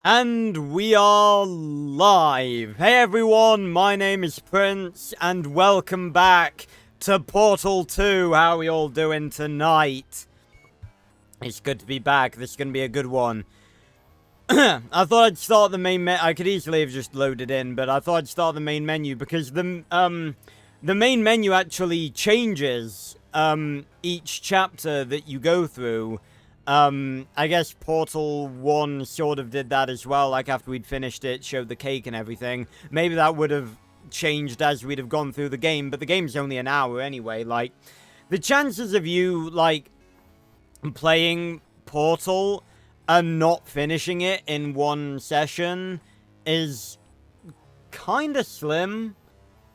And we are live. Hey everyone, my name is Prince, and welcome back to Portal 2. How are we all doing tonight? It's good to be back. This is going to be a good one. I thought I'd start the main menu. I could easily have just loaded in, but I thought I'd start the main menu because the main menu actually changes each chapter that you go through. I guess Portal 1 sort of did that as well, like after we'd finished it, showed the cake and everything. Maybe that would have changed as we'd have gone through the game, but the game's only an hour anyway. Like, the chances of you, like, playing Portal and not finishing it in one session is kind of slim.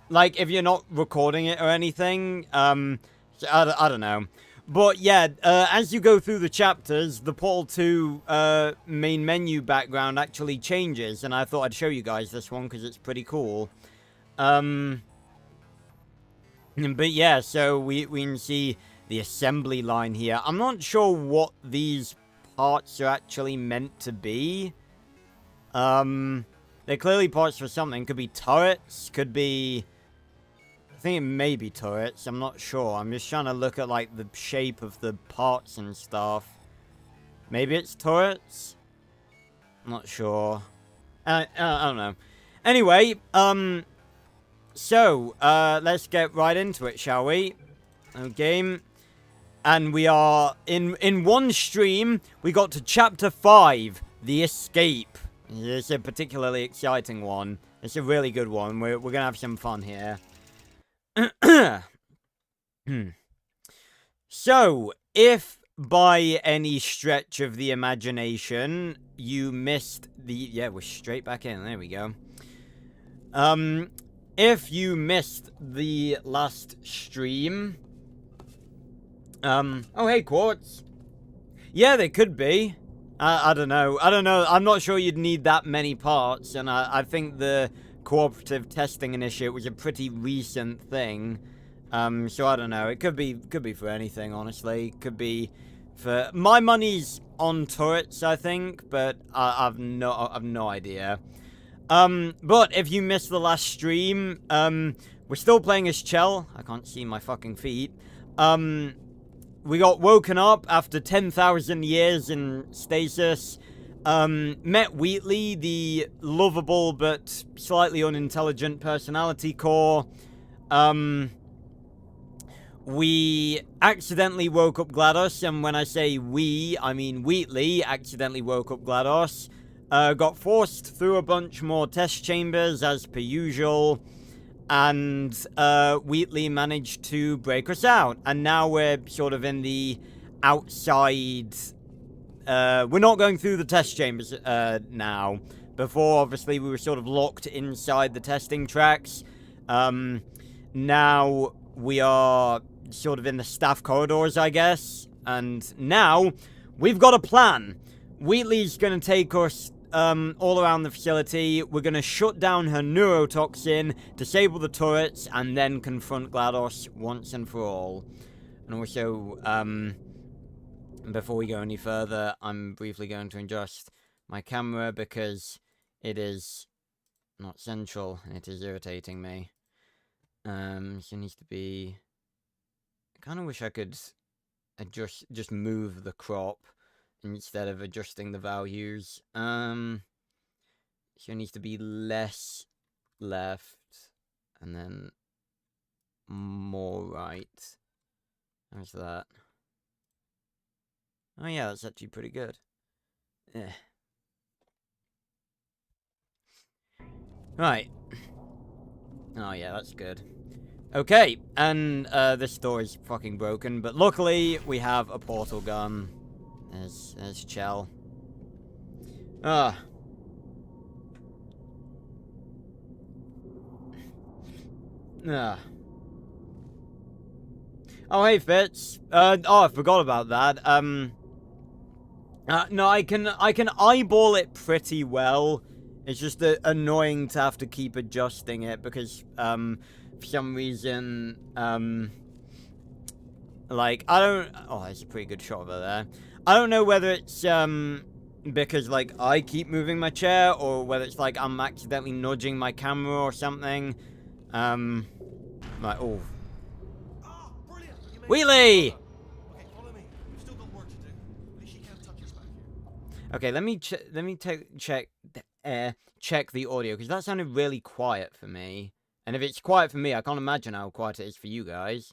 Like, if you're not recording it or anything, I don't know. But yeah, as you go through the chapters, the Portal 2 main menu background actually changes, and I thought I'd show you guys this one because it's pretty cool. But yeah, so we can see the assembly line here. I'm not sure what these parts are actually meant to be. They're clearly parts for something. Could be turrets, could be... I think it may be turrets, I'm not sure. I'm just trying to look at, like, the shape of the parts and stuff. Maybe it's turrets? I'm not sure. I don't know. Anyway, so, let's get right into it, shall we? Okay. And we are, in one stream, we got to Chapter 5, The Escape. It's a particularly exciting one. It's a really good one. We're gonna have some fun here. So, if by any stretch of the imagination you missed the... Yeah, we're straight back in. There we go. If you missed the last stream... Oh, hey, Quartz. Yeah, they could be. I don't know. I'm not sure you'd need that many parts, and I think the cooperative testing initiative was a pretty recent thing. So I don't know. It could be for anything, honestly. Could be for... My money's on turrets, I think, but I've no idea. But if you missed the last stream, we're still playing as Chell. I can't see my fucking feet. We got woken up after 10,000 years in stasis. Met Wheatley, the lovable but slightly unintelligent personality core. We accidentally woke up GLaDOS, and when I say we, I mean Wheatley accidentally woke up GLaDOS. Got forced through a bunch more test chambers, as per usual, and Wheatley managed to break us out. And now we're sort of in the outside... we're not going through the test chambers now. Before, obviously, we were sort of locked inside the testing tracks. Now we are sort of in the staff corridors, I guess. And now we've got a plan. Wheatley's going to take us all around the facility. We're going to shut down her neurotoxin, disable the turrets, and then confront GLaDOS once and for all. And also, before we go any further, I'm briefly going to adjust my camera because it is not central and it is irritating me. So it needs to be... I kind of wish I could just move the crop instead of adjusting the values. So it needs to be less left and then more right. How's that? Oh yeah, that's actually pretty good. Right. Oh yeah, that's good. Okay, and this door is fucking broken, but luckily we have a portal gun. There's Chell. Ah. Oh, hey, Fitz. I forgot about that. No, I can eyeball it pretty well. It's just annoying to have to keep adjusting it because, for some reason, like, I don't... Oh, that's a pretty good shot over there. I don't know whether it's, because, like, I keep moving my chair, or whether it's, like, I'm accidentally nudging my camera or something. Like, oh. Ah, brilliant! You made Wheelie! it. Okay, follow me. We've still got work to do. At least you can't touch us back here. Okay, let me check the audio, because that sounded really quiet for me. And if it's quiet for me, I can't imagine how quiet it is for you guys.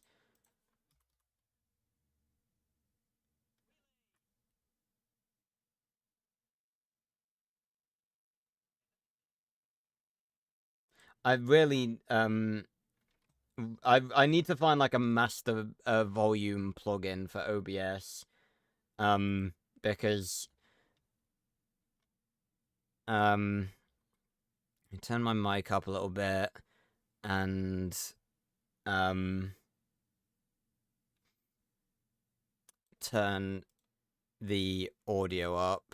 I really, I need to find, like, a master volume plugin for OBS. Because, I turn my mic up a little bit, and, turn the audio up.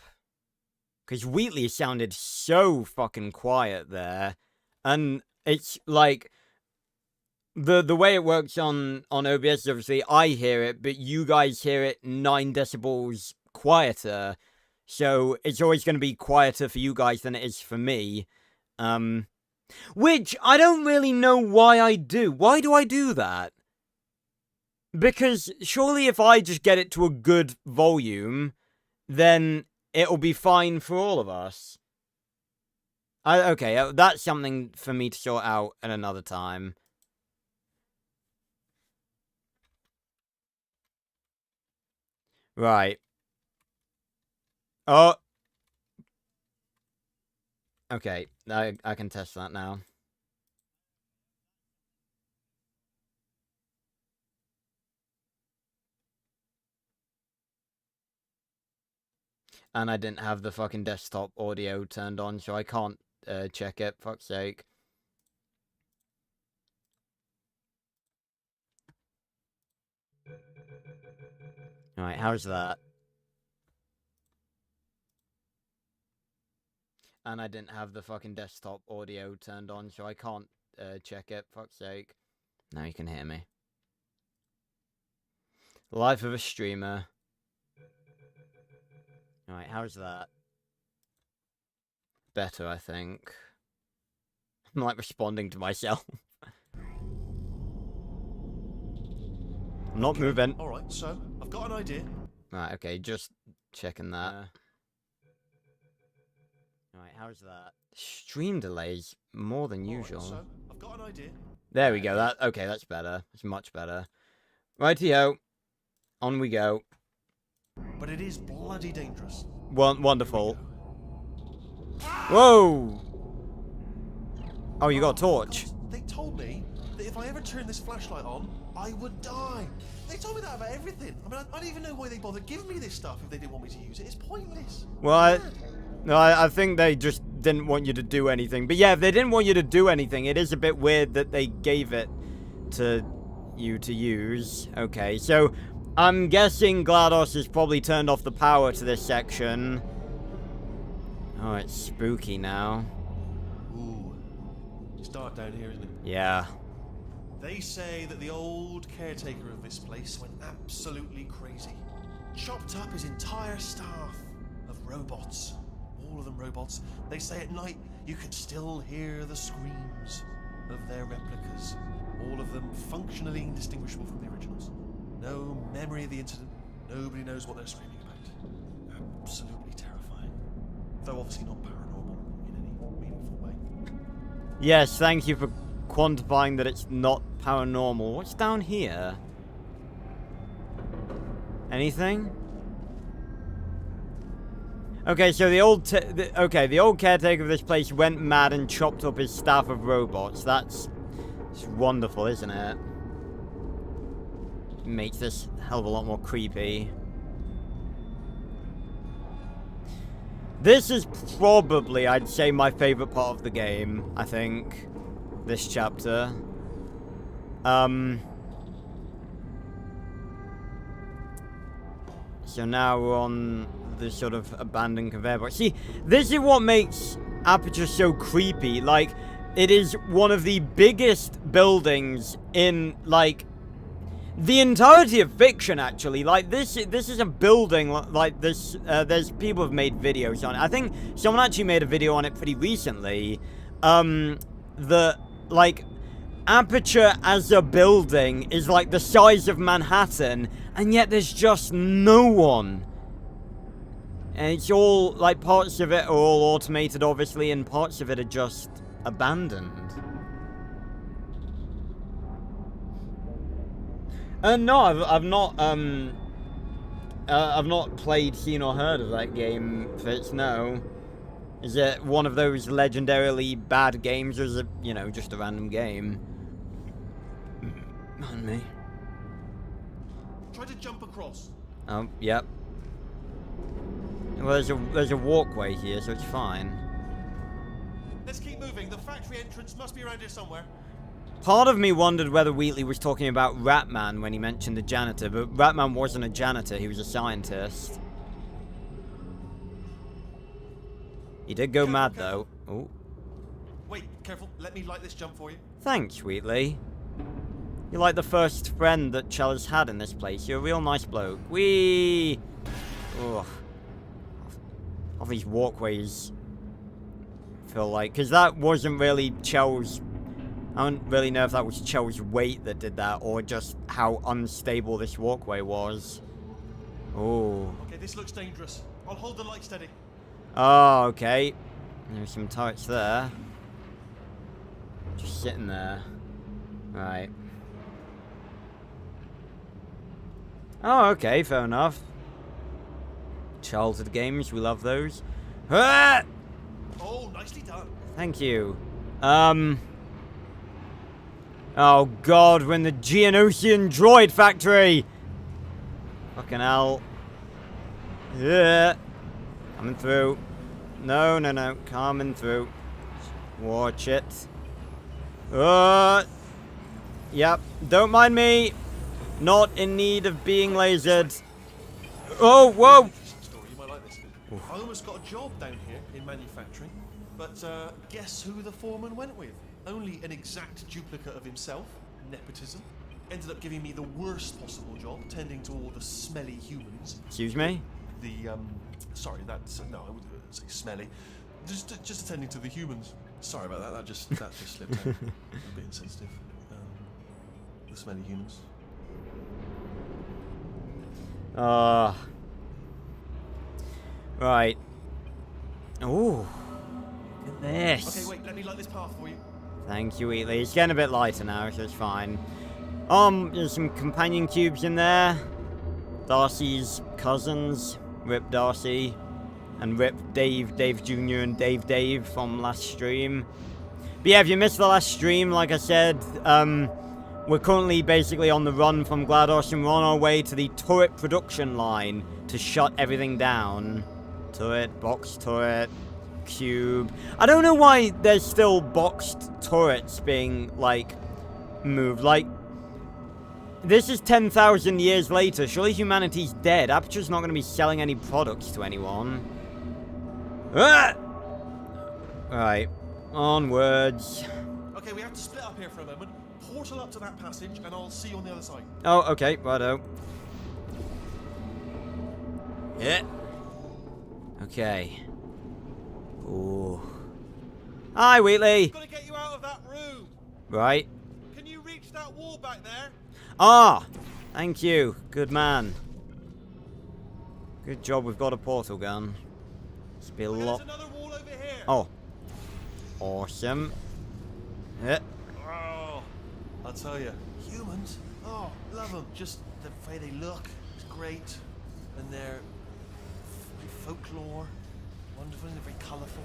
Because Wheatley sounded so fucking quiet there. And it's like the way it works on OBS is obviously I hear it, but you guys hear it 9 decibels quieter. So it's always going to be quieter for you guys than it is for me. Which I don't really know why I do. Why do I do that? Because surely if I just get it to a good volume, then it'll be fine for all of us. Okay, that's something for me to sort out at another time. Right. Oh. Okay, I can test that now. And I didn't have the fucking desktop audio turned on, so I can't check it, fuck's sake. Alright, how's that? And I didn't have the fucking desktop audio turned on, so I can't check it, fuck's sake. Now you can hear me. Life of a streamer. Alright, how's that? Better, I think. I'm like responding to myself. I'm not moving. Alright, so, I've got an idea. Right, okay, just checking that. Alright, how's that? Stream delays more than usual. Alright, so, I've got an idea. There we go, okay, that's better. It's much better. Righty-ho. On we go. But it is bloody dangerous. Wonderful. Whoa! Oh, you got a torch. They told me that if I ever turned this flashlight on, I would die. They told me that about everything. I mean, I don't even know why they bothered giving me this stuff if they didn't want me to use it. It's pointless. Well, I think they just didn't want you to do anything. But yeah, if they didn't want you to do anything, it is a bit weird that they gave it to you to use. Okay, so I'm guessing GLaDOS has probably turned off the power to this section. Oh, it's spooky now. Ooh. It's dark down here, isn't it? Yeah. They say that the old caretaker of this place went absolutely crazy. Chopped up his entire staff of robots. All of them robots. They say at night you can still hear the screams of their replicas. All of them functionally indistinguishable from the originals. No memory of the incident. Nobody knows what they're screaming about. Absolutely terrifying. Though obviously not paranormal in any meaningful way. Yes, thank you for quantifying that it's not paranormal. What's down here? Anything? Okay, so the old caretaker of this place went mad and chopped up his staff of robots. It's wonderful, isn't it? Makes this a hell of a lot more creepy. This is probably, I'd say, my favorite part of the game, I think. This chapter. So now we're on this sort of abandoned conveyor belt. See, this is what makes Aperture so creepy. Like, it is one of the biggest buildings in, like... the entirety of fiction, actually. Like, this is a building, like, this, there's people have made videos on it. I think someone actually made a video on it pretty recently, that, like, Aperture as a building is, like, the size of Manhattan, and yet there's just no one. And it's all, like, parts of it are all automated, obviously, and parts of it are just abandoned. No, I've not played, seen, or heard of that game, Fitz, no. Is it one of those legendarily bad games, or is it, you know, just a random game? On me. Try to jump across. Oh, yep. Well, there's a walkway here, so it's fine. Let's keep moving. The factory entrance must be around here somewhere. Part of me wondered whether Wheatley was talking about Ratman when he mentioned the janitor, but Ratman wasn't a janitor, he was a scientist. He did go mad, though. Oh. Wait, careful. Let me light this jump for you. Thanks, Wheatley. You're like the first friend that Chella's had in this place. You're a real nice bloke. Whee! Ugh. All these walkways feel like... Because that wasn't really Chell's... I don't really know if that was Chell's weight that did that, or just how unstable this walkway was. Oh. Okay, this looks dangerous. I'll hold the light steady. Oh, okay. There's some turrets there. Just sitting there. Right. Oh, okay, fair enough. Childhood games, we love those. Ah! Oh, nicely done. Thank you. Oh god, we're in the Geonosian droid factory! Fucking hell. Yeah. Coming through. No, no, no. Coming through. Watch it. Yep. Don't mind me. Not in need of being lasered. Oh, whoa! Story. You might like this. I almost got a job down here in manufacturing, but guess who the foreman went with? Only an exact duplicate of himself. Nepotism. Ended up giving me the worst possible job, tending to all the smelly humans. Excuse me? Sorry, that's no, I wouldn't say smelly. Just attending to the humans. Sorry about that. That just slipped out. A bit insensitive. The smelly humans. Right. Ooh. Look at this. Okay, wait. Let me light this path for you. Thank you, Wheatley. It's getting a bit lighter now, so it's fine. There's some companion cubes in there. Darcy's cousins, Rip Darcy, and Rip Dave Jr. and Dave from last stream. But yeah, if you missed the last stream, like I said, we're currently basically on the run from GLaDOS, and we're on our way to the turret production line to shut everything down. Turret, box turret, cube. I don't know why there's still boxed turrets being, like, moved. Like, this is 10,000 years later. Surely humanity's dead. Aperture's not going to be selling any products to anyone. Ah! Right. Onwards. Okay, we have to split up here for a moment. Portal up to that passage, and I'll see you on the other side. Oh, okay. Righto. Yeah. Okay. Ooh. Hi, Wheatley. I've got to get you out of that room. Right. Can you reach that wall back there? Ah! Thank you. Good man. Good job we've got a portal gun. It's be a lot... There's another wall over here. Oh. Awesome. Yeah. Oh, I'll tell you. Humans? Oh, love them. Just the way they look. It's great. And they're folklore. Wonderful and they're very colourful.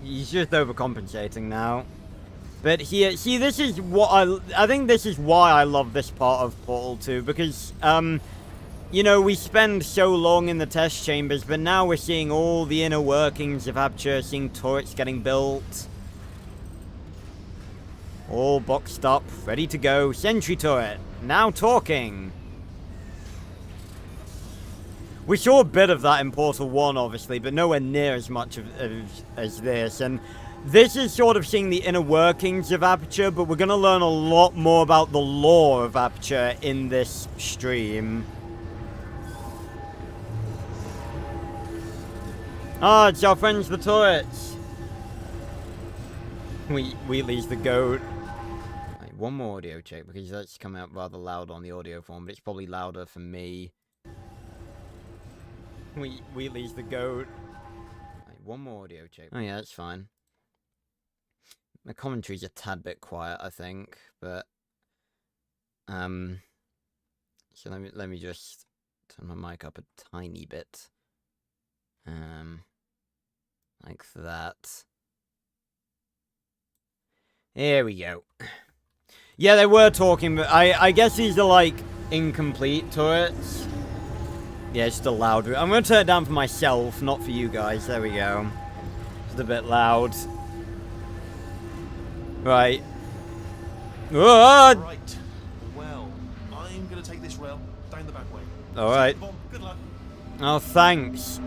He's just overcompensating now. But here, see, this is what I think this is why I love this part of Portal 2, because, you know, we spend so long in the test chambers, but now we're seeing all the inner workings of Aperture, seeing turrets getting built. All boxed up, ready to go. Sentry turret, now talking. We saw a bit of that in Portal 1, obviously, but nowhere near as much as this. And This is sort of seeing the inner workings of Aperture, but we're going to learn a lot more about the lore of Aperture in this stream. Ah, it's our friends the turrets. Wheatley's the goat. Right, one more audio check, because that's coming out rather loud on the audio form, but it's probably louder for me. Wheatley's the goat. Right, one more audio check. Oh yeah, that's fine. My commentary's a tad bit quiet, I think, but so let me just turn my mic up a tiny bit, like that. Here we go. Yeah, they were talking, but I guess these are like incomplete turrets. Yeah, it's still loud. I'm gonna turn it down for myself, not for you guys. There we go. It's a bit loud. Right. Right. Well, I'm gonna take this rail down the back way. Alright. Good luck. Oh, thanks.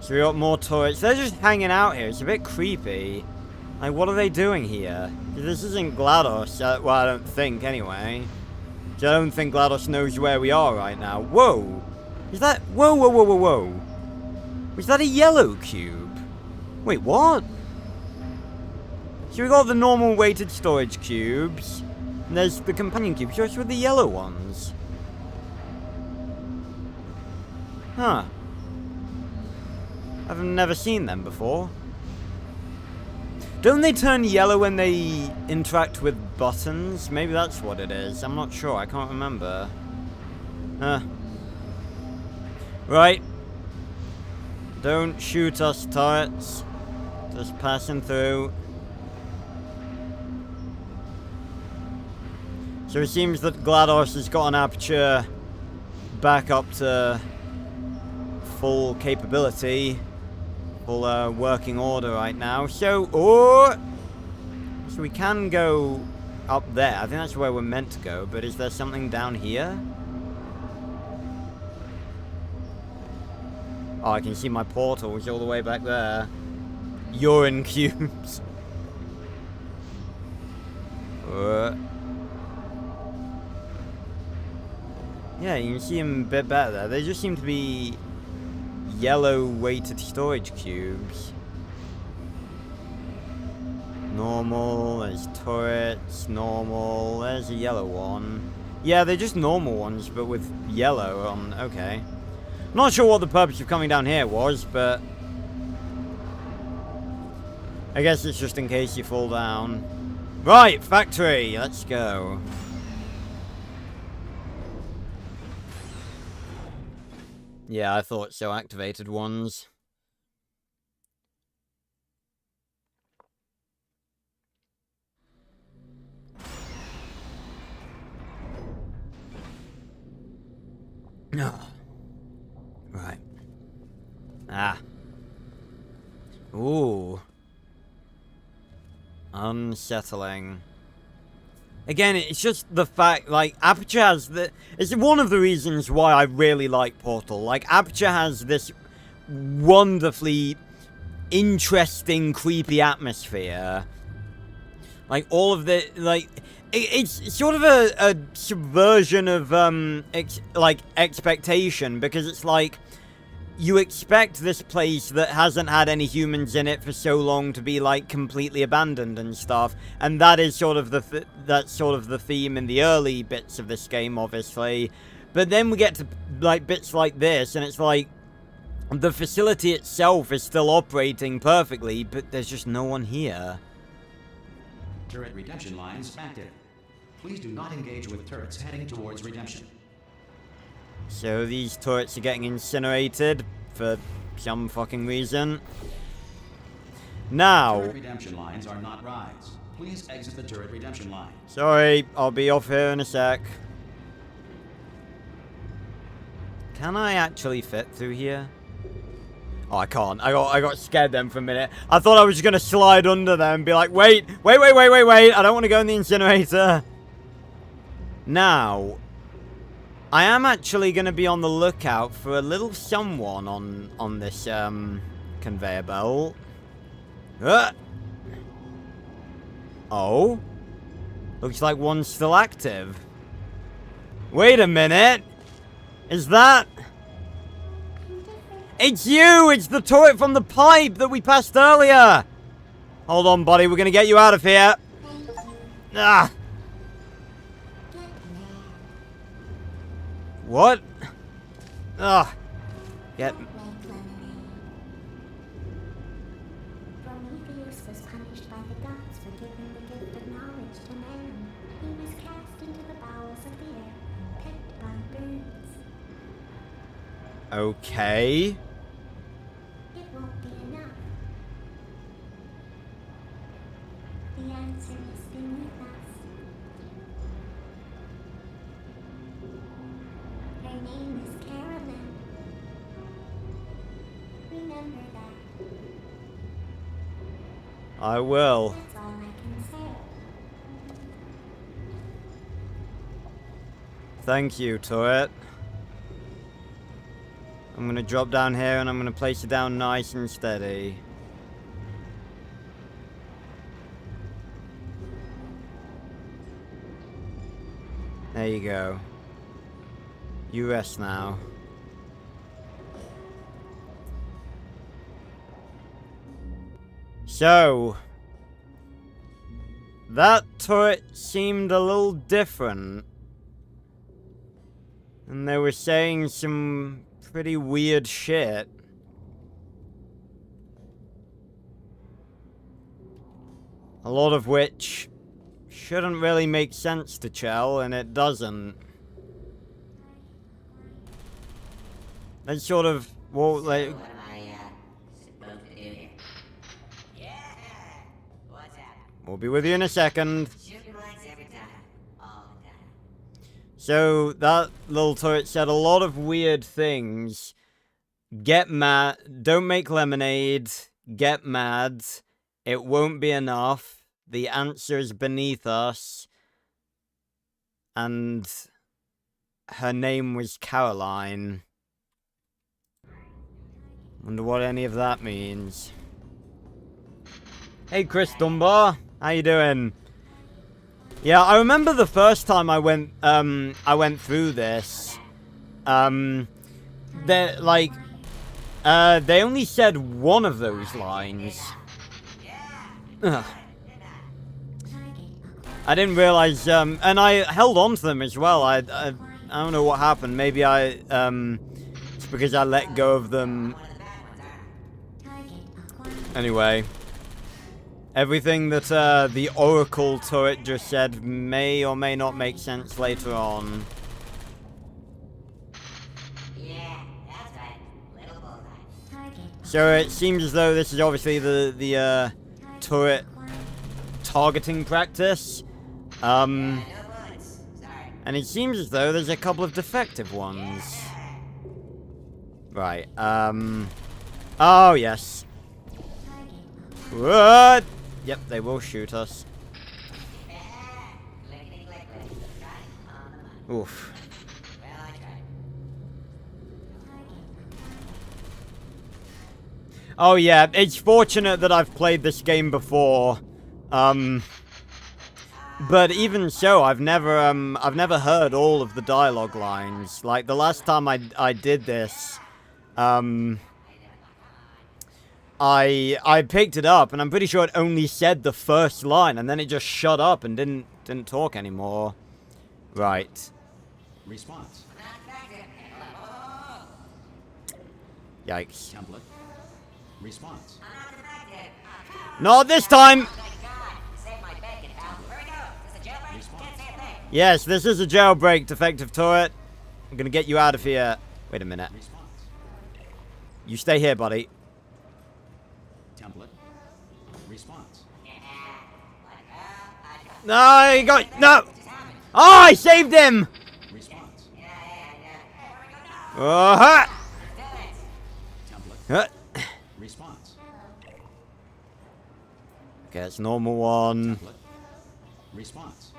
So we got more turrets. They're just hanging out here. It's a bit creepy. Like, what are they doing here? This isn't GLaDOS. Well, I don't think, anyway. I don't think GLaDOS knows where we are right now. Whoa! Is that... Whoa, whoa, whoa, whoa, whoa. Was that a yellow cube? Wait, what? So we got the normal weighted storage cubes. And there's the companion cubes. What's with the yellow ones? Huh. I've never seen them before. Don't they turn yellow when they interact with buttons? Maybe that's what it is. I'm not sure. I can't remember. Right. Don't shoot us, turrets. Just passing through. So it seems that GLaDOS has got an Aperture back up to full capability. Full working order right now. So, so we can go up there. I think that's where we're meant to go. But is there something down here? Oh, I can see my portals all the way back there. Urine cubes. Yeah, you can see them a bit better there. They just seem to be yellow weighted storage cubes. Normal, there's turrets, normal, there's a yellow one. Yeah, they're just normal ones, but with yellow on, okay. Not sure what the purpose of coming down here was, but I guess it's just in case you fall down. Right, factory, let's go. Yeah, I thought so. Activated ones. No. Right. Ah. Ooh. Unsettling. Again, it's just the fact, like, Aperture has the... It's one of the reasons why I really like Portal. Like, Aperture has this wonderfully interesting, creepy atmosphere. Like, all of the... Like, it's sort of a subversion of, expectation. Because it's like... You expect this place that hasn't had any humans in it for so long to be, like, completely abandoned and stuff. And that is sort of that's sort of the theme in the early bits of this game, obviously. But then we get to, like, bits like this, and it's like, the facility itself is still operating perfectly, but there's just no one here. Turret redemption lines active. Please do not engage with turrets heading towards redemption. So these turrets are getting incinerated for some fucking reason. Now... Turret redemption lines are not rides. Please exit the turret redemption line. Sorry, I'll be off here in a sec. Can I actually fit through here? Oh, I can't. I got scared then for a minute. I thought I was just going to slide under them and be like, wait. I don't want to go in the incinerator. Now... I am actually going to be on the lookout for a little someone on this conveyor belt. Oh? Looks like one's still active. Wait a minute! Is that... It's you! It's the turret from the pipe that we passed earlier! Hold on, buddy. We're gonna get you out of here. Ah! What? Ugh. Get... Prometheus was punished by the gods for giving the gift of knowledge to man. He was cast into the bowels of the earth, pecked by birds. Okay. It won't be enough. The answer is beneath us. Her name is Carolyn. Remember that. I will. That's all I can say. Thank you, turret. I'm gonna drop down here and I'm gonna place it down nice and steady. There you go. You rest now. So, that turret seemed a little different. And they were saying some pretty weird shit. A lot of which shouldn't really make sense to Chell, and it doesn't. They sort of, well, like... What am I, supposed to do here? Yeah! What's that? We'll be with you in a second. Shooting blanks every time. All the time. So, that little turret said a lot of weird things. Get mad. Don't make lemonade. Get mad. It won't be enough. The answer is beneath us. And her name was Caroline. Wonder what any of that means. Hey, Chris Dunbar. How you doing? Yeah, I remember the first time I went through this. They only said one of those lines. Ugh. I didn't realize, and I held on to them as well. I don't know what happened. Maybe it's because I let go of them. Anyway. Everything that the Oracle turret just said may or may not make sense later on. Yeah, that's right. Little bullseye. So it seems as though this is obviously the turret targeting practice. No bullets. Sorry. And it seems as though there's a couple of defective ones. Right, oh, yes. What? Yep, they will shoot us. Clickety click click. Right on the money. Oof. Well, I tried. Oh, yeah, it's fortunate that I've played this game before. But even so, I've never heard all of the dialogue lines. Like, the last time I did this, I picked it up, and I'm pretty sure it only said the first line, and then it just shut up and didn't talk anymore. Right. Response. Yikes. Template. Response. Not this time! Save my bacon, pal. Where we go? Is this a jailbreak? Response. Can't say a thing. Yes, this is a jailbreak, defective turret. I'm gonna get you out of here. Wait a minute. Response. You stay here, buddy. Template. Response. No, you got... No! Oh, I saved him! Response. Uh-huh! Template. Response. Okay, it's normal one. Template. Response.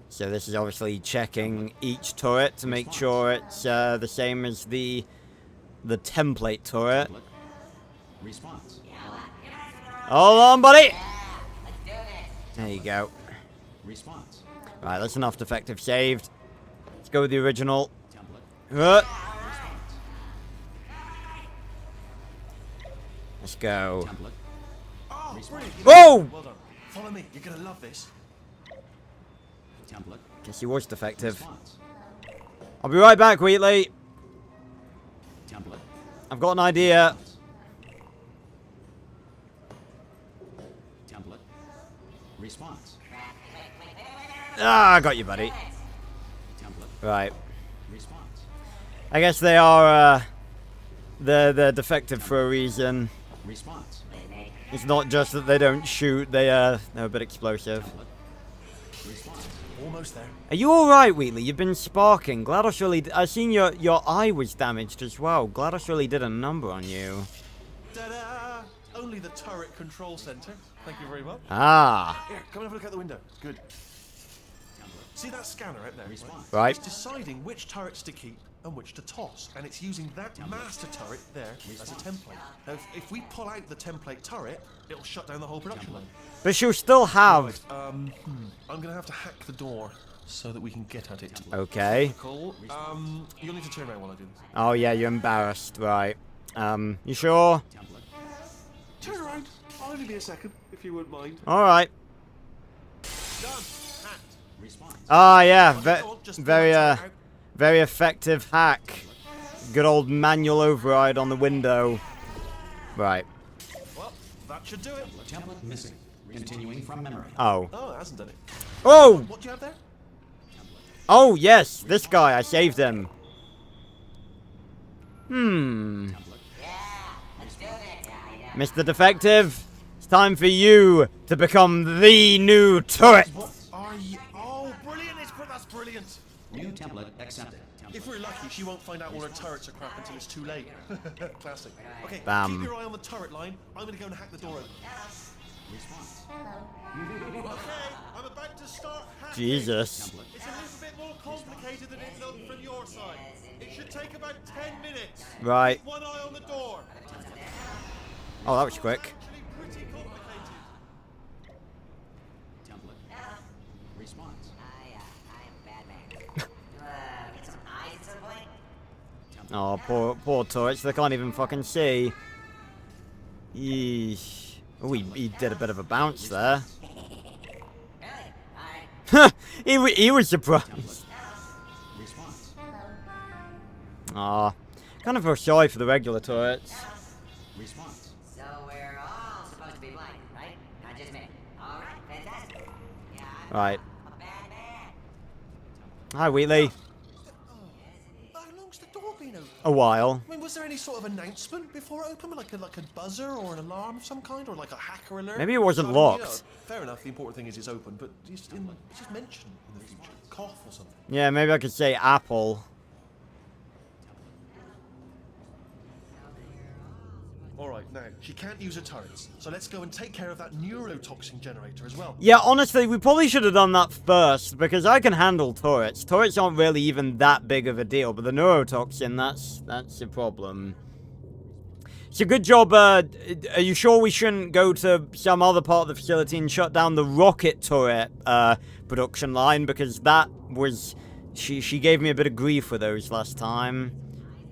So this is obviously checking each turret to make sure it's the same as the template turret. Template. Response. Hold on, buddy. Let's do this. There you go. Response. Right, that's enough defective saved. Let's go with the original. Template. Let's go. Template. Oh, brilliant. Whoa! Well done. Follow me. You're gonna love this. Template. Guess he was defective. Response. I'll be right back, Wheatley. Template. I've got an idea. Template. Response. Ah, I got you, buddy. Template. Right. Response. I guess they are, they're defective for a reason. Response. It's not just that they don't shoot, they're a bit explosive. Template. Response. Almost there. Are you alright, Wheatley? You've been sparking. GLaDOS really... I seen your eye was damaged as well. GLaDOS really did a number on you. Ta-da! Only the turret control center. Thank you very much. Ah. Here, come and have a look out the window. Good. See that scanner out there? Response. Right. It's deciding which turrets to keep and which to toss, and it's using that master turret there as a template. Now, if we pull out the template turret, it'll shut down the whole production line. But she'll still have... I'm gonna have to hack the door so that we can get at it. Okay. Cool. You'll need to turn around while I do this. Oh, yeah, you're embarrassed. Right. You sure? Template. Turn around. I'll only be a second, if you wouldn't mind. Alright. Done. Hacked. Response. Ah, yeah. Just Very, pull that turret out. very effective hack. Good old manual override on the window. Right. Well, that should do it. Template missing. Continuing from memory. Oh. Oh, it hasn't done it. Oh! What do you have there? Oh, yes. This guy. I saved him. Hmm. Yeah, let's do this. Yeah, I know. Mr. Defective, it's time for you to become the new turret. What are you? Oh, brilliant! That's brilliant. New template accepted. If we're lucky, she won't find out all her turrets are crap until it's too late. Classic. Okay, Bam. keep your eye on the turret line. I'm gonna go and hack the door open. Response. Okay, I'm about to start hacking. Jesus. Template. It's a little bit more complicated than it looked from your side. It should take about 10 minutes. Right. One eye on the door. Oh, that was quick. Actually, pretty complicated. Template. Response. I'm a bad man. Get some eyes at some point. Oh, poor turrets. They can't even fucking see. Yeesh. Oh, he did a bit of a bounce there. Really? Alright. he was surprised. Response. Aw. Kind of feel shy for the regular turrets. Response. So we're all supposed to be blind, right? Not just me. Alright, fantastic. Yeah, I'm Right. a bad man. Hi, Wheatley. How long's the door been open? A while. I mean, was there any sort of announcement before it opened? Like a buzzer or an alarm of some kind? Or like a hacker alert? Maybe it wasn't I mean, locked. fair enough, the important thing is it's open, but just mention in the future. Cough or something. Yeah, maybe I could say Apple. Alright, now, she can't use her turrets, so let's go and take care of that neurotoxin generator as well. Yeah, honestly, we probably should have done that first, because I can handle turrets. Turrets aren't really even that big of a deal, but the neurotoxin, that's a problem. So good job, are you sure we shouldn't go to some other part of the facility and shut down the rocket turret, production line? Because that was... She gave me a bit of grief for those last time.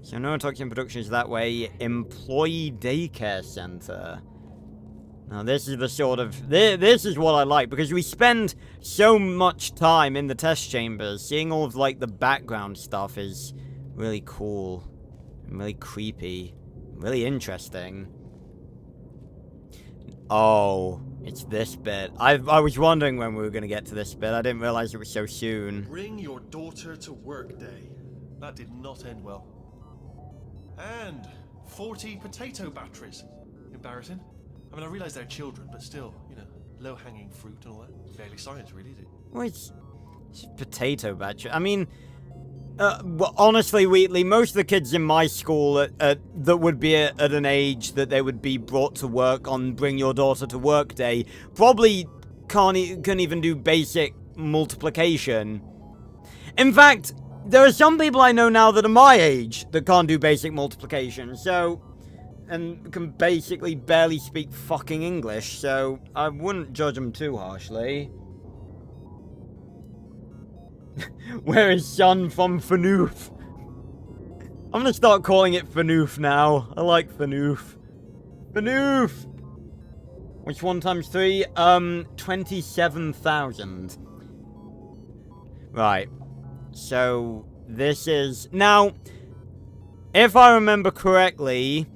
So neurotoxin production is that way. Employee daycare center. Now this is the sort of... This is what I like, because we spend so much time in the test chambers. Seeing all of, like, the background stuff is really cool. And really creepy. Really interesting. Oh, it's this bit. I was wondering when we were going to get to this bit. I didn't realize it was so soon. Bring your daughter to work day. That did not end well. And 40 potato batteries. Embarrassing. I mean, I realize they're children, but still, you know, low-hanging fruit and all that. Barely science, really, is it? Well, it's potato batch. I mean, well, honestly, Wheatley, most of the kids in my school that would be at an age that they would be brought to work on Bring Your Daughter to Work Day probably can't even do basic multiplication. In fact, there are some people I know now that are my age that can't do basic multiplication, so and can basically barely speak fucking English, so I wouldn't judge them too harshly. Where is Sean from Fanoof? I'm gonna start calling it Fanoof now. I like Fanoof. Fanoof! Which 1 times 3? 27,000. Right. So, this is... Now, if I remember correctly,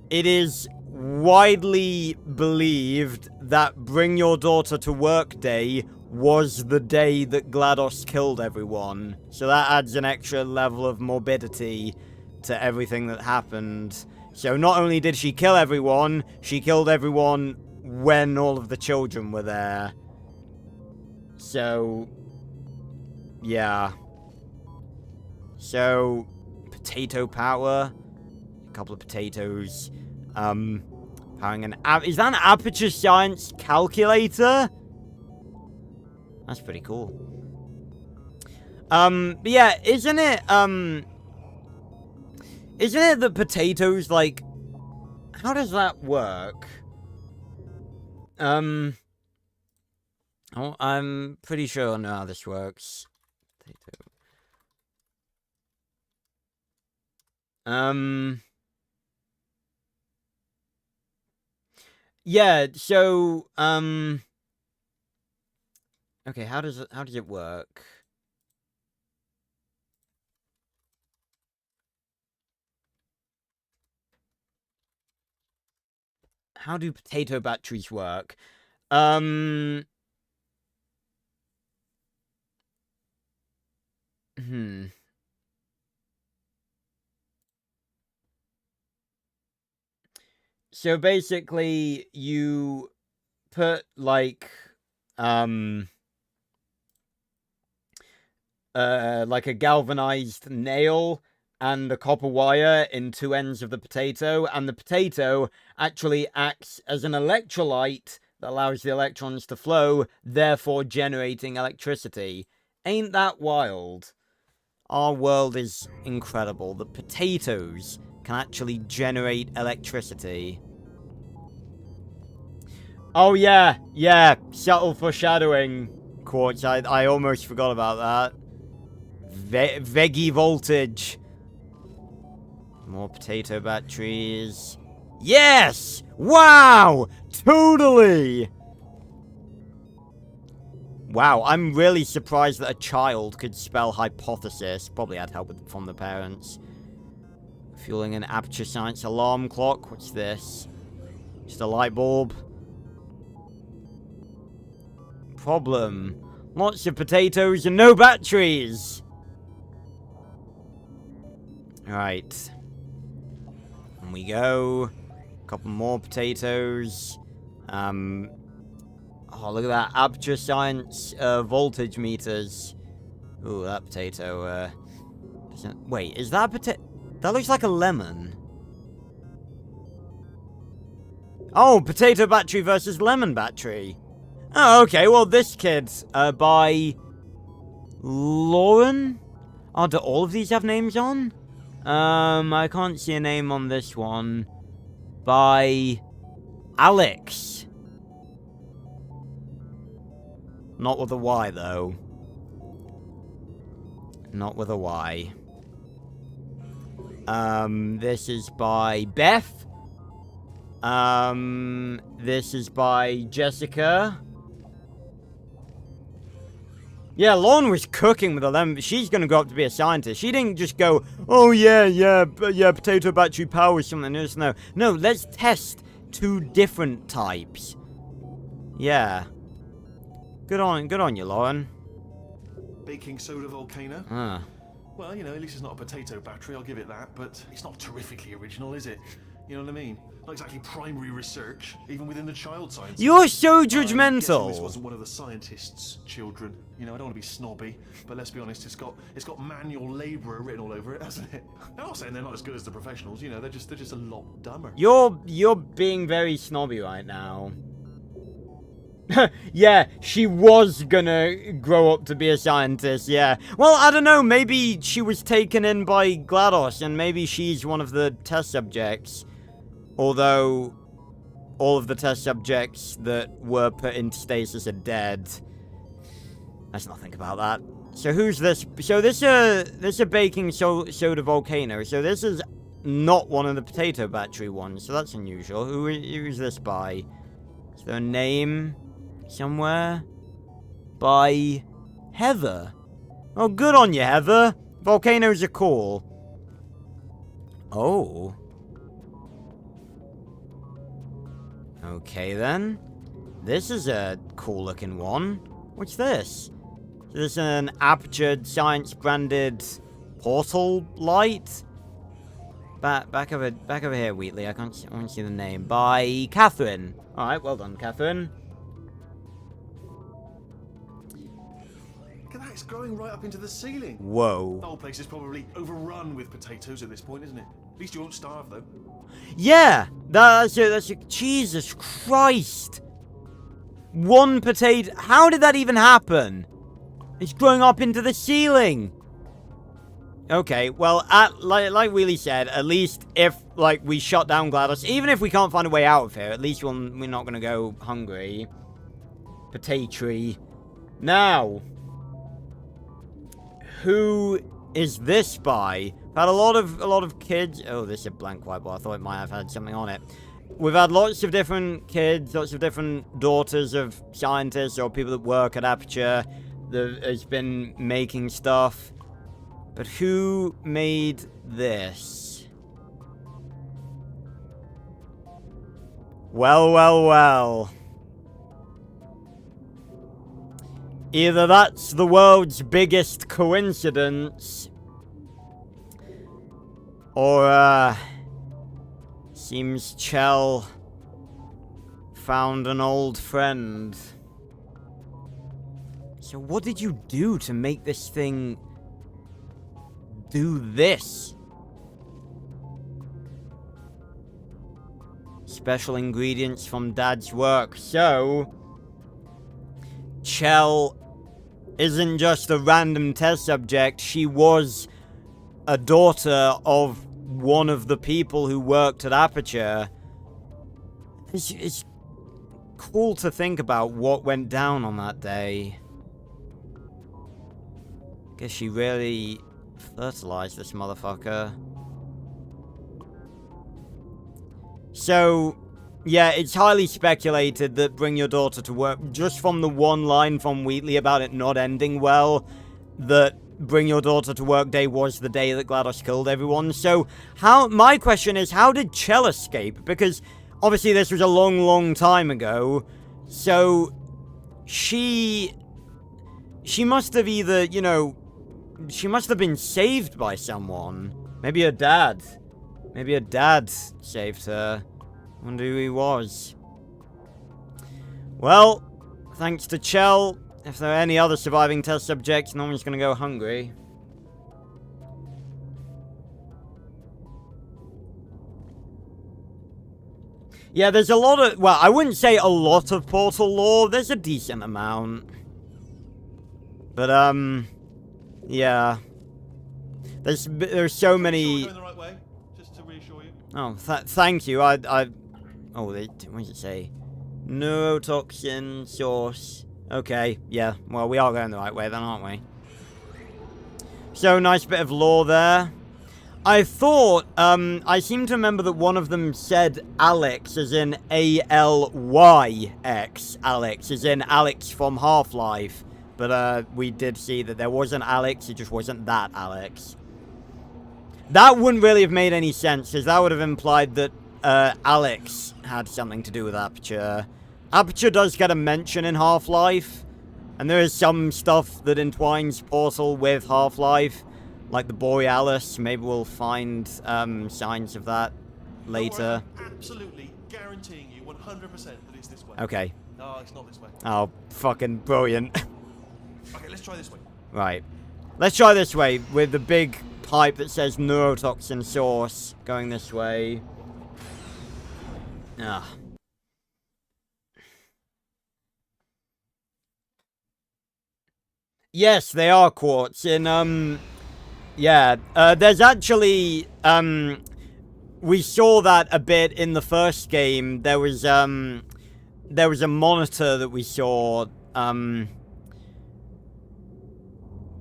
it is widely believed that Bring Your Daughter to Work Day was the day that GLaDOS killed everyone. So that adds an extra level of morbidity to everything that happened. So not only did she kill everyone, she killed everyone when all of the children were there. So, yeah. So, potato power. A couple of potatoes. Powering an... Is that an Aperture Science calculator? That's pretty cool. But yeah, isn't it that potatoes, like... How does that work? Oh, I'm pretty sure I know how this works. Potato. Yeah, so, okay, how does it work? How do potato batteries work? So basically, you put, like a galvanized nail and a copper wire in 2 ends of the potato, and the potato actually acts as an electrolyte that allows the electrons to flow, therefore generating electricity. Ain't that wild? Our world is incredible. The potatoes can actually generate electricity. Oh yeah, subtle foreshadowing, Quartz. I almost forgot about that. Veggie voltage. More potato batteries. Yes! Wow! Totally! Wow, I'm really surprised that a child could spell hypothesis. Probably had help from the parents. Fueling an Aperture Science alarm clock. What's this? Just a light bulb. Problem. Lots of potatoes and no batteries! Alright. And we go. Couple more potatoes. Oh, look at that. Aperture Science voltage meters. Ooh, that potato. Wait, is that a potato? That looks like a lemon. Oh, potato battery versus lemon battery. Oh, okay. Well, this kid's by Lauren. Oh, do all of these have names on? I can't see a name on this one. By Alex. Not with a Y, though. Not with a Y. This is by Beth. This is by Jessica. Yeah, Lauren was cooking with a lemon. She's gonna grow up to be a scientist. She didn't just go, oh yeah, potato battery power or something. No, let's test 2 different types. Yeah. Good on you, Lauren. Baking soda volcano. Ah. Well, you know, at least it's not a potato battery, I'll give it that, but it's not terrifically original, is it? You know what I mean? Not exactly primary research, even within the child science. You're so I'm guessing judgmental. This wasn't one of the scientists' children. You know, I don't want to be snobby, but let's be honest, it's got manual labourer written all over it, hasn't it? I'm not saying they're not as good as the professionals, you know, they're just a lot dumber. You're being very snobby right now. Yeah, she was gonna grow up to be a scientist, yeah. Well, I don't know, maybe she was taken in by GLaDOS, and maybe she's one of the test subjects. Although all of the test subjects that were put into stasis are dead. Let's not think about that. So who's this? So this a baking soda volcano. So this is not one of the potato battery ones. So that's unusual. Who is this by? Is there a name somewhere? By Heather. Oh, good on you, Heather. Volcanoes are cool. Oh. Okay, then. This is a cool-looking one. What's this? Is this an Aperture Science-branded portal light? Back over here, Wheatley. I want to see the name. By Catherine. Alright, well done, Catherine. Look at that, it's growing right up into the ceiling. Whoa. The whole place is probably overrun with potatoes at this point, isn't it? At least you won't starve, though. Yeah! That's Jesus Christ! One potato... How did that even happen? It's growing up into the ceiling! Okay, well, like Wheelie said, at least if, like, we shut down GLaDOS, even if we can't find a way out of here, at least we're not gonna go hungry. Potato. Now, who is this by? I've had a lot of kids. Oh, this is a blank whiteboard. I thought it might have had something on it. We've had lots of different kids, lots of different daughters of scientists or people that work at Aperture that has been making stuff. But who made this? Well, well, well. Either that's the world's biggest coincidence, or, seems Chell found an old friend. So what did you do to make this thing do this? Special ingredients from Dad's work. So, Chell isn't just a random test subject. She was a daughter of one of the people who worked at Aperture. It's cool to think about what went down on that day. Guess she really fertilized this motherfucker. So, yeah, it's highly speculated that bring your daughter to work, just from the one line from Wheatley about it not ending well, that bring your daughter to work day was the day that GLaDOS killed everyone. So, my question is, how did Chell escape? Because, obviously, this was a long, long time ago. So, she must have either, you know, she must have been saved by someone. Maybe her dad. Maybe her dad saved her. I wonder who he was. Well, thanks to Chell. If there are any other surviving test subjects, no one's gonna go hungry. Yeah, there's a lot of... Well, I wouldn't say a lot of Portal lore. There's a decent amount. But, yeah. There's so many... Sure we're going the right way, just to reassure you. Oh, thank you. Oh, what does it say? Neurotoxin source. Okay, yeah. Well, we are going the right way then, aren't we? So, nice bit of lore there. I thought, I seem to remember that one of them said Alex, as in A-L-Y-X. Alex, as in Alex from Half-Life. But, we did see that there was an Alex, it just wasn't that Alex. That wouldn't really have made any sense, because that would have implied that, Alex had something to do with Aperture. Aperture does get a mention in Half-Life, and there is some stuff that entwines Portal with Half-Life, like the Borealis. Maybe we'll find, signs of that later. Don't worry, absolutely guaranteeing you 100% that it's this way. Okay. No, it's not this way. Oh, fucking brilliant. Okay, let's try this way. Right. Let's try this way, with the big pipe that says neurotoxin source going this way. Ah. Yes, they are quartz. In, yeah. There's actually, we saw that a bit in the first game. There was a monitor that we saw,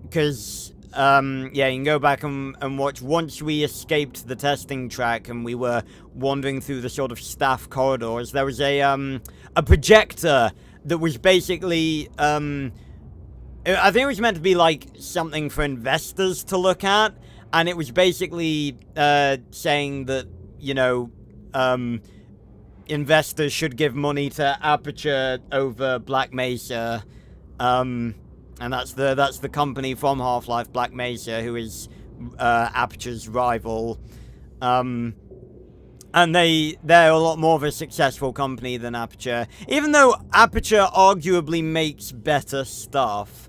because, yeah, you can go back and watch. Once we escaped the testing track and we were wandering through the sort of staff corridors, there was a projector that was basically, I think it was meant to be, like, something for investors to look at, and it was basically, saying that, you know, investors should give money to Aperture over Black Mesa, and that's the company from Half-Life, Black Mesa, who is Aperture's rival. And they're a lot more of a successful company than Aperture, even though Aperture arguably makes better stuff.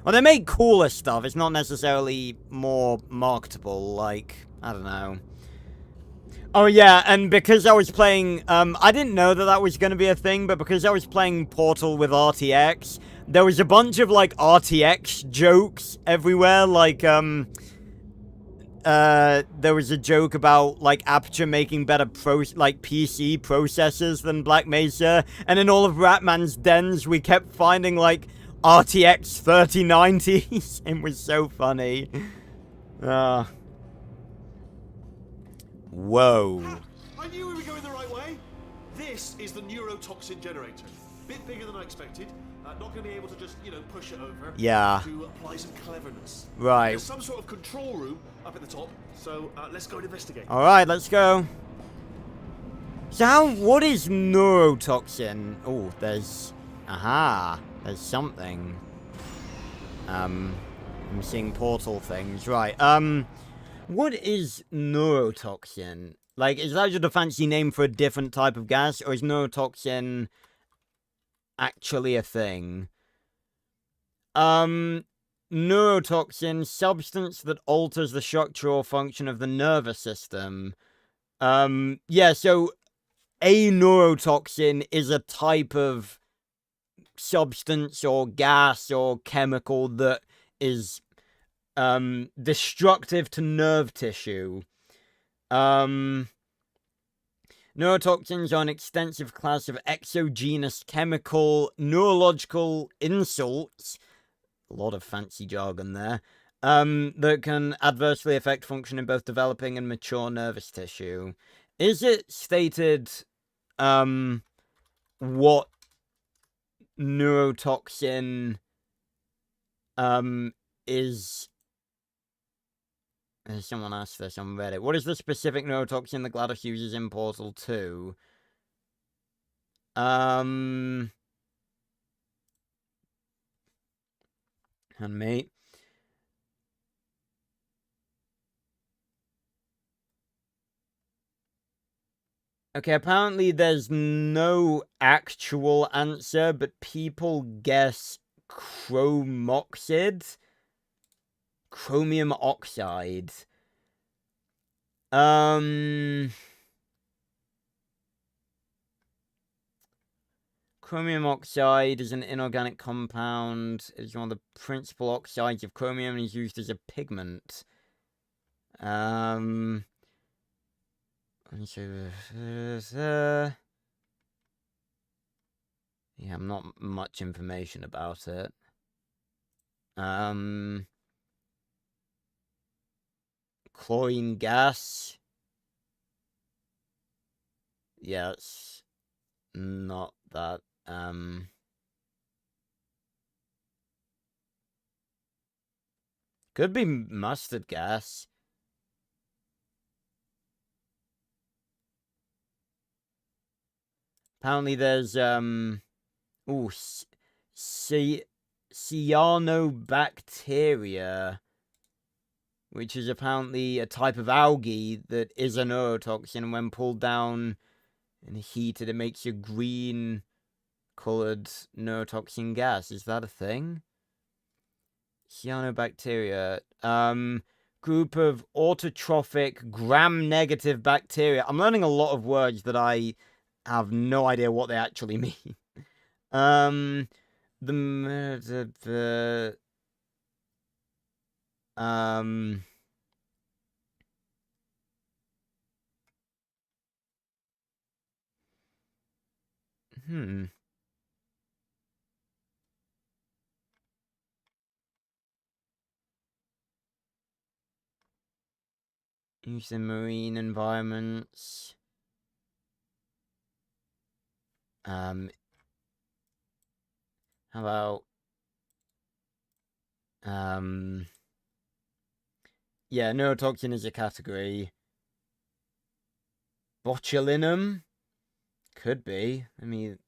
Well, they make cooler stuff. It's not necessarily more marketable. Like, I don't know. Oh yeah, and because I was playing, I didn't know that was going to be a thing, but because I was playing Portal with RTX, there was a bunch of, like, RTX jokes everywhere, like, there was a joke about, like, Aperture making better PC processors than Black Mesa, and in all of Ratman's dens, we kept finding, like, RTX 3090s. It was so funny. Whoa. Ha! I knew we were going the right way. This is the neurotoxin generator. Bit bigger than I expected. Not going to be able to just, you know, push it over. Yeah. To apply some cleverness. Right. There's some sort of control room up at the top. So let's go and investigate. All right, let's go. So what is neurotoxin? Oh, there's... Aha. There's something. I'm seeing portal things. Right, what is neurotoxin? Like, is that just a fancy name for a different type of gas, or is neurotoxin actually a thing? Neurotoxin, substance that alters the structure or function of the nervous system. Yeah, so a neurotoxin is a type of substance or gas or chemical that is destructive to nerve tissue. Neurotoxins are an extensive class of exogenous chemical neurological insults, a lot of fancy jargon there, that can adversely affect function in both developing and mature nervous tissue. Is it stated what neurotoxin is... Someone asked this on Reddit. What is the specific neurotoxin that GLaDOS uses in Portal 2? And mate. Okay, apparently there's no actual answer, but people guess chromoxid? Chromium oxide. Chromium oxide is an inorganic compound. It is one of the principal oxides of chromium and is used as a pigment. Yeah, I'm not much information about it. Chlorine gas. Yeah, it's not that. Could be mustard gas. Apparently there's, cyanobacteria, which is apparently a type of algae that is a neurotoxin, and when pulled down and heated, it makes a green-coloured neurotoxin gas. Is that a thing? Cyanobacteria. Group of autotrophic, gram-negative bacteria. I'm learning a lot of words that I have no idea what they actually mean. Use in marine environments. How about yeah, neurotoxin is a category. Botulinum could be. I mean,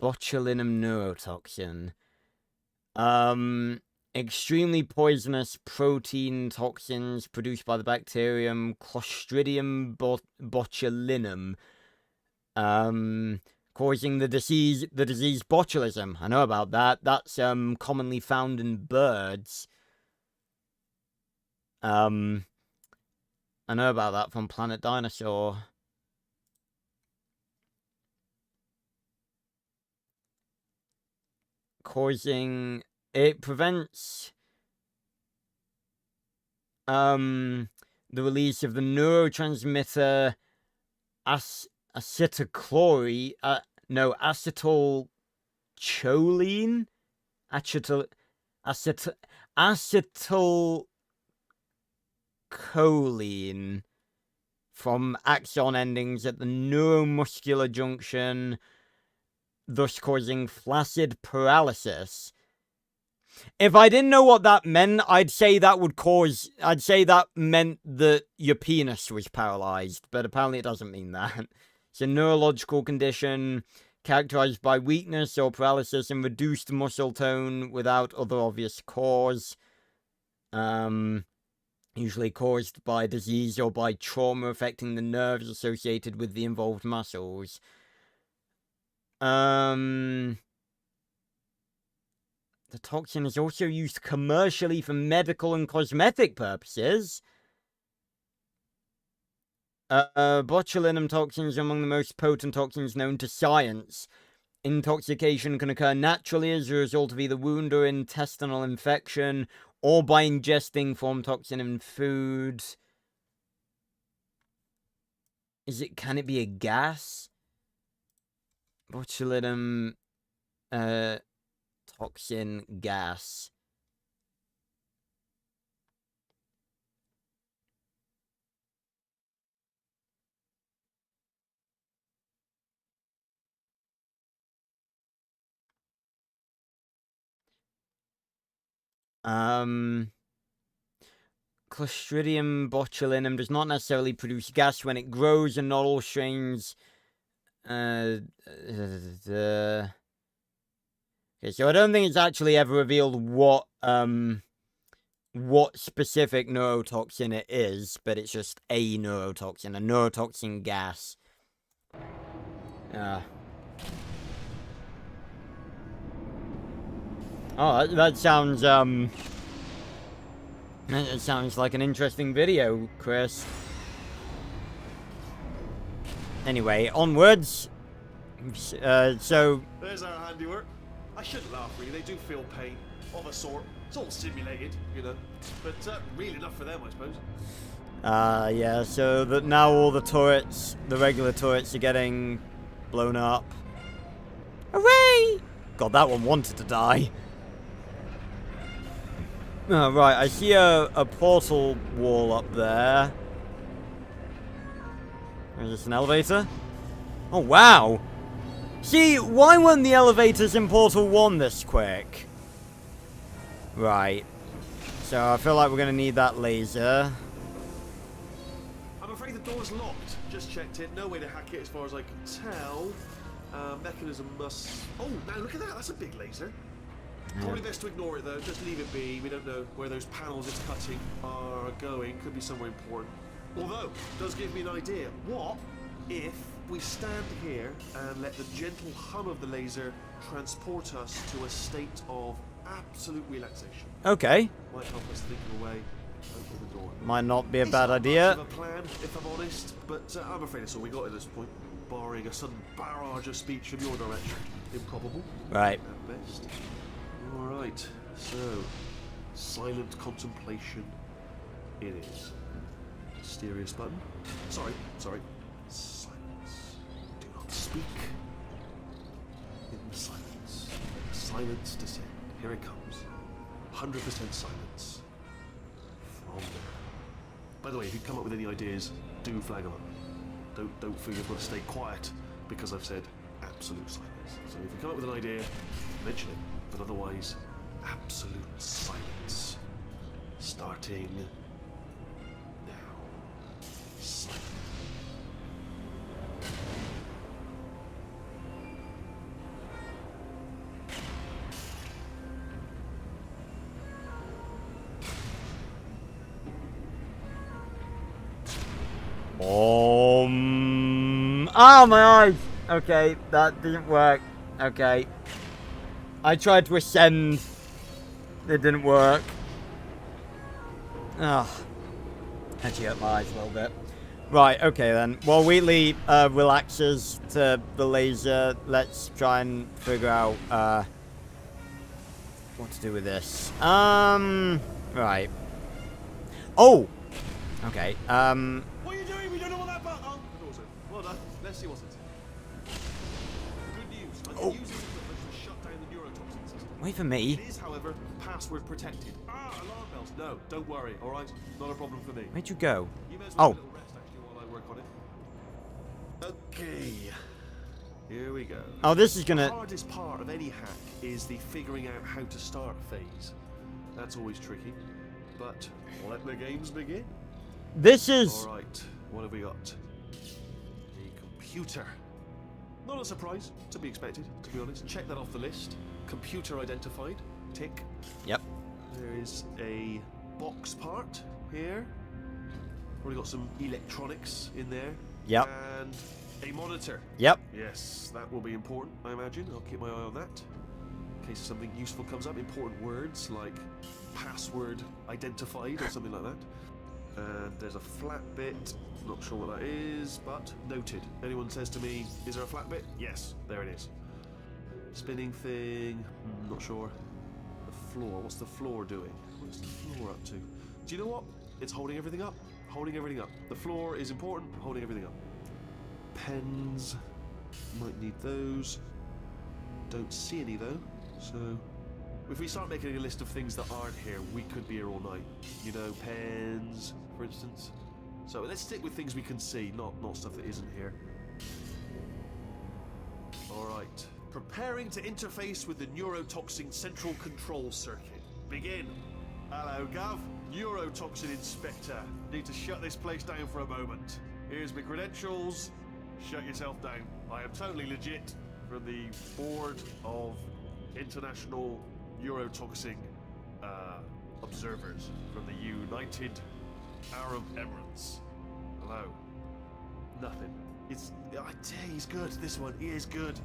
botulinum neurotoxin. Extremely poisonous protein toxins produced by the bacterium Clostridium botulinum. Causing the disease botulism. I know about that. That's commonly found in birds. I know about that from Planet Dinosaur. It prevents the release of the neurotransmitter acetylcholine. Acetylcholine from axon endings at the neuromuscular junction, thus causing flaccid paralysis. If I didn't know what that meant, I'd say that meant that your penis was paralyzed, but apparently it doesn't mean that. It's a neurological condition characterized by weakness or paralysis and reduced muscle tone without other obvious cause. Usually caused by disease or by trauma affecting the nerves associated with the involved muscles. The toxin is also used commercially for medical and cosmetic purposes. Botulinum toxins are among the most potent toxins known to science. Intoxication can occur naturally as a result of either wound or intestinal infection, or by ingesting foreign toxin in food. Can it be a gas? Botulinum, toxin gas. Clostridium botulinum does not necessarily produce gas when it grows, and not all strains. Okay, so I don't think it's actually ever revealed what specific neurotoxin it is, but it's just a neurotoxin gas. Oh, that sounds that sounds like an interesting video, Chris. Anyway, onwards. So there's our handiwork. I shouldn't laugh, really. They do feel pain of a sort. It's all simulated, you know, but real enough for them, I suppose. Yeah. So that now all the turrets, the regular turrets, are getting blown up. Hooray! God, that one wanted to die. Oh, right, I see a portal wall up there. Is this an elevator? Oh, wow! See, why weren't the elevators in Portal 1 this quick? Right. So, I feel like we're gonna need that laser. I'm afraid the door's locked. Just checked it. No way to hack it as far as I can tell. Mechanism must... Oh, now look at that. That's a big laser. Probably best to ignore it, though. Just leave it be. We don't know where those panels it's cutting are going. Could be somewhere important. Although, it does give me an idea. What if we stand here and let the gentle hum of the laser transport us to a state of absolute relaxation? Okay. Might help us think of a way to open the door. Might not be a bad It's idea. not much of a plan, if I'm honest, but I'm afraid it's all we got at this point. Barring a sudden barrage of speech from your direction. Improbable. Right. At best. Alright, so silent contemplation it is. Mysterious button. Sorry. Silence. Do not speak. In the silence. Silence descend. Here it comes. 100% silence. From there. By the way, if you come up with any ideas, do flag them up. Don't feel you've got to stay quiet because I've said absolute silence. So if you come up with an idea, mention it. But otherwise, absolute silence. Starting now. Silence. Oh, my eyes! Okay, that didn't work. Okay. I tried to ascend. It didn't work. Oh. Actually hurt my eyes a little bit. Right, okay then. While Wheatley relaxes to the laser, let's try and figure out what to do with this. Right. Oh! Okay, What are you doing? We don't know what that button. Oh, well done. Let's see what's it. Good news. I can use this equipment to shut down the neurotoxin system. wait for me. It is, however, password protected. Alarm bells. No, don't worry. All right, not a problem for me. Where'd you go? You may as well Oh. have a little rest actually while I work on it. Okay. Here we go. Oh, this is The gonna... hardest part of any hack is the figuring out how to start phase. That's always tricky. But let the games begin. This is... Alright, what have we got? A computer. Not a surprise, to be expected, to be honest. Check that off the list. Computer identified. Tick. Yep. There is a box part here. Already got some electronics in there. Yep. And a monitor. Yep. Yes, that will be important, I imagine. I'll keep my eye on that. In case something useful comes up. Important words like password identified or something like that. And there's a flat bit. Not sure what that is, but noted. Anyone says to me, is there a flat bit? Yes, there it is. Spinning thing. Not sure. The floor. What's the floor doing? What's the floor up to? Do you know what? It's holding everything up. Holding everything up. The floor is important. Holding everything up. Pens. Might need those. Don't see any though. So if we start making a list of things that aren't here, we could be here all night. You know, pens, for instance. So let's stick with things we can see, not stuff that isn't here. Alright. Preparing to interface with the neurotoxin central control circuit. Begin. Hello, Gav. Neurotoxin Inspector. Need to shut this place down for a moment. Here's my credentials. Shut yourself down. I am totally legit from the Board of International Neurotoxin Observers from the United Arab Emirates. Hello. Nothing. I tell you, he's good. This one, he is good.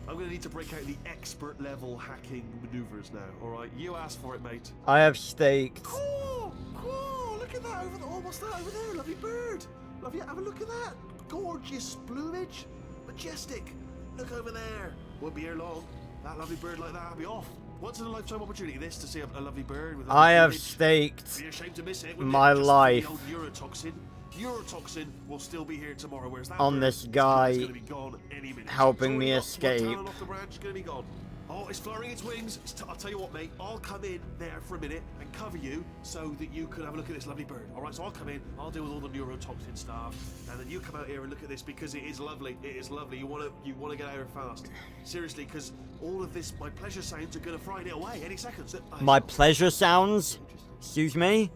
I'm going to need to break out the expert level hacking maneuvers now. All right, you asked for it, mate. I have staked. Cool, cool. Look at that over there. Oh, what's that over there? Lovely bird. Lovely. Have a look at that. Gorgeous plumage. Majestic. Look over there. Won't be here long. That lovely bird like that will be off. Once in a lifetime opportunity, this to see a lovely bird with. I have staked Be ashamed to miss it. my life the old neurotoxin. Neurotoxin will still be here tomorrow. Whereas that on bird this is guy going to be gone any minute. helping It's me already got escape. one talon off the branch, it's going to be gone. Oh, it's fluttering its wings. I'll tell you what, mate. I'll come in there for a minute and cover you so that you can have a look at this lovely bird. All right, so I'll come in. I'll deal with all the neurotoxin stuff, and then you come out here and look at this because it is lovely. It is lovely. You want to get out here fast. Seriously, because all of this, my pleasure sounds are going to frighten it away any second. So, My pleasure sounds? Excuse me?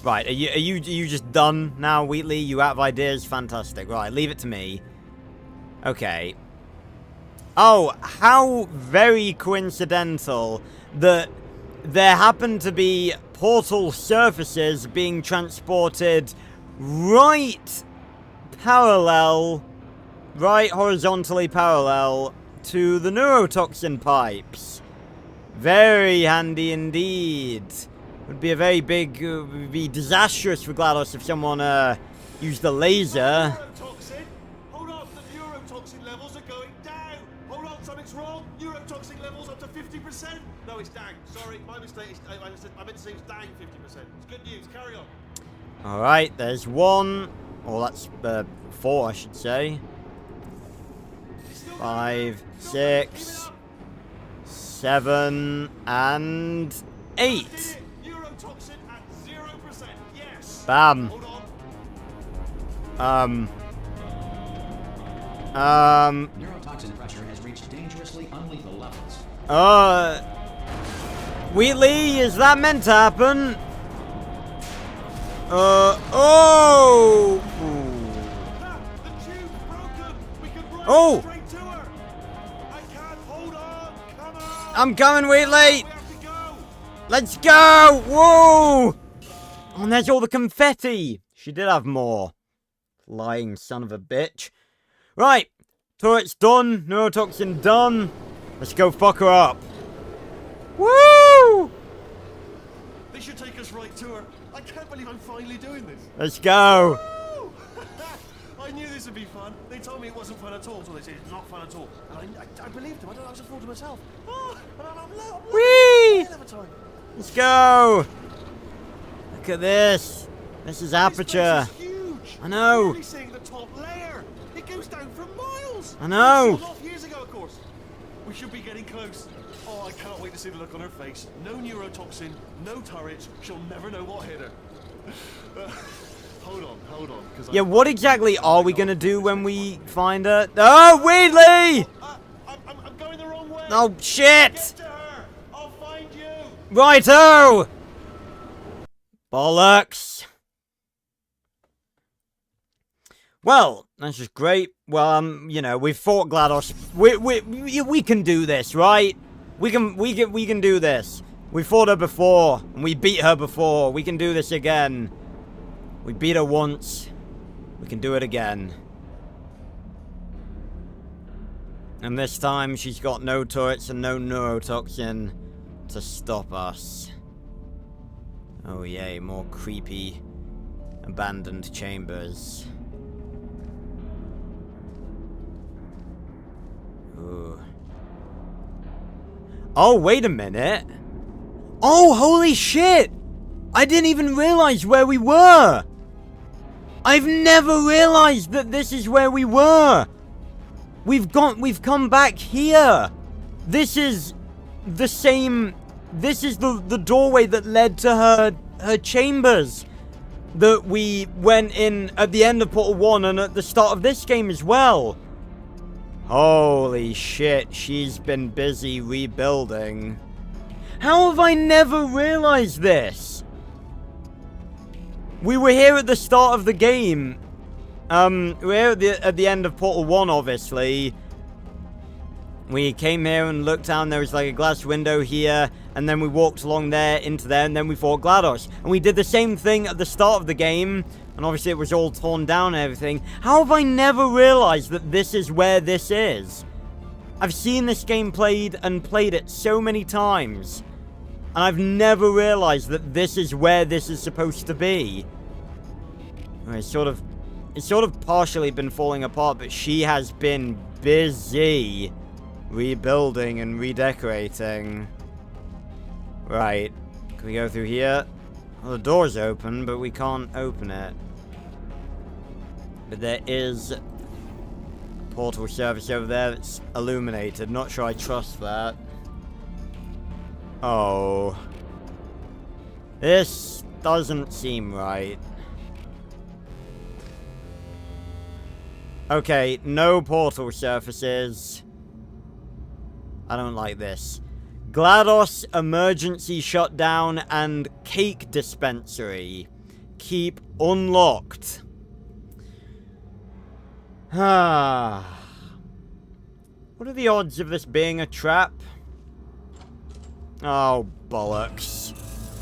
Right, are you just done now, Wheatley? You out of ideas? Fantastic. Right, leave it to me. Okay. Oh, how very coincidental that there happen to be portal surfaces being transported right horizontally parallel to the neurotoxin pipes. Very handy indeed. Would be a very big, would be disastrous for GLaDOS if someone used the laser. Neurotoxin? Hold on, the neurotoxin level levels are going down. Hold on, something's wrong. Neurotoxin levels up to 50%. No, it's down. Sorry, my mistake. I meant to say it's down 50%. It's good news. Carry on. Alright, there's 1. Oh, that's 4, I should say. 5, 6, 7, and 8. Neurotoxin at 0%. Yes. Bam. Hold on. Neurotoxin pressure has reached dangerously unlethal levels. Wheatley, is that meant to happen? Oh! Ah, the tube's broken. We can run Oh. straight to her. I can't hold on. Come on. I'm coming, Wheatley! We have to go. Let's go! Whoa! Oh, and there's all the confetti. She did have more. Lying son of a bitch. Right. Turret's done. Neurotoxin done. Let's go fuck her up. Woo! They should take us right to her. I can't believe I'm finally doing this. Let's go. Woo! I knew this would be fun. They told me it wasn't fun at all, so they said it's not fun at all. And I believed them. I don't know, I was a fool to myself. Oh, and I'm Whee! hell of a time. Let's go. Look at this. This is This aperture. place is huge. I know. I'm really seeing the top layer. It goes down for miles. I know. It was off years ago, of course. We should be getting close. Oh, I can't wait to see the look on her face. No neurotoxin, no turret. She'll never know what hit her. Hold on. Yeah, what exactly are we gonna do when we find her? Oh, Wheatley! I'm going the wrong way. Oh, shit! Get to her. I'll find you. Righto! Bollocks. Well, that's just great. Well, you know, we fought GLaDOS. We can do this, right? We can do this. We fought her before, and we beat her before. We can do this again. We beat her once. We can do it again. And this time, she's got no turrets and no neurotoxin to stop us. Oh yay, more creepy, abandoned chambers. Ooh. Oh, wait a minute. Oh, holy shit! I didn't even realize where we were! I've never realized that this is where we were! We've come back here! This is the same... This is the doorway that led to her chambers that we went in at the end of Portal 1 and at the start of this game as well. Holy shit, she's been busy rebuilding. How have I never realized this? We were here at the start of the game. We're at the end of Portal 1, obviously. We came here and looked down, there was like a glass window here, and then we walked along there, into there, and then we fought GLaDOS. And we did the same thing at the start of the game, and obviously it was all torn down and everything. How have I never realized that this is where this is? I've seen this game played and played it so many times, and I've never realized that this is where this is supposed to be. It's sort of partially been falling apart, but she has been busy rebuilding and redecorating. Right. Can we go through here? Well, the door's open, but we can't open it. But there is a portal service over there that's illuminated. Not sure I trust that. Oh. This doesn't seem right. Okay, no portal surfaces. I don't like this. GLaDOS emergency shutdown and cake dispensary. Keep unlocked. What are the odds of this being a trap? Oh, bollocks.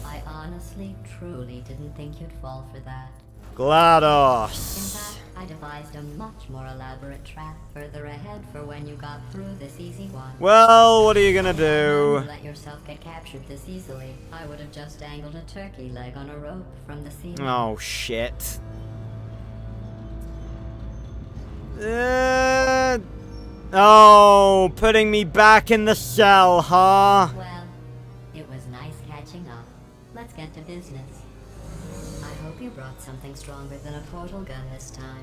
I honestly, truly didn't think you'd fall for that. In GLaDOS. fact, I devised a much more elaborate trap further ahead for when you got through this easy one. Well, what are you gonna None do? to let yourself get captured this easily. I would have just dangled a turkey leg on a rope from the ceiling. Oh, shit. Oh, putting me back in the cell, huh? Well, it was nice catching up. Let's get to business. I hope you brought something stronger than a portal gun this time.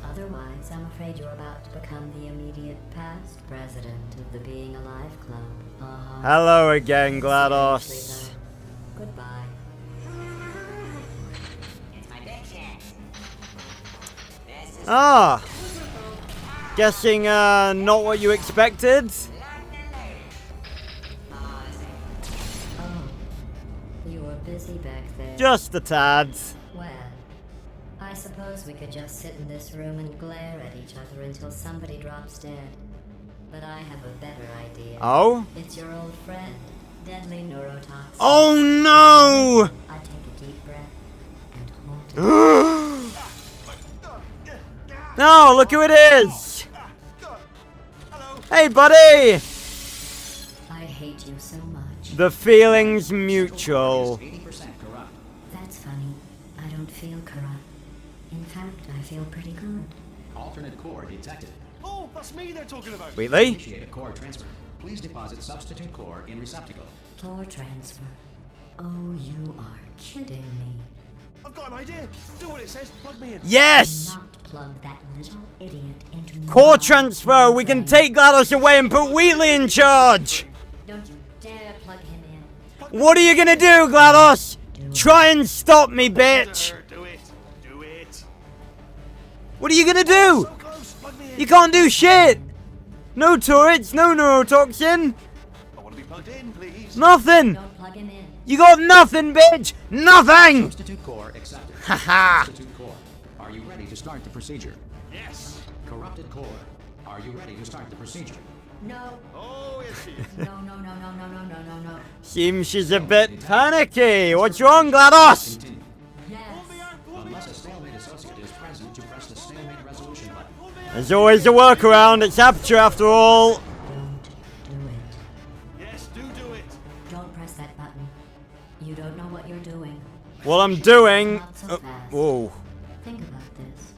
Otherwise, I'm afraid you're about to become the immediate past president of the Being Alive Club. Uh-huh. Hello again, GLaDOS. Seriously, though. Goodbye. It's my big chance. This is Ah! Guessing, not what you expected? Oh, you were busy back there. Just a tad. Well, I suppose we could just sit in this room and glare at each other until somebody drops dead. But I have a better idea. Oh? It's your old friend, Deadly Neurotoxin. Oh no! I take a deep breath and hold it. No, look who it is! Hey, buddy! I hate you so much. The feeling's mutual. 80% corrupt. That's funny. I don't feel corrupt. In fact, I feel pretty good. Alternate core detected. Oh, that's me they're talking about. Wheatley? Initiate a core transfer. Please deposit substitute core in receptacle. Core transfer. Oh, you are kidding me. I've got an idea. Do what it says. Plug me in. Yes! Not plug that little idiot into Core my transfer! We can brain. take GLaDOS away and put Wheatley in charge! Don't you dare plug him in. What are you gonna do, GLaDOS? Try and stop me, bitch! Do it. Do it. What are you gonna do? So close. Plug me in. You can't do shit! No turrets, no neurotoxin, I want to be plugged in, please. nothing! Don't plug him in. You got nothing, bitch! Nothing! Substitute core accepted. Haha. Substitute core. Are you ready to start the procedure? Yes. Corrupted core. Are you ready to start the procedure? No. Oh, yes, she is. No, no, no, no, no, no, no, no, no. Seems she's a bit panicky. What's wrong, GLaDOS? Continue. Yes. Unless a stalemate associate is present to press the stalemate resolution button. There's always a workaround. It's Aperture after all. Don't do it. Yes, do it. Don't press that button. You don't know what you're doing. What I'm doing. Not so fast. Whoa. Think about this.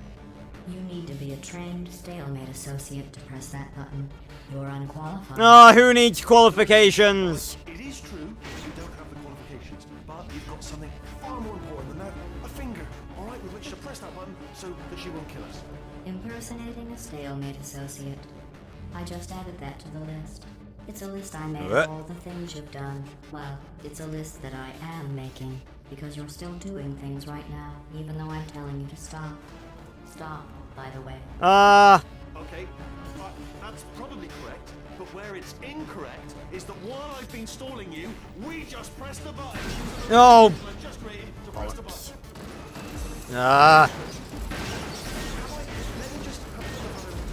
You need to be a trained stalemate associate to press that button. You're unqualified. Ah, who needs qualifications? It is true you don't have the qualifications, but you've got something far more important than that. A finger, all right, with which to press that button so that she won't kill us. Impersonating a stalemate associate. I just added that to the list. It's a list I made What? of all the things you've done. Well, it's a list that I am making, because you're still doing things right now, even though I'm telling you to stop. Stop, by the way. Okay, that's probably correct, but where it's incorrect is that while I've been stalling you, we just pressed the button. No. I've just created to press the button. Ah. Let me just have a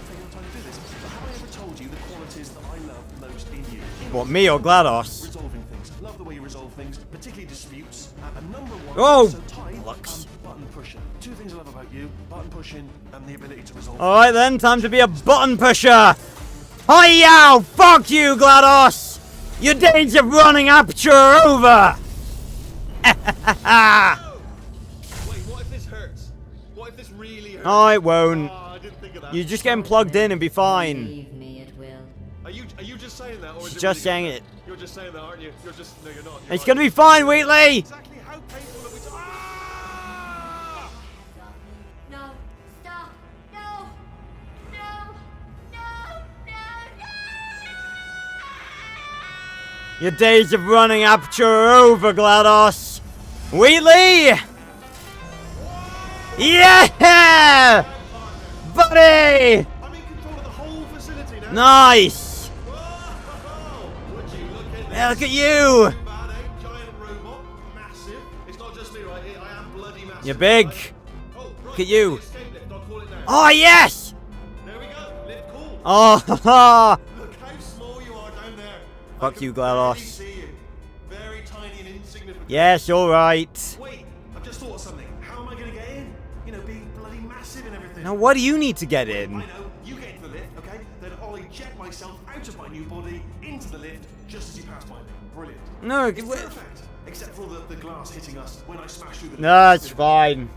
take your time to do this. But have I ever told you the qualities that I love most in you? What, me or GLaDOS? Resolving things. Love the way you resolve things, particularly disputes. And number one, Oh, so tight, Lux. button pushing. Two things I love about you: button pushing and the ability to resolve. Alright then, time to be a button pusher. Hi-yow! Fuck you, GLaDOS! Your days of running Aperture are over! Wait, what if this hurts? What if this really hurts? Oh, it won't. Oh, I didn't think of that. You're just getting plugged in and be fine. Believe me, it will. Are you just saying that, or is She's it just really saying gonna it. hurt? You're just saying that, aren't you? You're just no, you're not. You're It's right. gonna be fine, Wheatley! Exactly how painful that we. Ah! No, stop! No! No! No! No! Your days of running Aperture are over, GLaDOS. Wheatley! Yeah! Buddy! I'm in control of the whole facility now. Nice! Whoa! Would you look at Yeah, look at you! bad, eh? Giant robot, massive. It's not just me, right? I am bloody massive. You're big. Right? Oh, right. Look at you. Escape lift. I'll call it now. Oh, yes! There we go. Lift cool. Oh, haha! Look how small you are down there. Fuck I you, can barely GLaDOS. see you. Very tiny and insignificant. Yes, alright. Wait, I've just thought of something. How am I going to get in? You know, being bloody massive and everything. Now, what do you need to get I in? know. You get into the lift, okay? Then I'll eject myself out of my new body into the lift just as you pass by me. Brilliant. No, It's perfect. Except for the glass hitting us when I smash through the no, it's fine.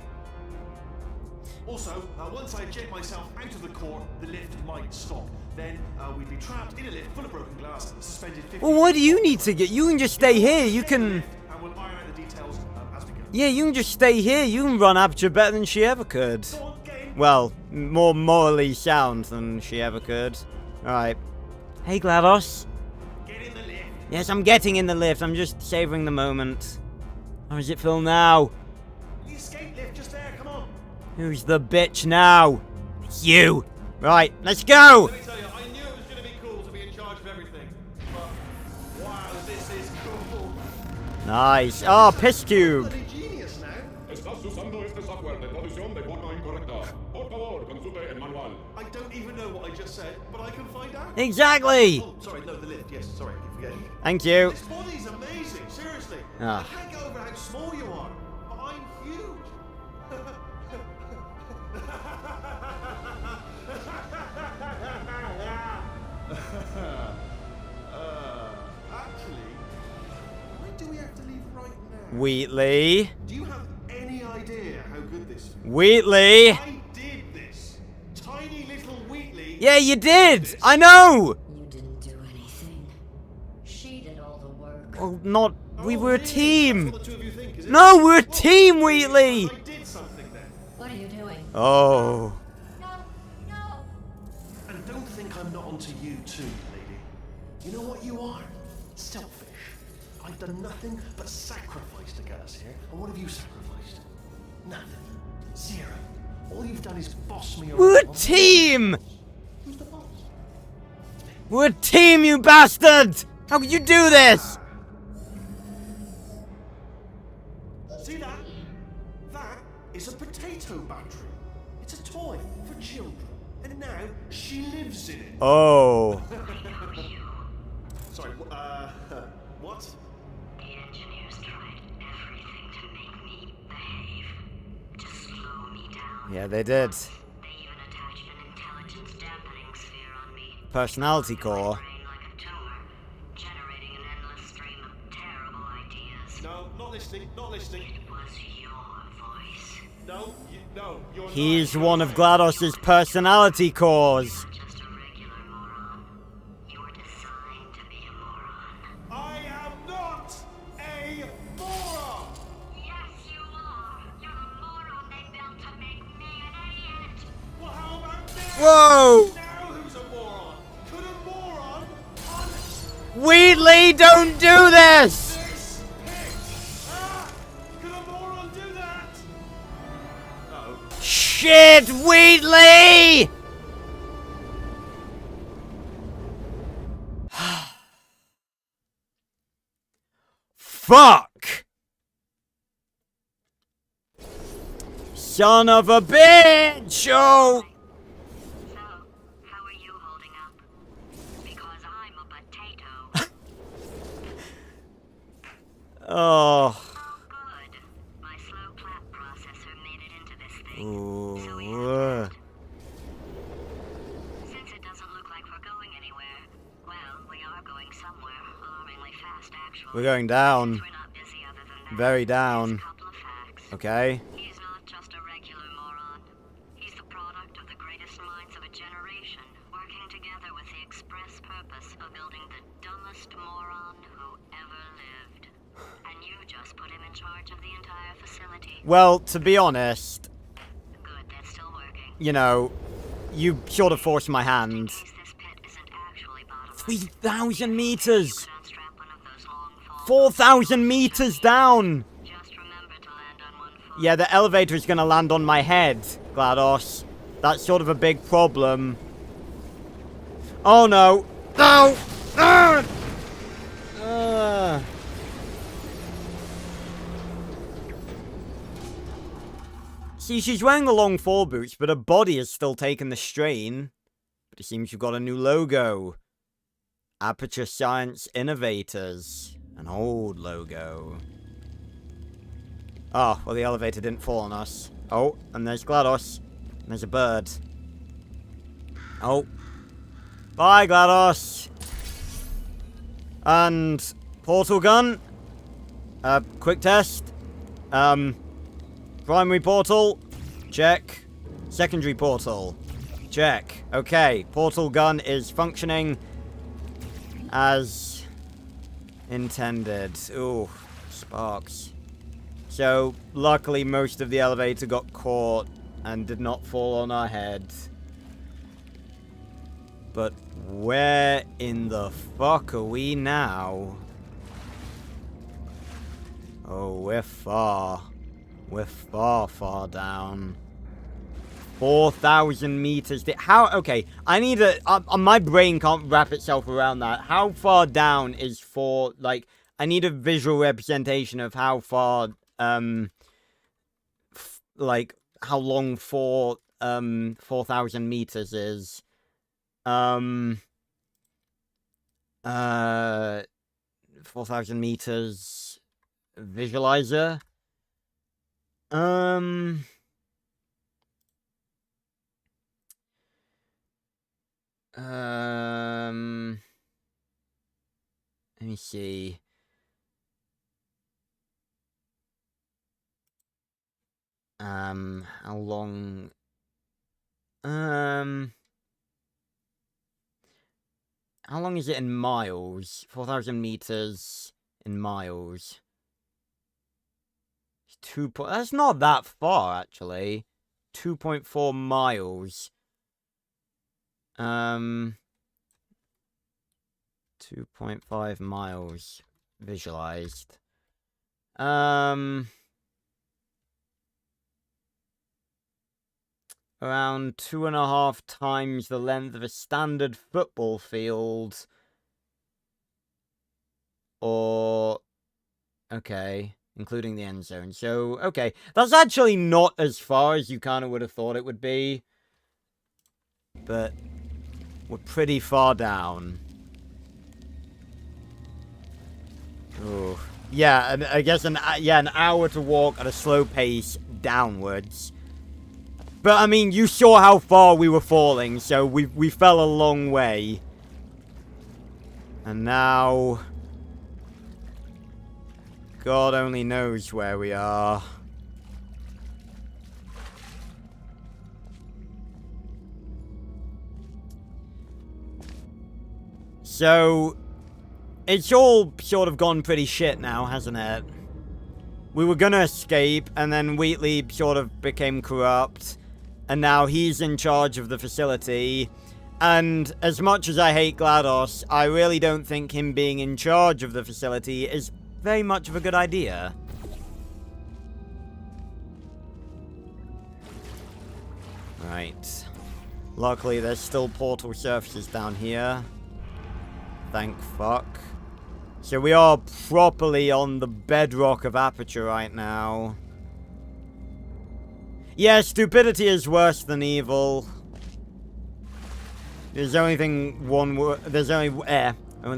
Also, once I eject myself out of the core, the lift might stop. Then we'd be trapped in a lift full of broken glass, suspended 50 Well, why do you feet need to get... You can just stay here. You Stay in the can... lift, and we'll iron out the details as we go. Yeah, you can just stay here. You can run Aperture better than she ever could. Go on, get in. Well, more morally sound than she ever could. Alright. Hey, GLaDOS. Get in the lift. Yes, I'm getting in the lift. I'm just savouring the moment. How does it feel now? The escape lift just there. Come on. Who's the bitch now? It's you. Right, let's go. Let me tell you, I knew it was going to be cool to be in charge of everything. But wow, this is cool. Nice. Oh, piss cube. Bloody genius now. Estás usando este software de traducción de forma incorrecta. Por favor, consulte el manual. I don't even know what I just said, but I can find out. Exactly. Oh, sorry, no, the lift. Yes, sorry, I keep forgetting. Thank you. This body's amazing, seriously. Ah. I can't get over how small you are, but I'm huge. Actually, why do we have to leave right now? Wheatley. Do you have any idea how good this feels? Wheatley. I did this. Tiny little Wheatley. Yeah, you did. I know. You didn't do anything. She did all the work. Well, not... We Oh, were a really? team. That's what the two of you think, is it? No, we're a team, Wheatley. I did something then. What are you doing? Oh. No, no. And don't think I'm not onto you too, lady. You know what you are? Selfish. I've done nothing but sacrifice to get us here. And what have you sacrificed? Nothing. Zero. All you've done is boss me around. We're a team. Who's the boss? We're a team, you bastard. How could you do this? See that? That is a potato battery. It's a toy for children. And now she lives in it. Oh. Sorry, what? The engineers tried everything to make me behave, to slow me down. Yeah, they did. They even attached an intelligence dampening sphere on me. Personality core. Brain like a tumor, generating an endless stream of terrible ideas. No, not listening, not listening. It was your voice. No, no, you're He's not. one of GLaDOS's personality cores. Not just a regular moron. You were designed to be a moron. I am not a moron! Yes, you are. You're the moron they built to make me an idiot. Well, how about this? Whoa! Now who's a moron? Could a moron on Wheatley, don't do this! this pitch? Ah! Could a moron do that? Oh. Shit, Wheatley! Fuck! Son of a bitch! Oh! So, how are you holding up? Because I'm a potato. Oh. Oh, good. My slow clap processor made it into this thing. Ooh. So we have it. Since it doesn't look like we're going anywhere, well, we are going somewhere alarmingly fast, actually. We're going down. We're not busy other than that. Very Here's down. a couple of facts. Okay. He's not just a regular moron. He's the product of the greatest minds of a generation, working together with the express purpose of building the dumbest moron who ever lived. And you just put him in charge of the entire facility. Well, to be honest, Good, that's still working. you know, you sort of forced my hand. In case this pit isn't actually bottomless, 3,000 meters! could unstrap one of those long falls. 4,000 meters down! Just remember to land on one foot. Yeah, the elevator is gonna land on my head, GLaDOS. That's sort of a big problem. Oh no! No! Ah! See, she's wearing the long fall boots, but her body is still taking the strain. But it seems you've got a new logo. Aperture Science Innovators. An old logo. Oh, well the elevator didn't fall on us. Oh, and there's GLaDOS. And there's a bird. Oh. Bye, GLaDOS. And portal gun. Quick test. Primary portal. Check. Secondary portal. Check. Okay, portal gun is functioning as intended. Ooh, sparks. So, luckily most of the elevator got caught and did not fall on our heads. But where in the fuck are we now? Oh, we're far. We're far, far down. 4,000 meters. How? Okay, I need a... my brain can't wrap itself around that. How far down is like... I need a visual representation of how far, like, how long 4,000 meters is. 4,000 meters... Visualizer. Let me see. How long? How long is it in miles? 4,000 meters in miles. That's not that far, actually. 2.4 miles. 2.5 miles visualized. Around 2.5 times the length of a standard football field. Or... Okay. Including the end zone. So, okay. That's actually not as far as you kind of would have thought it would be. But we're pretty far down. Ooh. Yeah, I guess an hour to walk at a slow pace downwards. But, I mean, you saw how far we were falling, so we fell a long way. And now... God only knows where we are. So, it's all sort of gone pretty shit now, hasn't it? We were gonna escape, and then Wheatley sort of became corrupt, and now he's in charge of the facility. And as much as I hate GLaDOS, I really don't think him being in charge of the facility is very much of a good idea. Right. Luckily, there's still portal surfaces down here. Thank fuck. So we are properly on the bedrock of Aperture right now. Yeah, stupidity is worse than evil. There's only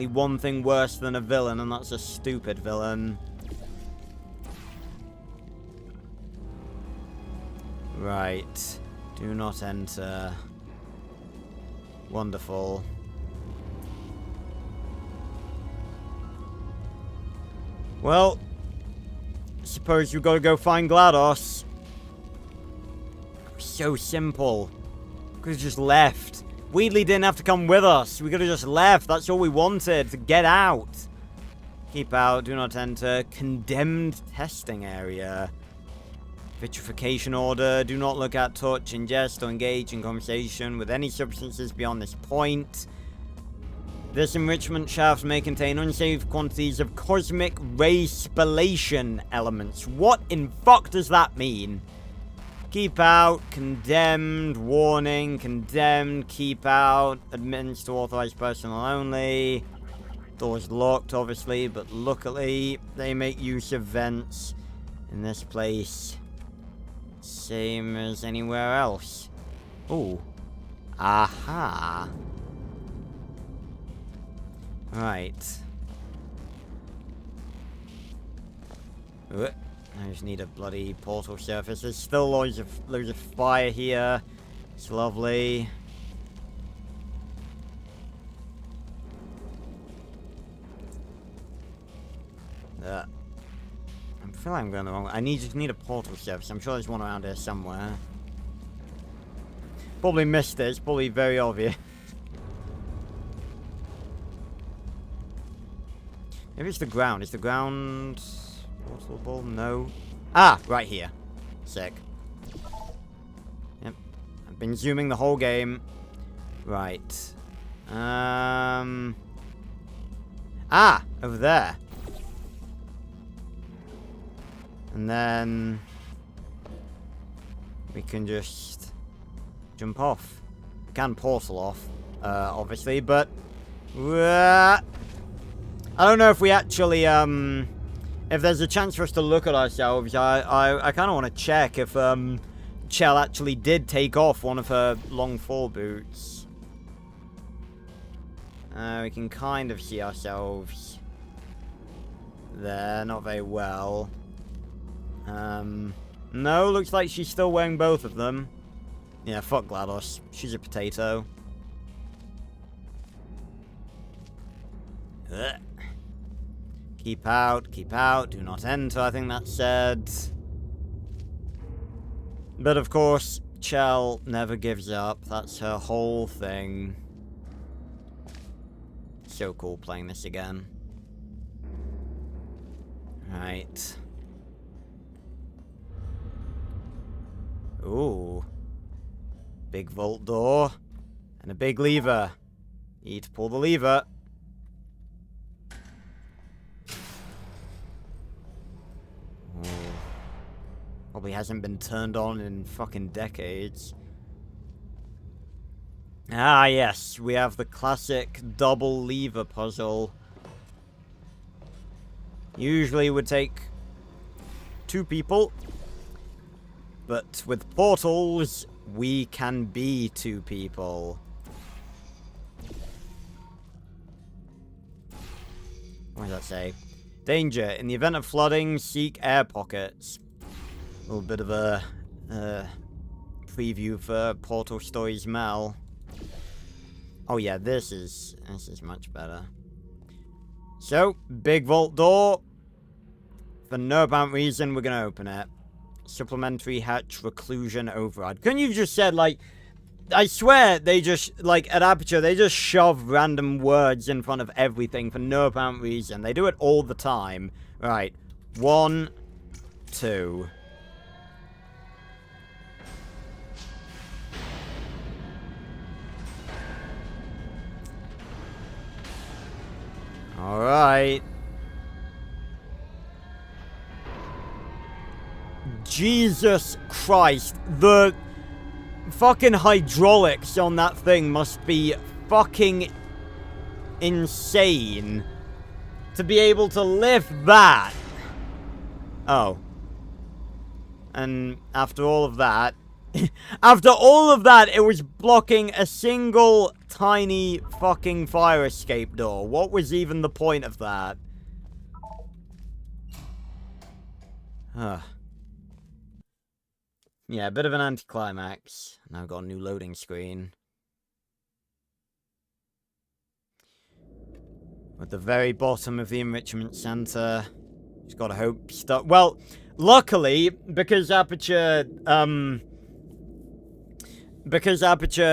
one thing worse than a villain, and that's a stupid villain. Right. Do not enter. Wonderful. Well, suppose you gotta go find GLaDOS. So simple. Could've just left. Wheatley didn't have to come with us. We could've just left. That's all we wanted. To get out. Keep out. Do not enter. Condemned testing area. Vitrification order. Do not look at, touch, ingest, or engage in conversation with any substances beyond this point. This enrichment shaft may contain unsafe quantities of cosmic ray spallation elements. What in fuck does that mean? Keep out, condemned, warning, condemned, keep out, admittance to authorized personnel only. Doors locked, obviously, but luckily they make use of vents in this place. Same as anywhere else. Ooh. Aha. Right. I just need a bloody portal surface. There's still loads of fire here. It's lovely. I feel like I'm going the wrong way. Just need a portal surface. I'm sure there's one around here somewhere. Probably missed it. It's probably very obvious. Maybe it's the ground. Is the ground portable? No. Ah, right here. Sick. Yep. I've been zooming the whole game. Right. Ah, over there. And then we can just jump off. We can portal off, obviously, but I don't know if we actually, if there's a chance for us to look at ourselves. I kind of want to check if, Chell actually did take off one of her long fall boots. We can kind of see ourselves there, not very well. No, looks like she's still wearing both of them. Yeah, fuck GLaDOS. She's a potato. Ugh. Keep out, do not enter, I think that said. But of course, Chell never gives up. That's her whole thing. So cool playing this again. Right. Ooh. Big vault door. And a big lever. Need to pull the lever. Ooh. Probably hasn't been turned on in fucking decades. Ah, yes. We have the classic double lever puzzle. Usually would take 2 people. But with portals, we can be 2 people. What does that say? Danger. In the event of flooding, seek air pockets. A little bit of a preview for Portal Stories Mel. Oh yeah, this is much better. So, big vault door. For no apparent reason, we're gonna open it. Supplementary hatch reclusion override. Couldn't you just said, like, I swear they just, like, at Aperture, they just shove random words in front of everything for no apparent reason. They do it all the time. Right. 1, 2. Alright. Jesus Christ. The fucking hydraulics on that thing must be fucking insane. To be able to lift that. Oh. And after all of that... after all of that, it was blocking a single tiny fucking fire escape door. What was even the point of that? Yeah, a bit of an anticlimax. Now I've got a new loading screen. At the very bottom of the enrichment center. Just gotta hope stuff. Well, luckily, because Aperture,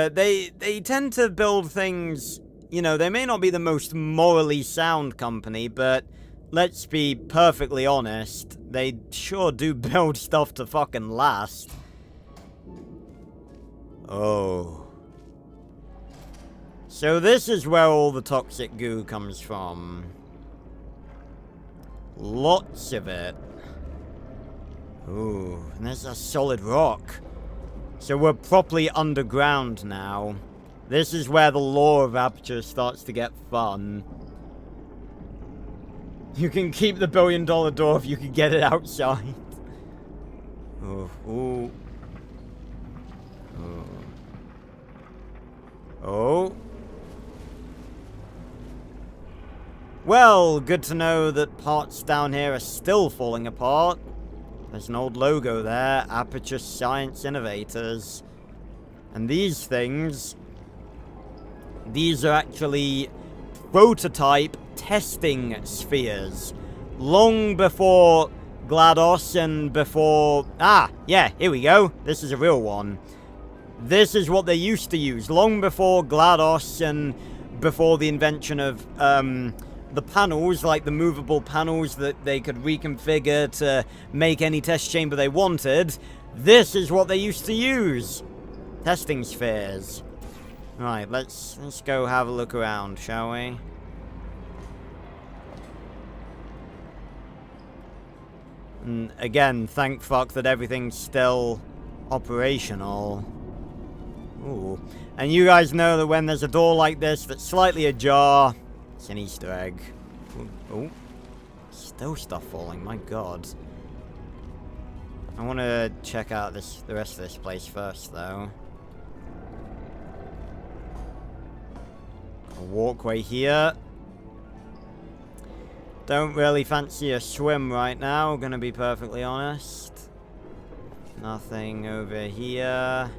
they tend to build things, you know, they may not be the most morally sound company, but let's be perfectly honest, they sure do build stuff to fucking last. Oh. So this is where all the toxic goo comes from. Lots of it. Ooh, and there's a solid rock. So we're properly underground now. This is where the lore of Aperture starts to get fun. You can keep the $1 billion door if you can get it outside. Ooh, ooh. Ooh. Oh. Well, good to know that parts down here are still falling apart. There's an old logo there, Aperture Science Innovators. And these things, these are actually prototype testing spheres. Long before GLaDOS and before... Ah, yeah, here we go. This is a real one. This is what they used to use, long before GLaDOS and before the invention of the panels, like the movable panels that they could reconfigure to make any test chamber they wanted. This is what they used to use. Testing spheres. Right, let's go have a look around, shall we? And again, thank fuck that everything's still operational. Ooh. And you guys know that when there's a door like this that's slightly ajar, it's an Easter egg. Ooh. Still stuff falling, my god. I want to check out the rest of this place first, though. A walkway here. Don't really fancy a swim right now, gonna be perfectly honest. Nothing over here.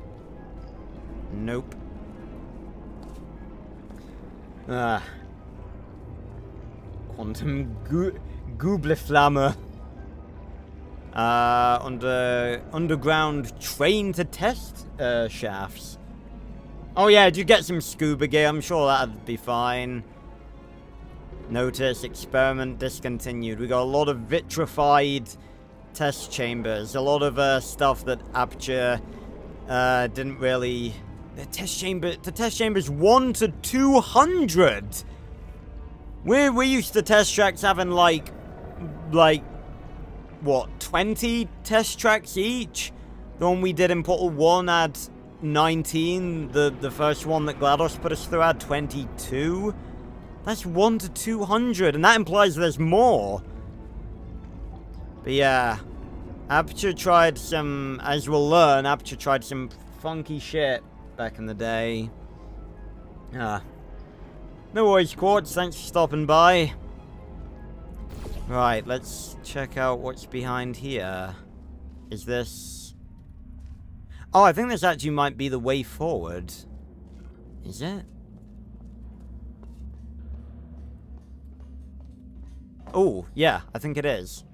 Nope. Quantum Goobleflamme. Underground train to test shafts. Oh yeah, did you get some scuba gear? I'm sure that'd be fine. Notice experiment discontinued. We got a lot of vitrified test chambers. A lot of stuff that Aperture didn't really. The test chambers 1 to 200. We used to test tracks having like what, 20 test tracks each? The one we did in Portal 1 had 19. The first one that GLaDOS put us through had 22. That's 1 to 200, and that implies there's more. But yeah, Aperture tried some, as we'll learn, Aperture tried some funky shit back in the day. No worries, Quartz, thanks for stopping by. Right, let's check out what's behind here. Is this... Oh, I think this actually might be the way forward. Is it? Oh, yeah, I think it is.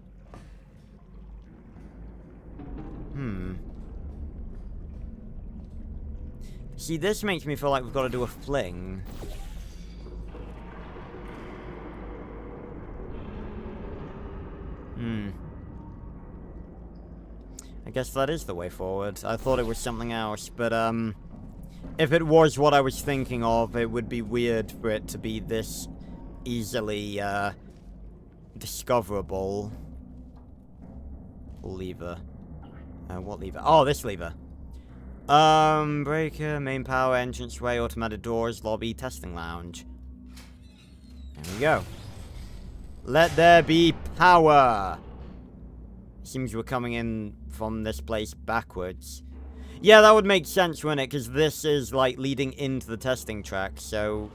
See, this makes me feel like we've got to do a fling. I guess that is the way forward. I thought it was something else, but, if it was what I was thinking of, it would be weird for it to be this easily, discoverable. Lever. What lever? Oh, this lever. Breaker, main power, entranceway, automatic doors, lobby, testing lounge. There we go. Let there be power! Seems we're coming in from this place backwards. Yeah, that would make sense, wouldn't it? Because this is, like, leading into the testing track, so...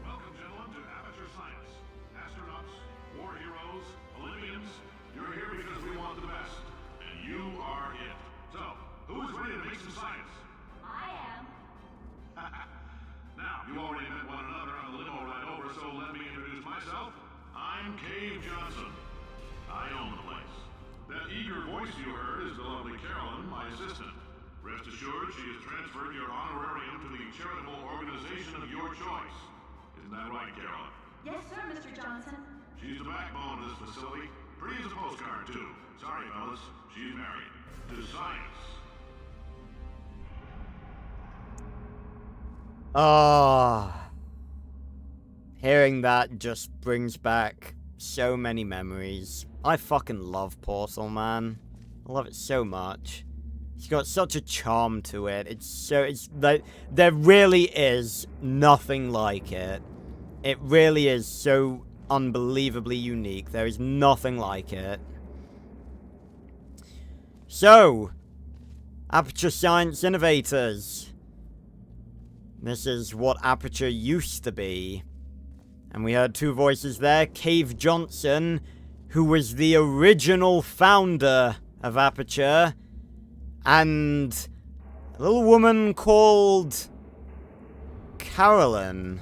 Welcome, gentlemen, to Aperture Science. Astronauts, war heroes, Olympians, you're here because we want the best. And you are it. So, who is ready to make some science? I am. Now, you already met one another on the limo ride over, so let me introduce myself. I'm Cave Johnson. I own the place. That eager voice you heard is the lovely Carolyn, my assistant. Rest assured, she has transferred your honorarium to the charitable organization of your choice. Isn't that right, Carolyn? Yes, sir, Mr. Johnson. She's the backbone of this facility. Pretty as a postcard, too. Sorry, fellas. She's married. To science. Ah. Hearing that just brings back so many memories. I fucking love Portal, man. I love it so much. It's got such a charm to it. It's like, there really is nothing like it. It really is so unbelievably unique. There is nothing like it. So, Aperture Science Innovators. This is what Aperture used to be. And we heard two voices there. Cave Johnson, who was the original founder of Aperture, and a little woman called Carolyn.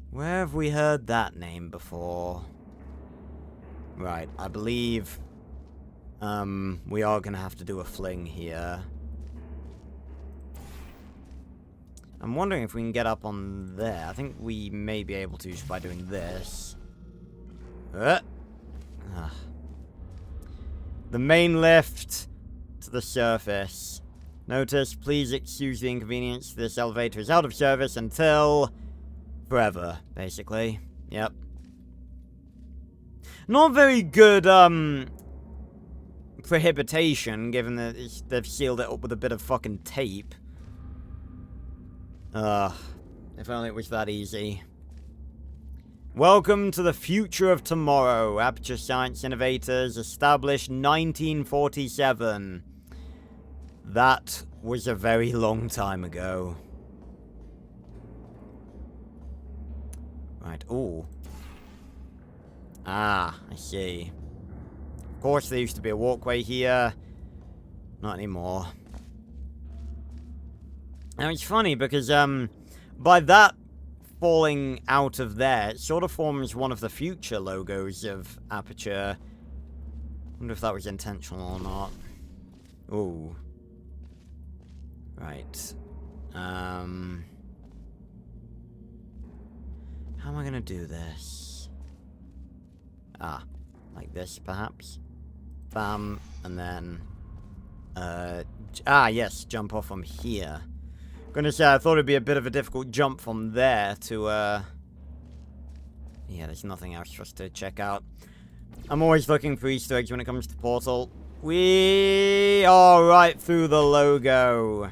Where have we heard that name before? Right, I believe we are going to have to do a fling here. I'm wondering if we can get up on there. I think we may be able to just by doing this. The main lift to the surface. Notice, please excuse the inconvenience. This elevator is out of service until forever, basically. Yep. Not very good, prohibition, given that they've sealed it up with a bit of fucking tape. If only it was that easy. Welcome to the future of tomorrow. Aperture Science Innovators, established 1947. That was a very long time ago. Right, ooh. Ah, I see. Of course, there used to be a walkway here. Not anymore. Now, it's funny because, by that falling out of there, it sort of forms one of the future logos of Aperture. I wonder if that was intentional or not. Ooh. Right. How am I gonna do this? Ah, like this, perhaps? Bam, and then... yes, jump off from here. Gonna say, I thought it'd be a bit of a difficult jump from there to, yeah, there's nothing else for us to check out. I'm always looking for Easter eggs when it comes to Portal. We are right through the logo.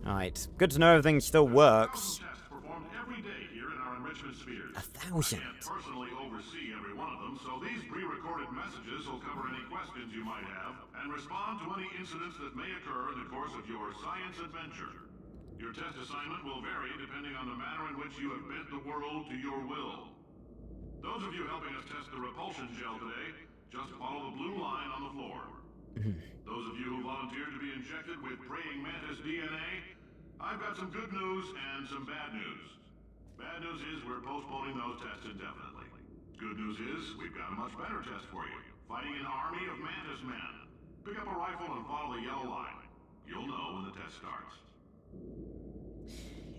Alright, good to know everything still works. Tests performed every day here in our enrichment spheres. 1,000. I can't personally oversee every one of them, so these pre-recorded messages will cover any questions you might have and respond to any incidents that may occur in the course of your science adventure. Your test assignment will vary depending on the manner in which you have bent the world to your will. Those of you helping us test the repulsion gel today, just follow the blue line on the floor. Those of you who volunteered to be injected with praying mantis DNA, I've got some good news and some bad news. Bad news is we're postponing those tests indefinitely. Good news is we've got a much better test for you. Fighting an army of mantis men. Pick up a rifle and follow the yellow line. You'll know when the test starts.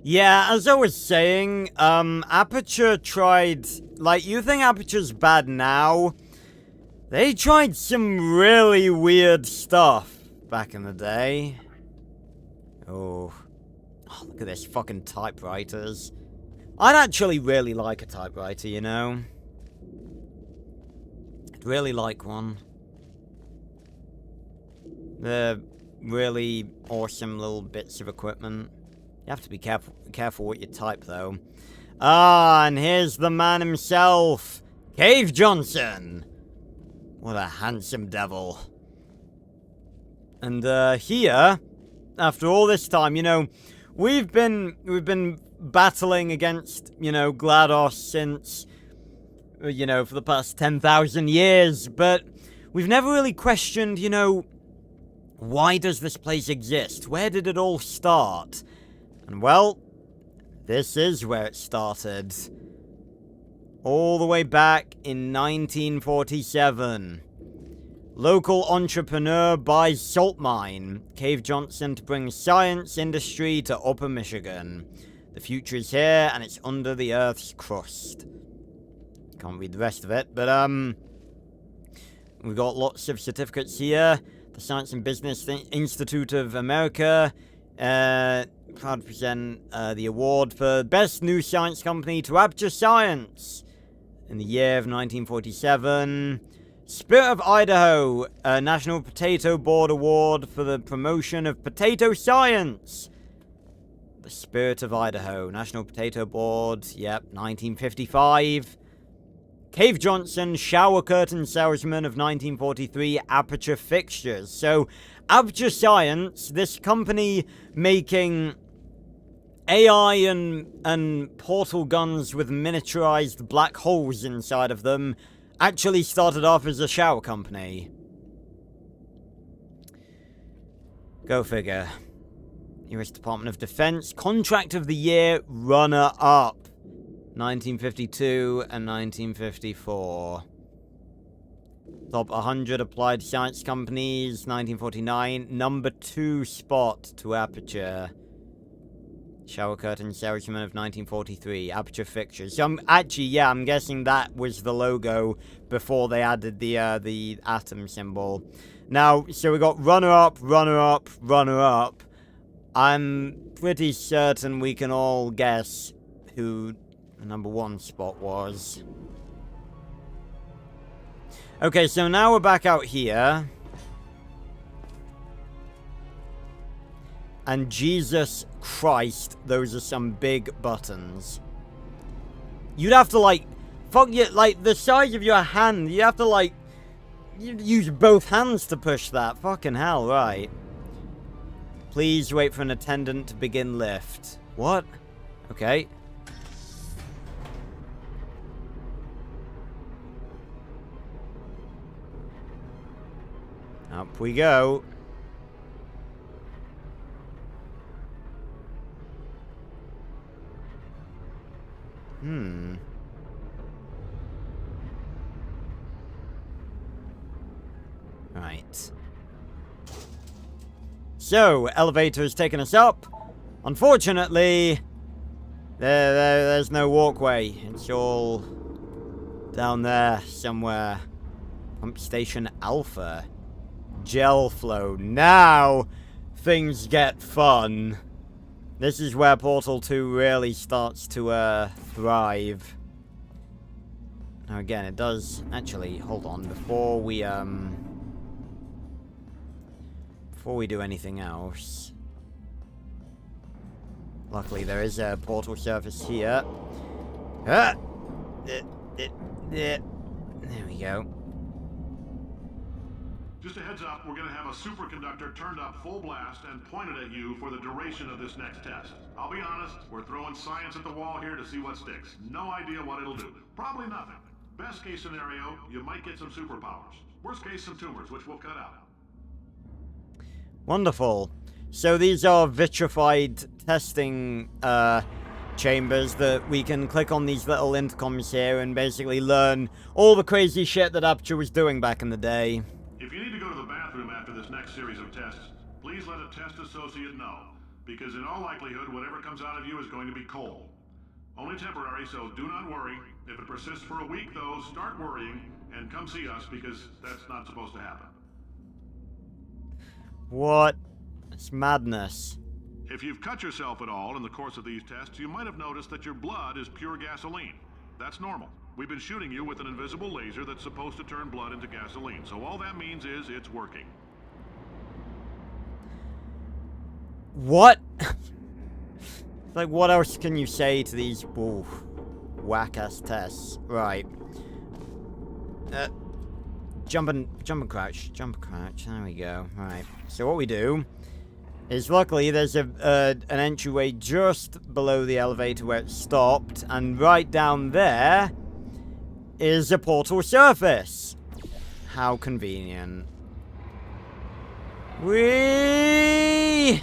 Yeah, as I was saying, Aperture tried... Like, you think Aperture's bad now? They tried some really weird stuff back in the day. Oh, look at this fucking typewriters. I'd actually really like a typewriter, you know? I'd really like one. They're really awesome little bits of equipment. You have to be careful what you type, though. Ah, and here's the man himself, Cave Johnson. What a handsome devil. And here, after all this time, you know, we've been battling against, you know, GLaDOS since, you know, for the past 10,000 years, but we've never really questioned, you know, why does this place exist? Where did it all start? And well, this is where it started. All the way back in 1947. Local entrepreneur buys salt mine. Cave Johnson to bring science industry to Upper Michigan. The future is here, and it's under the Earth's crust. Can't read the rest of it, but, we've got lots of certificates here. The Science and Business Institute of America, proud to present the award for Best New Science Company to Aperture Science in the year of 1947. Spirit of Idaho, National Potato Board Award for the promotion of potato science. The Spirit of Idaho, National Potato Board, yep, 1955. Cave Johnson, shower curtain salesman of 1943, Aperture Fixtures. So, Aperture Science, this company making AI and portal guns with miniaturized black holes inside of them, actually started off as a shower company. Go figure. US Department of Defense, Contract of the Year, runner-up. 1952 and 1954. Top 100 applied science companies, 1949. Number 2 spot to Aperture. Shower curtain salesman of 1943. Aperture fixtures. So actually, yeah, I'm guessing that was the logo before they added the atom symbol. Now, so we got runner-up, runner-up, runner-up. I'm pretty certain we can all guess who the number 1 spot was. Okay, so now we're back out here. And Jesus Christ, those are some big buttons. You'd have to, like, like, the size of your hand, you have to, like, you'd use both hands to push that. Fucking hell, right. Please wait for an attendant to begin lift. What? Okay. Up we go. Right. So, elevator has taken us up. Unfortunately, there's no walkway. It's all down there somewhere. Pump station Alpha. Gel flow. Now, things get fun. This is where Portal 2 really starts to thrive. Now again, it does actually, hold on, before we do anything else. Luckily there is a portal surface here. There we go. Just a heads up, we're going to have a superconductor turned up full blast and pointed at you for the duration of this next test. I'll be honest, we're throwing science at the wall here to see what sticks. No idea what it'll do. Probably nothing. Best case scenario, you might get some superpowers. Worst case, some tumors, which we'll cut out. Wonderful. So these are vitrified testing chambers that we can click on these little intercoms here and basically learn all the crazy shit that Aperture was doing back in the day. If you need to go to the bathroom after this next series of tests, please let a test associate know, because in all likelihood, whatever comes out of you is going to be coal. Only temporary, so do not worry. If it persists for a week, though, start worrying and come see us, because that's not supposed to happen. What? It's madness. If you've cut yourself at all in the course of these tests, you might have noticed that your blood is pure gasoline. That's normal. We've been shooting you with an invisible laser that's supposed to turn blood into gasoline, so all that means is it's working. What? Like, what else can you say to these whack-ass tests? Right. Jump and crouch. Jump and crouch. There we go. Right. So what we do is, luckily, there's an entryway just below the elevator where it stopped, and right down there is a portal surface. How convenient. Whee!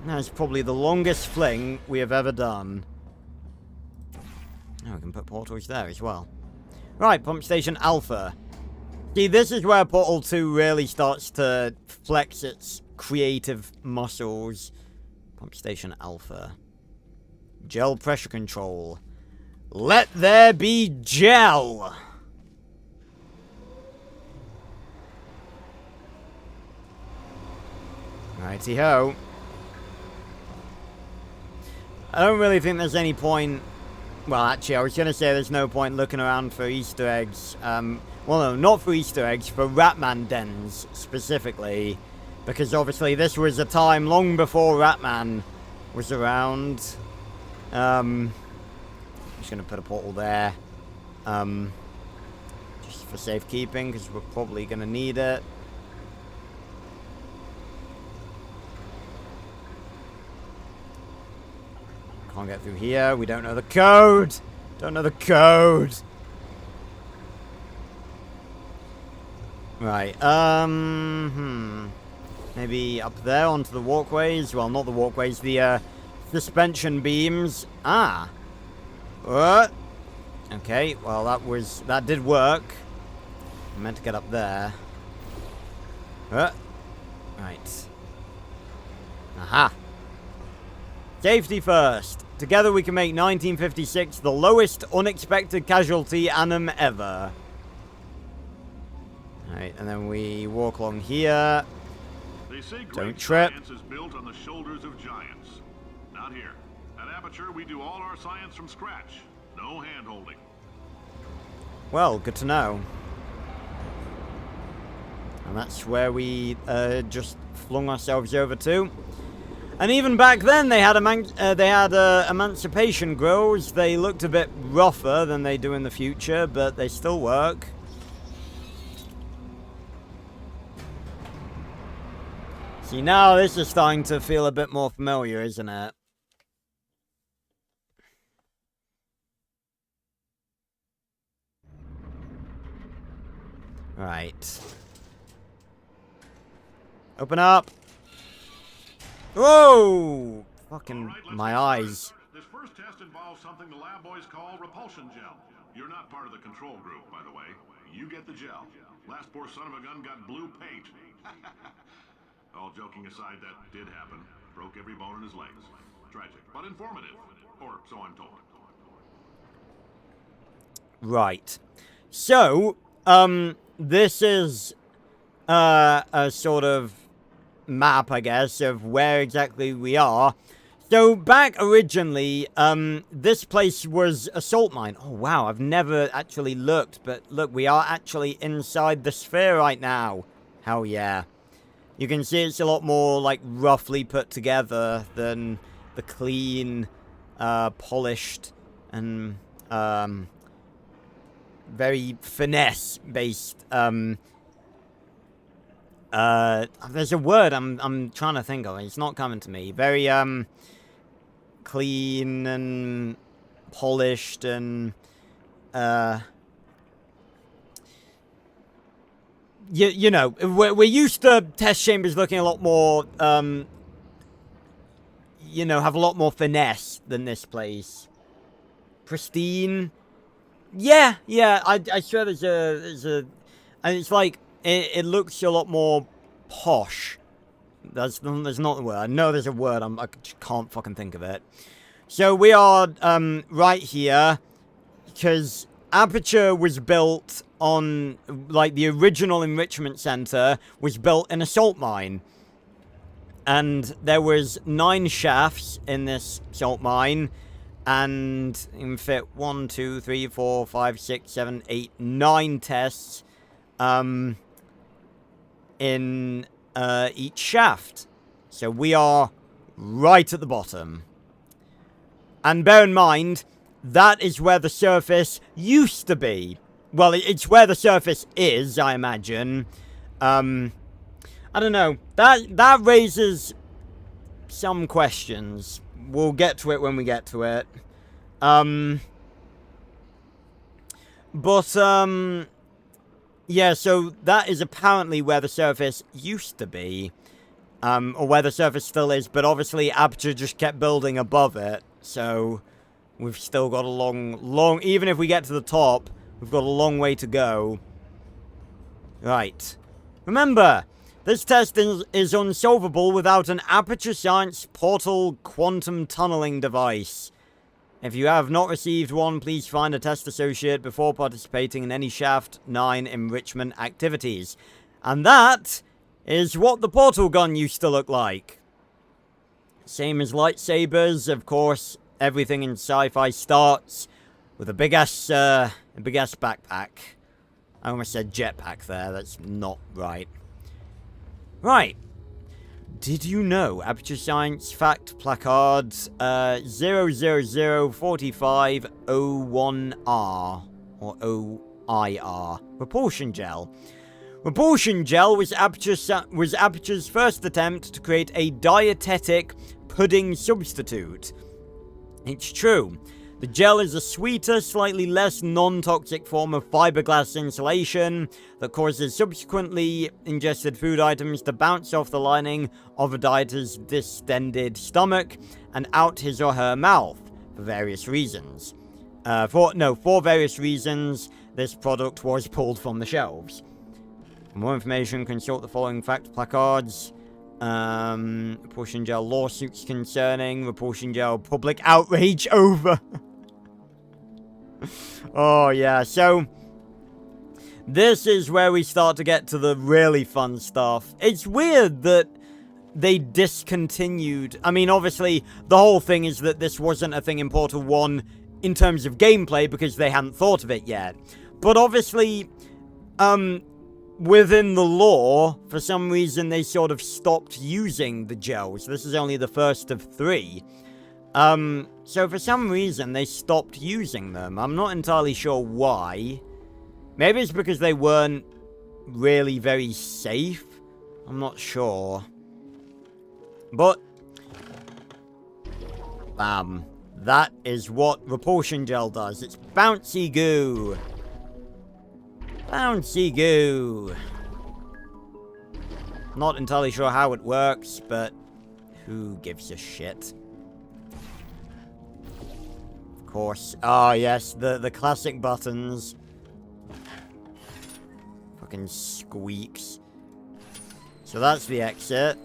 That's probably the longest fling we have ever done. Oh, we can put portals there as well. Right, Pump Station Alpha. See, this is where Portal 2 really starts to flex its creative muscles. Pump Station Alpha. Gel pressure control. Let there be gel! Righty-ho. I don't really think there's any point... Well, actually, I was going to say there's no point looking around for Easter eggs. Well, no, not for Easter eggs, for Ratman dens, specifically. Because, obviously, this was a time long before Ratman was around. I'm just going to put a portal there. Just for safekeeping, because we're probably going to need it. Can't get through here. We don't know the code. Don't know the code. Right. Maybe up there onto the walkways. Well, not the walkways. The suspension beams. Ah. What? Okay. Well, that did work. I'm meant to get up there. Right. Aha. Safety first. Together we can make 1956 the lowest unexpected casualty annum ever. Right, and then we walk along here. They say Don't great trip. science is built on the shoulders of giants. Not here. At Aperture, we do all our science from scratch. No hand-holding. Well, good to know. And that's where we just flung ourselves over to. And even back then, they had emancipation grills. They looked a bit rougher than they do in the future, but they still work. See, now this is starting to feel a bit more familiar, isn't it? Right. Open up. Whoa! Fucking All right, let's my get eyes. started. This first test involves something the lab boys call repulsion gel. You're not part of the control group, by the way. You get the gel. Last poor son of a gun got blue paint. All joking aside, that did happen. Broke every bone in his legs. Tragic, but informative. Or so I'm told. Right. So, this is a sort of map, I guess, of where exactly we are. So, back originally, this place was a salt mine. Oh, wow, I've never actually looked, but look, we are actually inside the sphere right now. Hell yeah. You can see it's a lot more, like, roughly put together than the clean, polished, and, very finesse-based, there's a word I'm trying to think of. It's not coming to me. Very, clean and polished and, you know, we're used to test chambers looking a lot more, you know, have a lot more finesse than this place. Pristine. Yeah, I swear there's a, and it's like, it looks a lot more posh. There's not the word. I know there's a word, I just can't fucking think of it. So we are, right here, because Aperture was built on, like, the original enrichment center was built in a salt mine. And there was 9 shafts in this salt mine, and you can fit 1, 2, 3, 4, 5, 6, 7, 8, 9 tests, in, each shaft. So we are right at the bottom. And bear in mind, that is where the surface used to be. Well, it's where the surface is, I imagine. I don't know. That raises some questions. We'll get to it when we get to it. Yeah, so that is apparently where the surface used to be. Or where the surface still is, but obviously Aperture just kept building above it. So we've still got a long, even if we get to the top, we've got a long way to go. Right. Remember, this test is unsolvable without an Aperture Science Portal Quantum Tunneling device. If you have not received one, please find a test associate before participating in any Shaft 9 enrichment activities. And that is what the portal gun used to look like. Same as lightsabers, of course, everything in sci-fi starts with a big-ass backpack. I almost said jetpack there, that's not right. Right. Did you know Aperture Science Fact Placards 0004501R or OIR Repulsion Gel? Repulsion Gel was Aperture's first attempt to create a dietetic pudding substitute. It's true. The gel is a sweeter, slightly less non-toxic form of fiberglass insulation that causes subsequently ingested food items to bounce off the lining of a dieter's distended stomach and out his or her mouth, for various reasons. For various reasons, this product was pulled from the shelves. For more information, consult the following fact placards. Repulsion gel lawsuits concerning repulsion gel public outrage over. Oh, yeah, so this is where we start to get to the really fun stuff. It's weird that they discontinued. I mean, obviously, the whole thing is that this wasn't a thing in Portal 1 in terms of gameplay because they hadn't thought of it yet. But obviously, within the lore, for some reason, they sort of stopped using the gels. This is only the first of 3. So for some reason, they stopped using them. I'm not entirely sure why. Maybe it's because they weren't really very safe. I'm not sure. But, bam. That is what repulsion gel does. It's bouncy goo. Bouncy goo. Not entirely sure how it works, but who gives a shit? Of course. Oh, yes, the classic buttons. Fucking squeaks. So that's the exit.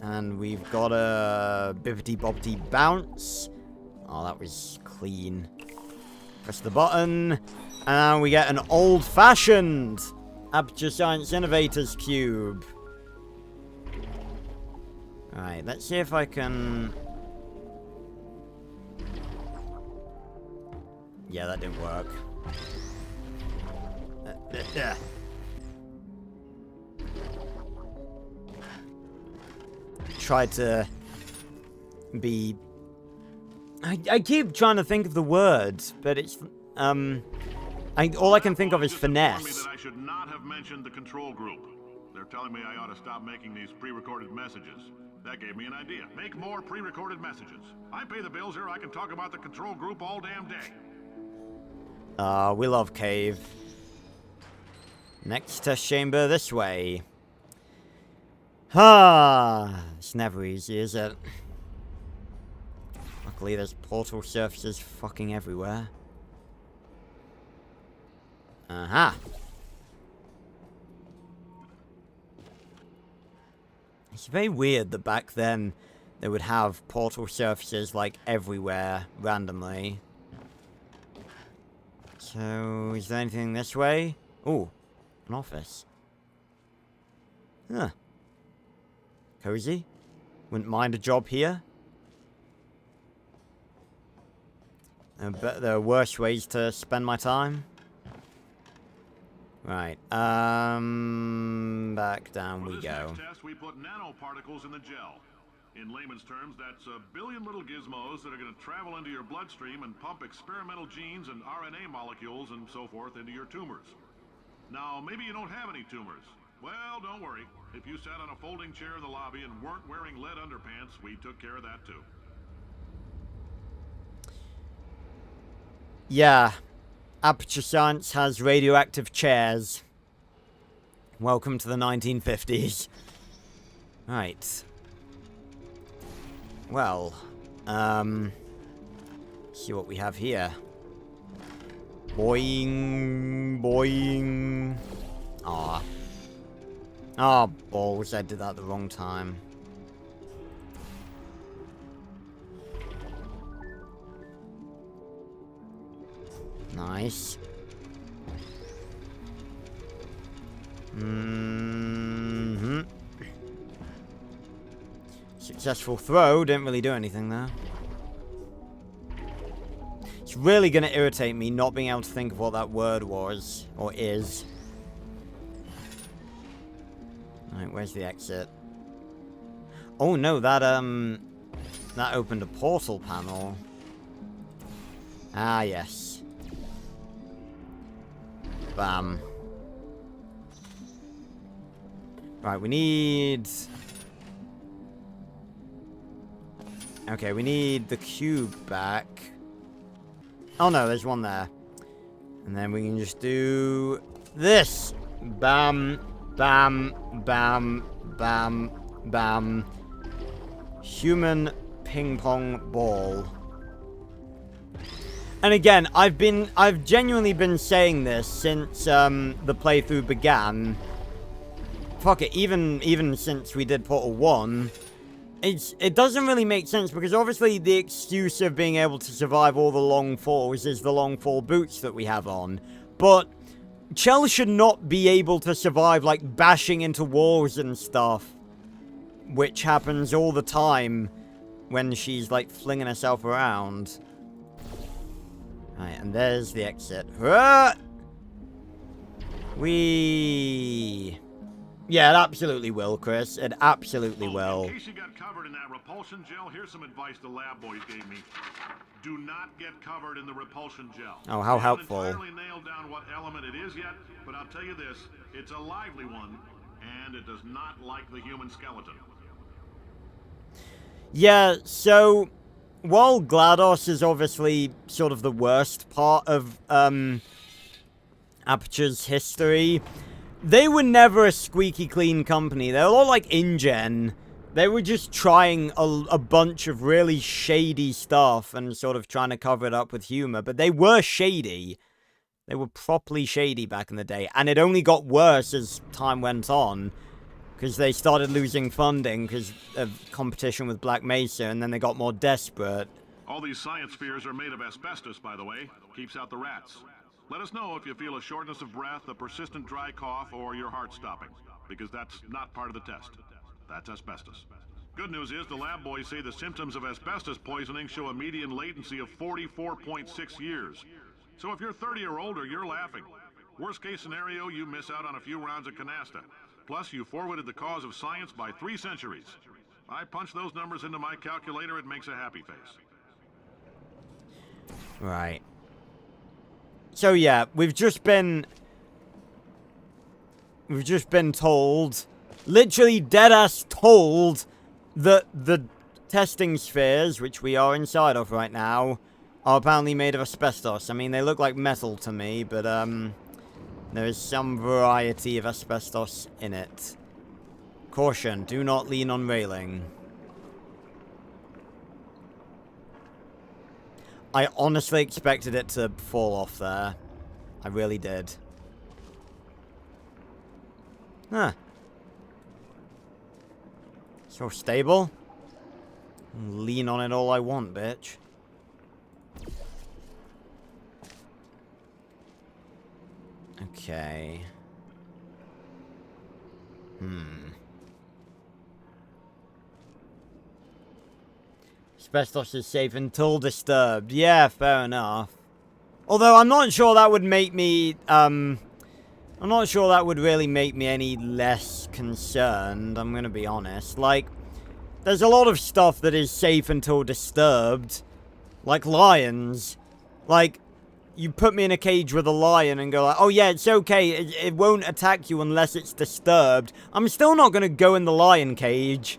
And we've got a bibbity-bobbity bounce. Oh, that was clean. Press the button. And we get an old-fashioned Aperture Science Innovators Cube. Alright, let's see if I can... Yeah, that didn't work. Try to be... I keep trying to think of the words, but it's... all I can think of is finesse. Me that I should not have mentioned the control group. They're telling me I ought to stop making these pre-recorded messages. That gave me an idea. Make more pre-recorded messages. I pay the bills here. I can talk about the control group all damn day. We love Cave. Next test chamber this way. It's never easy, is it? Luckily, there's portal surfaces fucking everywhere. Aha! It's very weird that back then they would have portal surfaces like everywhere randomly. So, is there anything this way? Ooh, an office. Huh. Cozy? Wouldn't mind a job here. I bet there are worse ways to spend my time. Right, back down we go. For this next test, we put nanoparticles in the gel. In layman's terms, that's a billion little gizmos that are going to travel into your bloodstream and pump experimental genes and RNA molecules and so forth into your tumors. Now, maybe you don't have any tumors. Well, don't worry. If you sat on a folding chair in the lobby and weren't wearing lead underpants, we took care of that too. Yeah. Aperture Science has radioactive chairs. Welcome to the 1950s. Right. Well, see what we have here. Boing, boing. Aw. Ah, balls, I did that at the wrong time. Nice. Successful throw, didn't really do anything there. It's really gonna irritate me not being able to think of what that word was, or is. Alright, where's the exit? Oh no, that opened a portal panel. Ah, yes. Bam. Right, we need... Okay, we need the cube back. Oh no, there's one there. And then we can just do this. Bam, bam, bam, bam, bam. Human ping pong ball. And again, I've genuinely been saying this since the playthrough began. Fuck it, even since we did Portal 1, it doesn't really make sense, because obviously the excuse of being able to survive all the long falls is the long fall boots that we have on. But Chell should not be able to survive, like, bashing into walls and stuff, which happens all the time when she's, like, flinging herself around. Right, and there's the exit. Yeah, it absolutely will, Chris. It absolutely will. In case you got covered in that repulsion gel, here's some advice the lab boys gave me. Do not get covered in the repulsion gel. Oh, how helpful. I haven't entirely nailed down what element it is yet, but I'll tell you this, it's a lively one, and it does not like the human skeleton. Yeah, so while GLaDOS is obviously sort of the worst part of Aperture's history, they were never a squeaky clean company. They were a lot like InGen. They were just trying a bunch of really shady stuff and sort of trying to cover it up with humor. But they were shady. They were properly shady back in the day. And it only got worse as time went on, because they started losing funding because of competition with Black Mesa, and then they got more desperate. All these science spheres are made of asbestos, by the way. Keeps out the rats. Let us know if you feel a shortness of breath, a persistent dry cough, or your heart stopping, because that's not part of the test. That's asbestos. Good news is the lab boys say the symptoms of asbestos poisoning show a median latency of 44.6 years. So if you're 30 or older, you're laughing. Worst case scenario, you miss out on a few rounds of canasta. Plus, you forwarded the cause of science by 3 centuries. I punch those numbers into my calculator, it makes a happy face. Right. So yeah, we've just been told, literally deadass told, that the testing spheres, which we are inside of right now, are apparently made of asbestos. I mean, they look like metal to me, but there is some variety of asbestos in it. Caution, do not lean on railing. I honestly expected it to fall off there. I really did. Huh. So stable. Lean on it all I want, bitch. Okay. Asbestos is safe until disturbed. Yeah, fair enough. Although I'm not sure that would make me, I'm not sure that would really make me any less concerned, I'm gonna be honest. Like, there's a lot of stuff that is safe until disturbed. Like lions. Like, you put me in a cage with a lion and go like, oh yeah, it's okay, it won't attack you unless it's disturbed. I'm still not gonna go in the lion cage.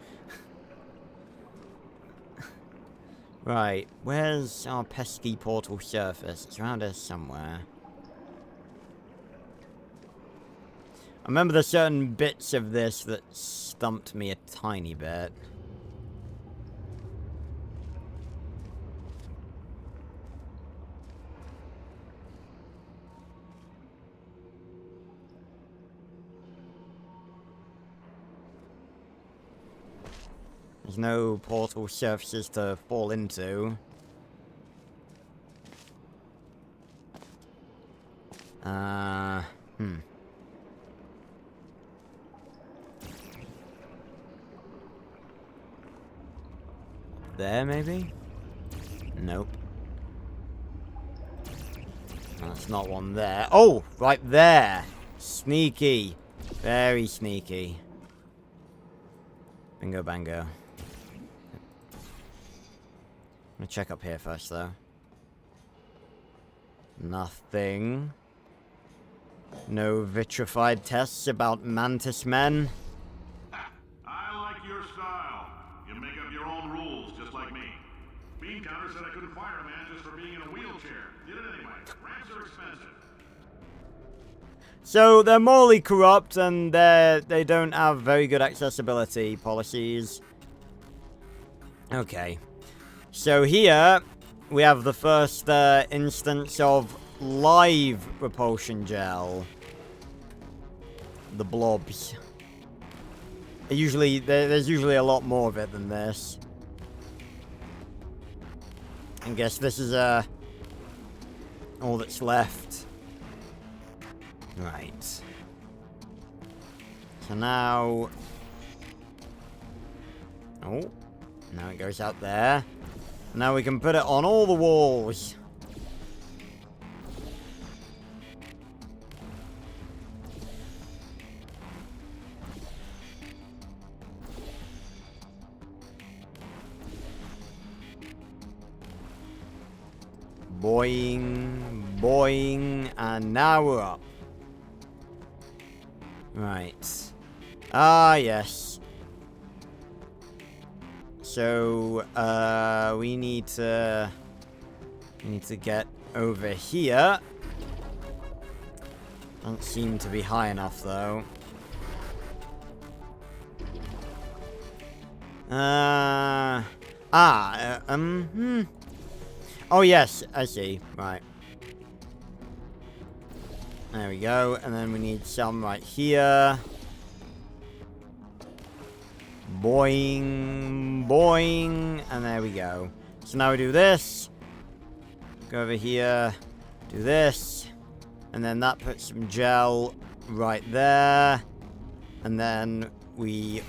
Right, where's our pesky portal surface? It's around here somewhere. I remember there's certain bits of this that stumped me a tiny bit. There's no portal surfaces to fall into. There, maybe? Nope. That's not one there. Oh, right there. Sneaky. Very sneaky. Bingo bango. I'm gonna check up here first, though. Nothing. No vitrified tests about mantis men. I like your style. You make up your own rules, just like me. Bean Counter said I couldn't fire a man just for being in a wheelchair. Did it anyway. Ramps are expensive. So they're morally corrupt, and they don't have very good accessibility policies. Okay. So here, we have the first instance of live repulsion gel. The blobs. There's usually a lot more of it than this. I guess this is all that's left. Right. So now... Oh. Now it goes out there. Now we can put it on all the walls. Boing, boing, and now we're up. Right. Ah, yes. So, we need to get over here. Doesn't seem to be high enough, though. Oh, yes, I see. Right. There we go. And then we need some right here. Boing, boing. And there we go. So now we do this. Go over here. Do this. And then that puts some gel right there. And then we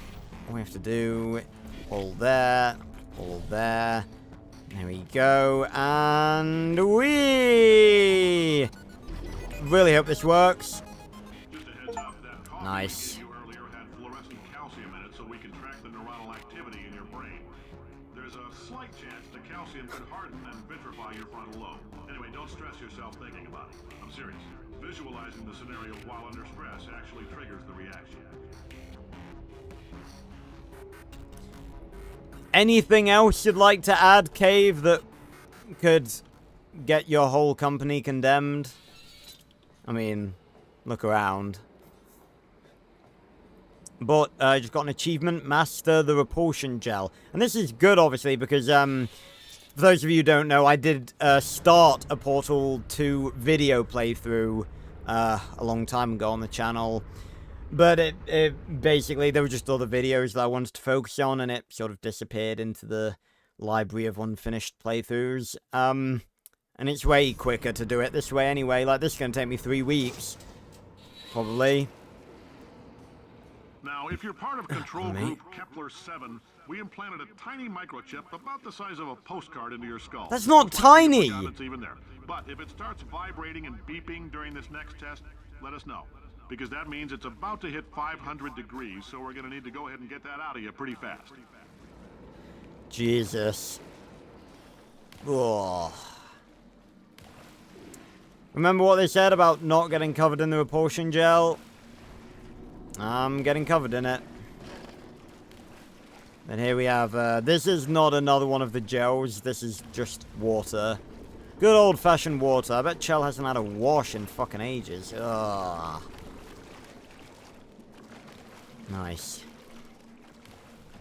have to do pull there. Pull there. There we go, and we really hope this works. Just a heads up, that coffee Nice. you earlier had fluorescent calcium in it so we can track the neuronal activity in your brain. There's a slight chance the calcium could harden and vitrify your frontal lobe. Anyway, don't stress yourself thinking about it. I'm serious. Visualizing the scenario while under stress actually triggers the reaction. Anything else you'd like to add, Cave, that could get your whole company condemned? I mean, look around. But I just got an achievement, Master the Repulsion Gel. And this is good, obviously, because, for those of you who don't know, I did start a Portal 2 video playthrough a long time ago on the channel. But it basically, there were just other videos that I wanted to focus on, and it sort of disappeared into the library of unfinished playthroughs. And it's way quicker to do it this way anyway. Like, this is going to take me 3 weeks. Probably. Now, if you're part of Control Group Kepler-7, we implanted a tiny microchip about the size of a postcard into your skull. That's not tiny! It's even there. But if it starts vibrating and beeping during this next test, let us know. Because that means it's about to hit 500 degrees, so we're going to need to go ahead and get that out of you pretty fast. Jesus. Ugh. Remember what they said about not getting covered in the repulsion gel? I'm getting covered in it. And here we have, this is not another one of the gels, this is just water. Good old-fashioned water. I bet Chell hasn't had a wash in fucking ages. Ugh. Nice.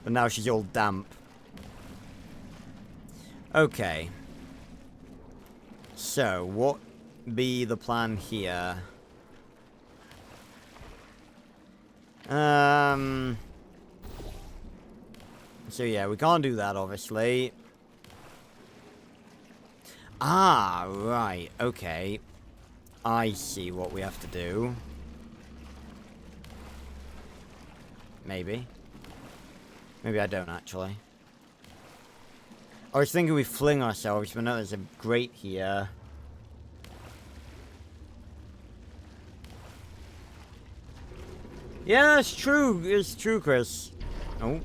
But now she's all damp. Okay. So, what be the plan here? So yeah, we can't do that, obviously. Ah, right, okay. I see what we have to do. Maybe. Maybe I don't, actually. I was thinking we fling ourselves, but no, there's a grate here. Yeah, it's true. It's true, Chris. Oh.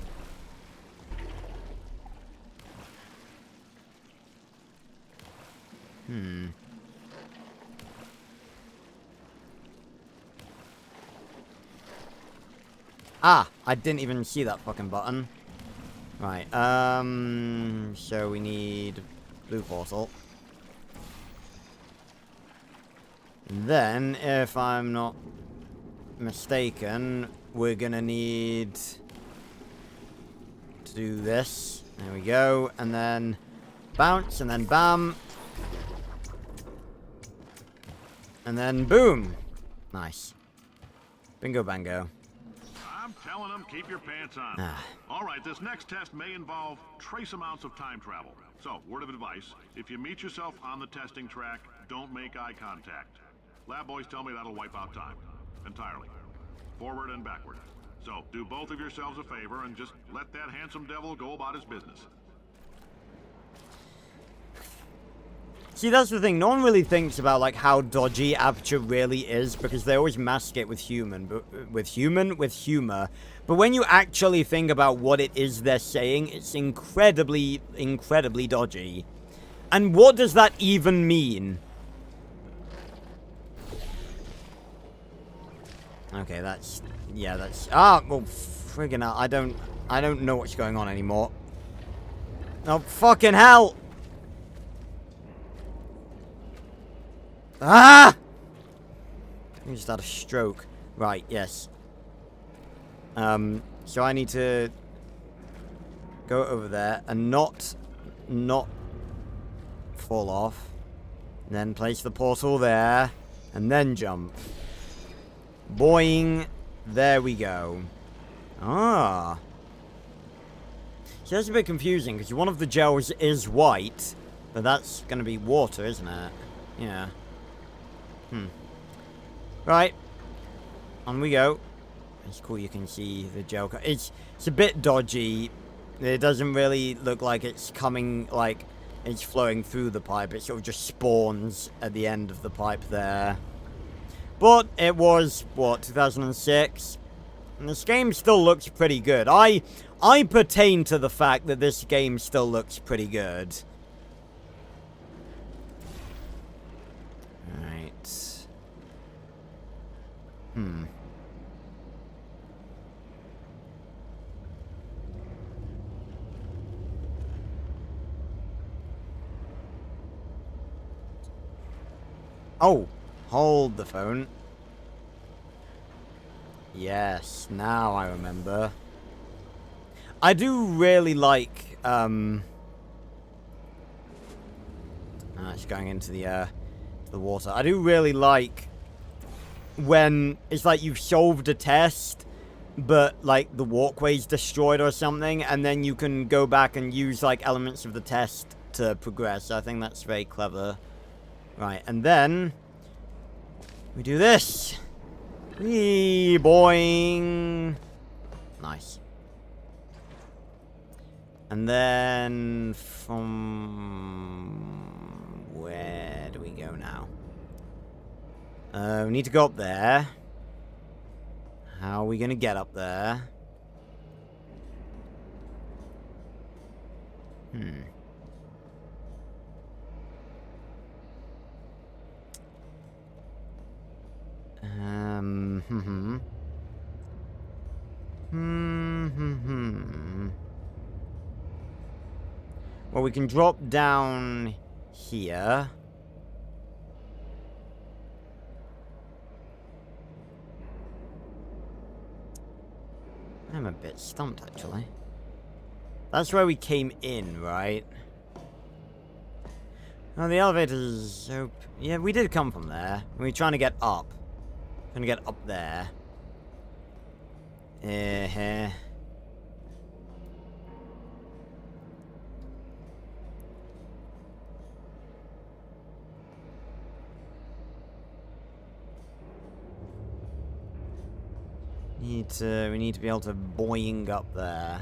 Ah, I didn't even see that fucking button. Right, so we need blue portal. And then, if I'm not mistaken, we're gonna need to do this. There we go. And then bounce, and then bam. And then boom. Nice. Bingo bango. I'm telling them, keep your pants on. Ah. All right, this next test may involve trace amounts of time travel. So, word of advice, if you meet yourself on the testing track, don't make eye contact. Lab boys tell me that'll wipe out time. Entirely. Forward and backward. So, do both of yourselves a favor and just let that handsome devil go about his business. See, that's the thing. No one really thinks about like how dodgy Aperture really is because they always mask it with humor. But when you actually think about what it is they're saying, it's incredibly dodgy. And what does that even mean? Okay, that's well, friggin' hell, I don't know what's going on anymore. Oh, fucking hell! Ah! I just had a stroke. Right, yes. So I need to go over there and not fall off. And then place the portal there. And then jump. Boing. There we go. Ah. So that's a bit confusing because one of the gels is white. But that's going to be water, isn't it? Yeah. Right. On we go. It's cool you can see the gel. It's a bit dodgy. It doesn't really look like it's coming, like, it's flowing through the pipe. It sort of just spawns at the end of the pipe there. But it was, what, 2006? And this game still looks pretty good. I pertain to the fact that this game still looks pretty good. Oh, hold the phone. Yes, now I remember. I do really like, it's going into the water. I do really like when it's like you've solved a test, but like the walkway's destroyed or something, and then you can go back and use like elements of the test to progress. I think that's very clever. Right, and then we do this. Wee, boing. Nice. And then from where do we go now? We need to go up there. How are we gonna get up there? Well, we can drop down here. I'm a bit stumped, actually. That's where we came in, right? Oh, the elevator's open. Yeah, we did come from there. We're trying to get up. Trying to get up there. We need to be able to boing up there.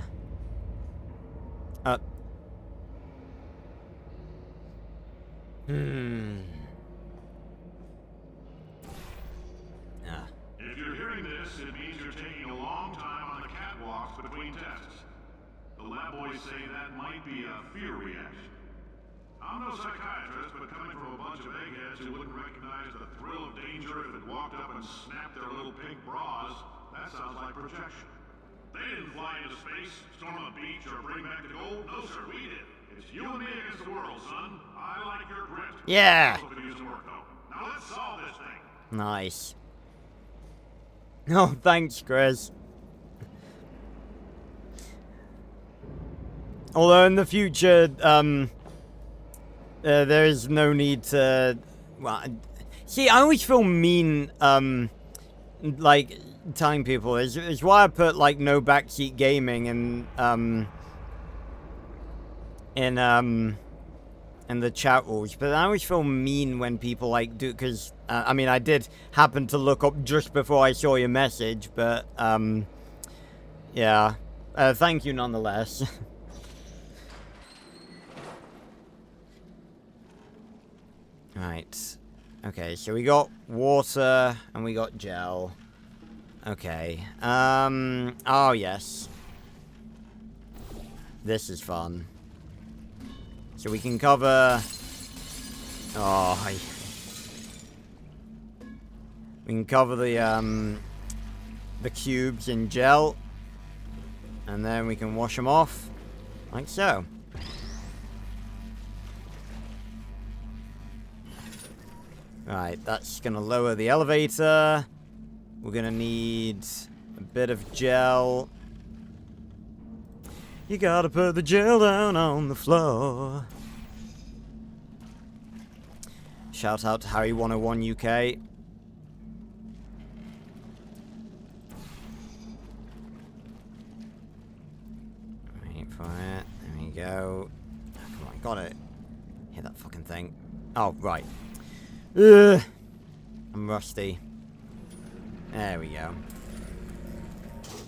If you're hearing this, it means you're taking a long time on the catwalks between tests. The lab boys say that might be a fear reaction. I'm no psychiatrist, but coming from a bunch of eggheads who wouldn't recognize the thrill of danger if it walked up and snapped their little pink bras, that sounds like projection. They didn't fly into space, storm a beach, or bring back the gold. No, sir, we did. It's you and me against the world, son. I like your grit. Yeah. Work, though. Now let's solve this thing. Nice. Oh, thanks, Chris. Although in the future, There is no need to... Well, see, I always feel mean, like, telling people. It's why I put, like, no backseat gaming in the chat rules, but I always feel mean when people like do, because I mean, I did happen to look up just before I saw your message, but yeah, thank you nonetheless. Right, okay, so we got water and we got gel. Okay, oh yes, this is fun. So we can cover... Oh, we can cover the cubes in gel. And then we can wash them off. Like so. Right, that's going to lower the elevator. We're going to need a bit of gel. You gotta put the gel down on the floor. Shout out to Harry101 UK. Wait for it. There we go. Oh, come on, got it. Hit that fucking thing. Oh, right. Ugh. I'm rusty. There we go.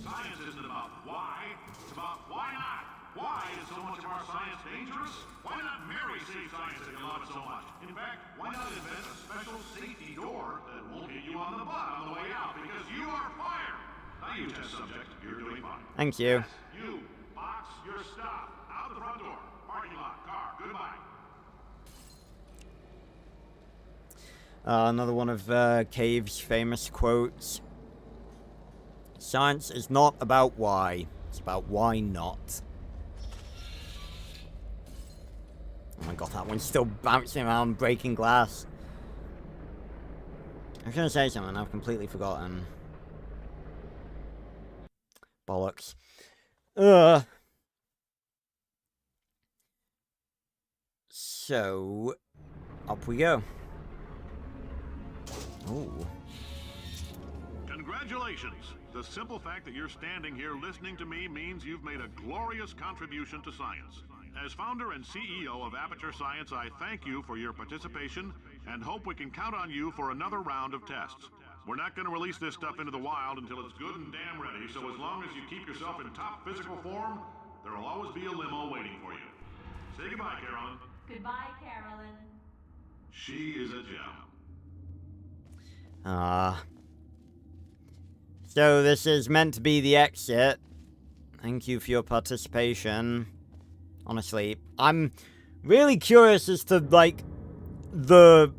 Science isn't about why, it's about why not. Why is so much of our science dangerous? Why not Mary save science if you love it so much? In fact, why not invent a special safety door that won't hit you on the butt on the way out because you are fired? Now you test subject, you're doing fine. Thank you. Yes, you, box your stuff. Out the front door. Parking lot, car, goodbye. Another one of Cave's famous quotes. Science is not about why. It's about why not. Oh my god, that one's still bouncing around, breaking glass. I was going to say something, I've completely forgotten. Bollocks. Ugh. So, up we go. Ooh. Congratulations! The simple fact that you're standing here listening to me means you've made a glorious contribution to science. As founder and CEO of Aperture Science, I thank you for your participation and hope we can count on you for another round of tests. We're not going to release this stuff into the wild until it's good and damn ready, so as long as you keep yourself in top physical form, there will always be a limo waiting for you. Say goodbye, Carolyn. Goodbye, Carolyn. She is a gem. So this is meant to be the exit. Thank you for your participation. Honestly, I'm really curious as to, like, the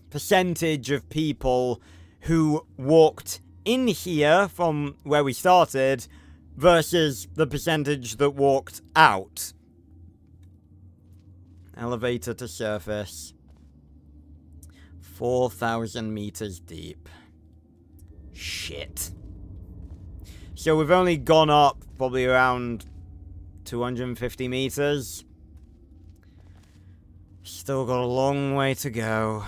percentage of people who walked in here from where we started versus the percentage that walked out. Elevator to surface. 4,000 meters deep. Shit. So we've only gone up probably around 250 meters. Still got a long way to go.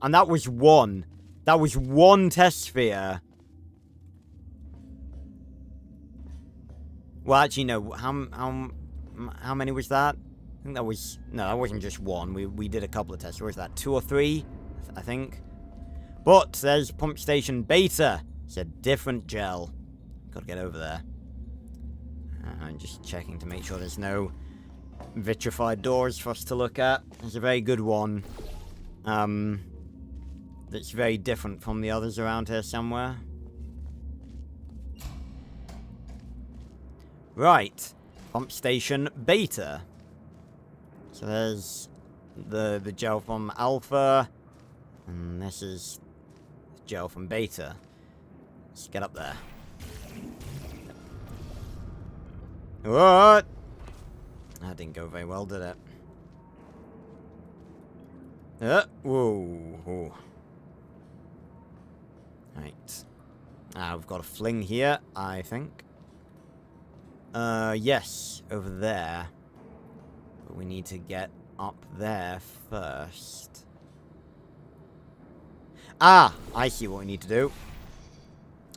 And that was one. That was one test sphere. Well, actually, no. How many was that? I think that was... No, that wasn't just one. We did a couple of tests. Or was that 2 or 3? I think. But there's Pump Station Beta. It's a different gel. Gotta get over there. I'm just checking to make sure there's no vitrified doors for us to look at. There's a very good one. That's very different from the others around here somewhere. Right. Pump Station Beta. So there's the gel from Alpha. And this is gel from Beta. Let's get up there. What? That didn't go very well, did it? Whoa. Right. We've got a fling here, I think. Yes, over there. But we need to get up there first. Ah! I see what we need to do.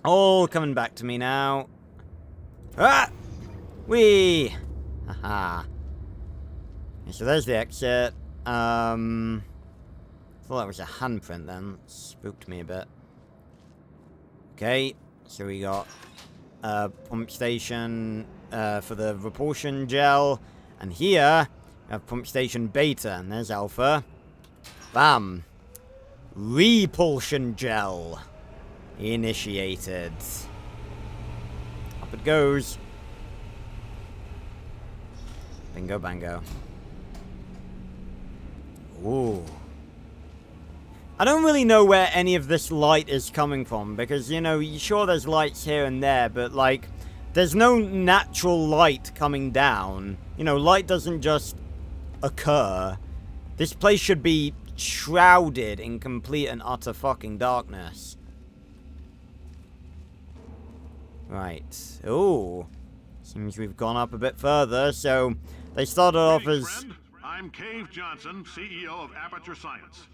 All coming back to me now. Ah! Whee! Haha. Okay, so there's the exit. Thought that was a handprint then. Spooked me a bit. Okay, so we got a pump station for the repulsion gel. And here, we have pump station beta. And there's alpha. Bam! Repulsion gel. Initiated. Up it goes. Bingo bango. Ooh. I don't really know where any of this light is coming from, because, you know, sure there's lights here and there, but, like, there's no natural light coming down. You know, light doesn't just occur. This place should be shrouded in complete and utter fucking darkness. Right. Ooh. Seems we've gone up a bit further, so they started off as... Friend, I'm Cave Johnson, CEO of Aperture Science.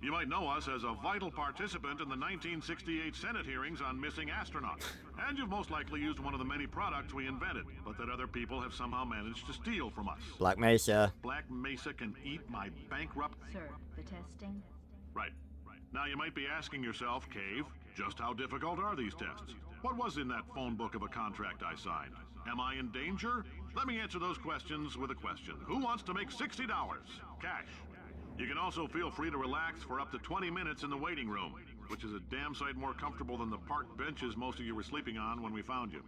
You might know us as a vital participant in the 1968 Senate hearings on missing astronauts. And you've most likely used one of the many products we invented, but that other people have somehow managed to steal from us. Black Mesa. Black Mesa can eat my bankrupt... Sir, the testing? Right. Now you might be asking yourself, Cave, just how difficult are these tests? What was in that phone book of a contract I signed? Am I in danger? Let me answer those questions with a question. Who wants to make $60? Cash. You can also feel free to relax for up to 20 minutes in the waiting room, which is a damn sight more comfortable than the park benches most of you were sleeping on when we found you.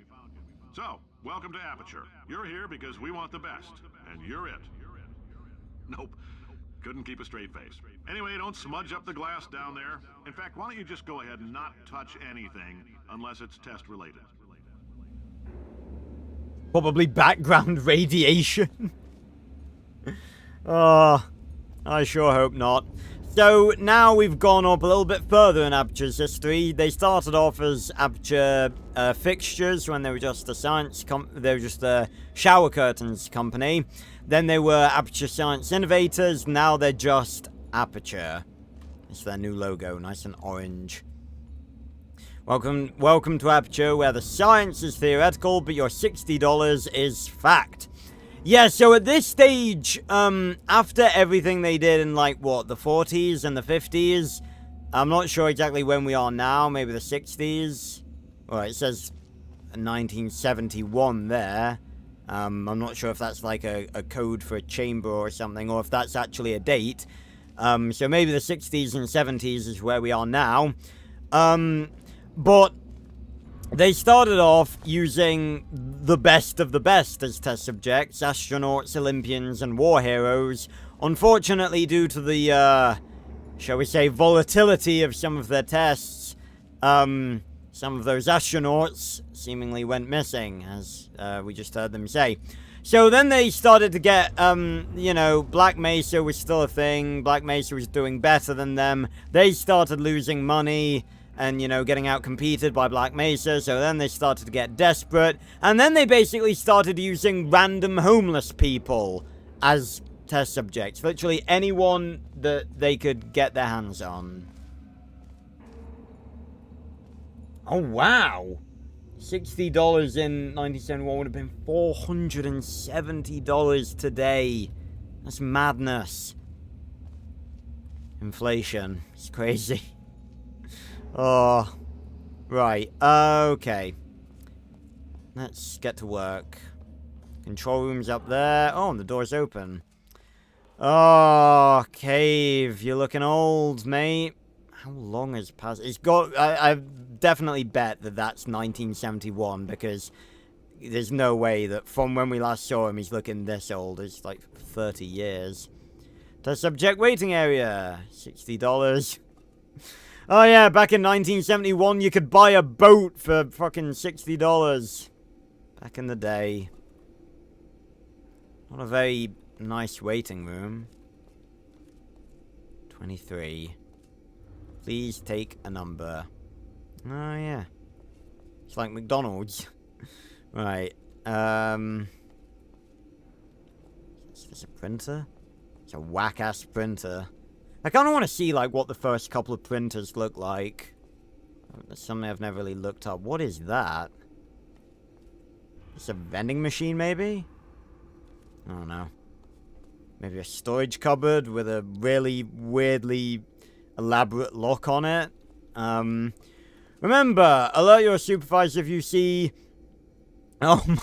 So, welcome to Aperture. You're here because we want the best, and you're it. Nope. Couldn't keep a straight face. Anyway, don't smudge up the glass down there. In fact, why don't you just go ahead and not touch anything unless it's test related? Probably background radiation. Oh, I sure hope not. So now we've gone up a little bit further in Aperture's history. They started off as Aperture fixtures when they were just a shower curtains company. Then they were Aperture Science Innovators. Now they're just Aperture. It's their new logo, nice and orange. Welcome to Aperture, where the science is theoretical, but your $60 is fact. Yeah, so at this stage, after everything they did in, like, what, the 40s and the 50s, I'm not sure exactly when we are now, maybe the 60s. Well, it says 1971 there. I'm not sure if that's like a code for a chamber or something, or if that's actually a date. So maybe the 60s and 70s is where we are now. But they started off using the best of the best as test subjects, astronauts, Olympians, and war heroes. Unfortunately, due to the, shall we say, volatility of some of their tests, some of those astronauts seemingly went missing, as we just heard them say. So then they started to get, you know, Black Mesa was still a thing. Black Mesa was doing better than them. They started losing money and, you know, getting out-competed by Black Mesa. So then they started to get desperate. And then they basically started using random homeless people as test subjects. Literally anyone that they could get their hands on. Oh, wow. $60 in 1971 would have been $470 today. That's madness. Inflation. It's crazy. Oh. Right. Okay. Let's get to work. Control room's up there. Oh, and the door's open. Oh, Cave. You're looking old, mate. How long has passed? It's got... I've definitely bet that that's 1971, because there's no way that from when we last saw him, he's looking this old. It's like 30 years. Test subject waiting area. $60. Oh, yeah, back in 1971, you could buy a boat for fucking $60. Back in the day. Not a very nice waiting room. 23. Please take a number. Oh, yeah. It's like McDonald's. Right. Let's Is this a printer? It's a whack-ass printer. I kind of want to see, like, what the first couple of printers look like. That's something I've never really looked up. What is that? It's a vending machine, maybe? I don't know. Maybe a storage cupboard with a really weirdly elaborate lock on it. Remember, alert your supervisor if you see... Oh my...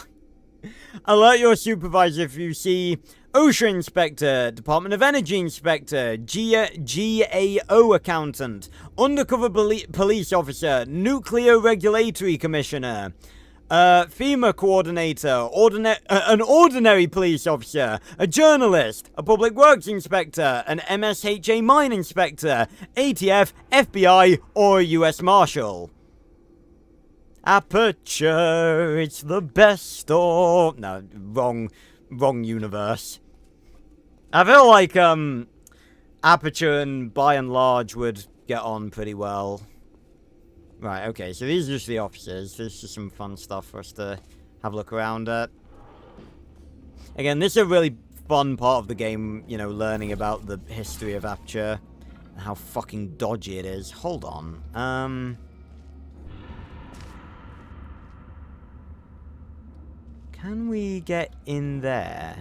Alert your supervisor if you see OSHA inspector, Department of Energy inspector, GAO accountant, undercover police officer, nuclear regulatory commissioner, FEMA coordinator, an ordinary police officer, a journalist, a public works inspector, an MSHA mine inspector, ATF, FBI, or US Marshal. Aperture, it's the best store. No, wrong universe. I feel like, Aperture and By and Large would get on pretty well. Right, okay, so these are just the offices. This is some fun stuff for us to have a look around at. Again, this is a really fun part of the game, you know, learning about the history of Aperture. And how fucking dodgy it is. Hold on. Can we get in there?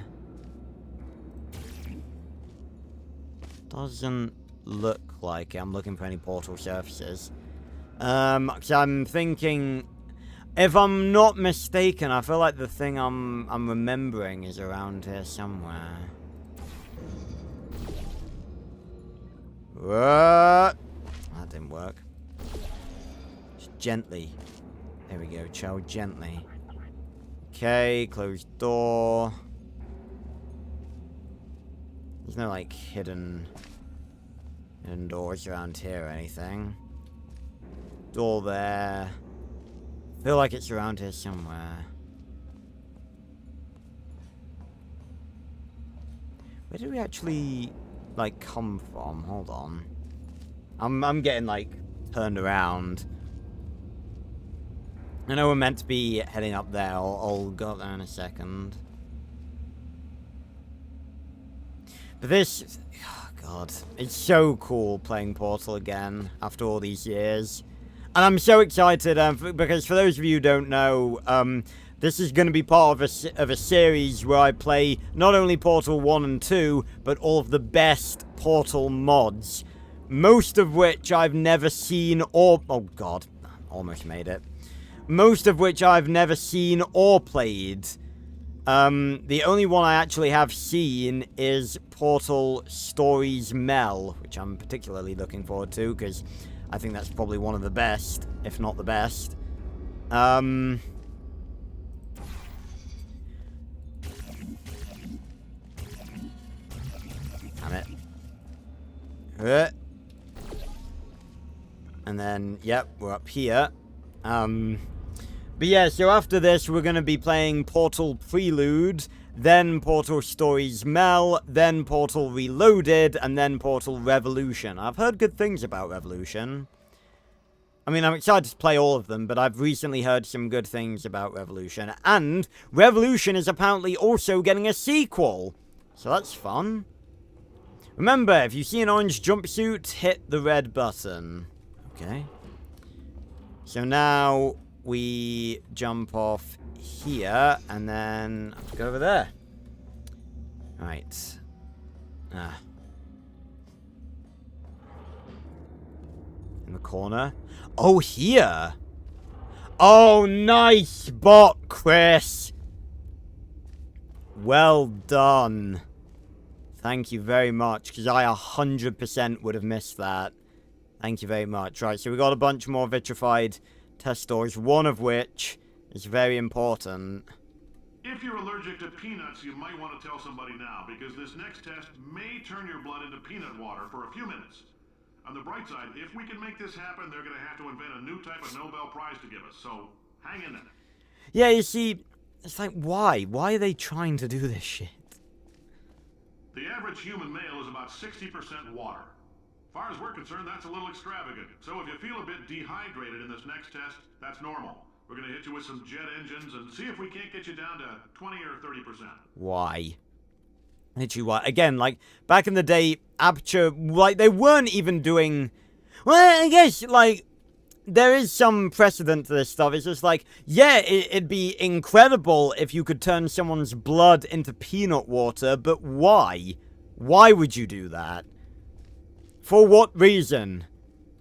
Doesn't look like it. I'm looking for any portal surfaces. So I'm thinking, if I'm not mistaken, I feel like the thing I'm remembering is around here somewhere. What? That didn't work. Just gently. There we go, chow gently. Okay, closed door. There's no, like, hidden doors around here or anything. Door there. Feel like it's around here somewhere. Where did we actually, like, come from? Hold on. I'm getting, like, turned around. I know we're meant to be heading up there. I'll go up there in a second. But this... Oh, God. It's so cool playing Portal again after all these years. And I'm so excited because for those of you who don't know, this is going to be part of a series where I play not only Portal 1 and 2, but all of the best Portal mods. Most of which I've never seen or... Oh, God. Almost made it. Most of which I've never seen or played. The only one I actually have seen is Portal Stories Mel, which I'm particularly looking forward to, because I think that's probably one of the best, if not the best. Damn it. And then, yep, we're up here. But yeah, so after this, we're going to be playing Portal Prelude, then Portal Stories Mel, then Portal Reloaded, and then Portal Revolution. I've heard good things about Revolution. I mean, I'm excited to play all of them, but I've recently heard some good things about Revolution. And Revolution is apparently also getting a sequel. So that's fun. Remember, if you see an orange jumpsuit, hit the red button. Okay. So now we jump off here, and then I have to go over there. Right. In the corner. Oh, here! Oh, nice bot, Chris! Well done. Thank you very much, because I 100% would have missed that. Thank you very much. Right, so we got a bunch more vitrified test stores, one of which is very important. If you're allergic to peanuts, you might want to tell somebody now, because this next test may turn your blood into peanut water for a few minutes. On the bright side, if we can make this happen, they're going to have to invent a new type of Nobel Prize to give us, so hang in there. Yeah, you see, it's like, why? Why are they trying to do this shit? The average human male is about 60% water. As far as we're concerned, that's a little extravagant. So if you feel a bit dehydrated in this next test, that's normal. We're going to hit you with some jet engines and see if we can't get you down to 20 or 30%. Why? Literally what? Again, like, back in the day, Aperture, like, they weren't even doing... Well, I guess, like, there is some precedent to this stuff. It's just like, yeah, it'd be incredible if you could turn someone's blood into peanut water, but why? Why would you do that? For what reason?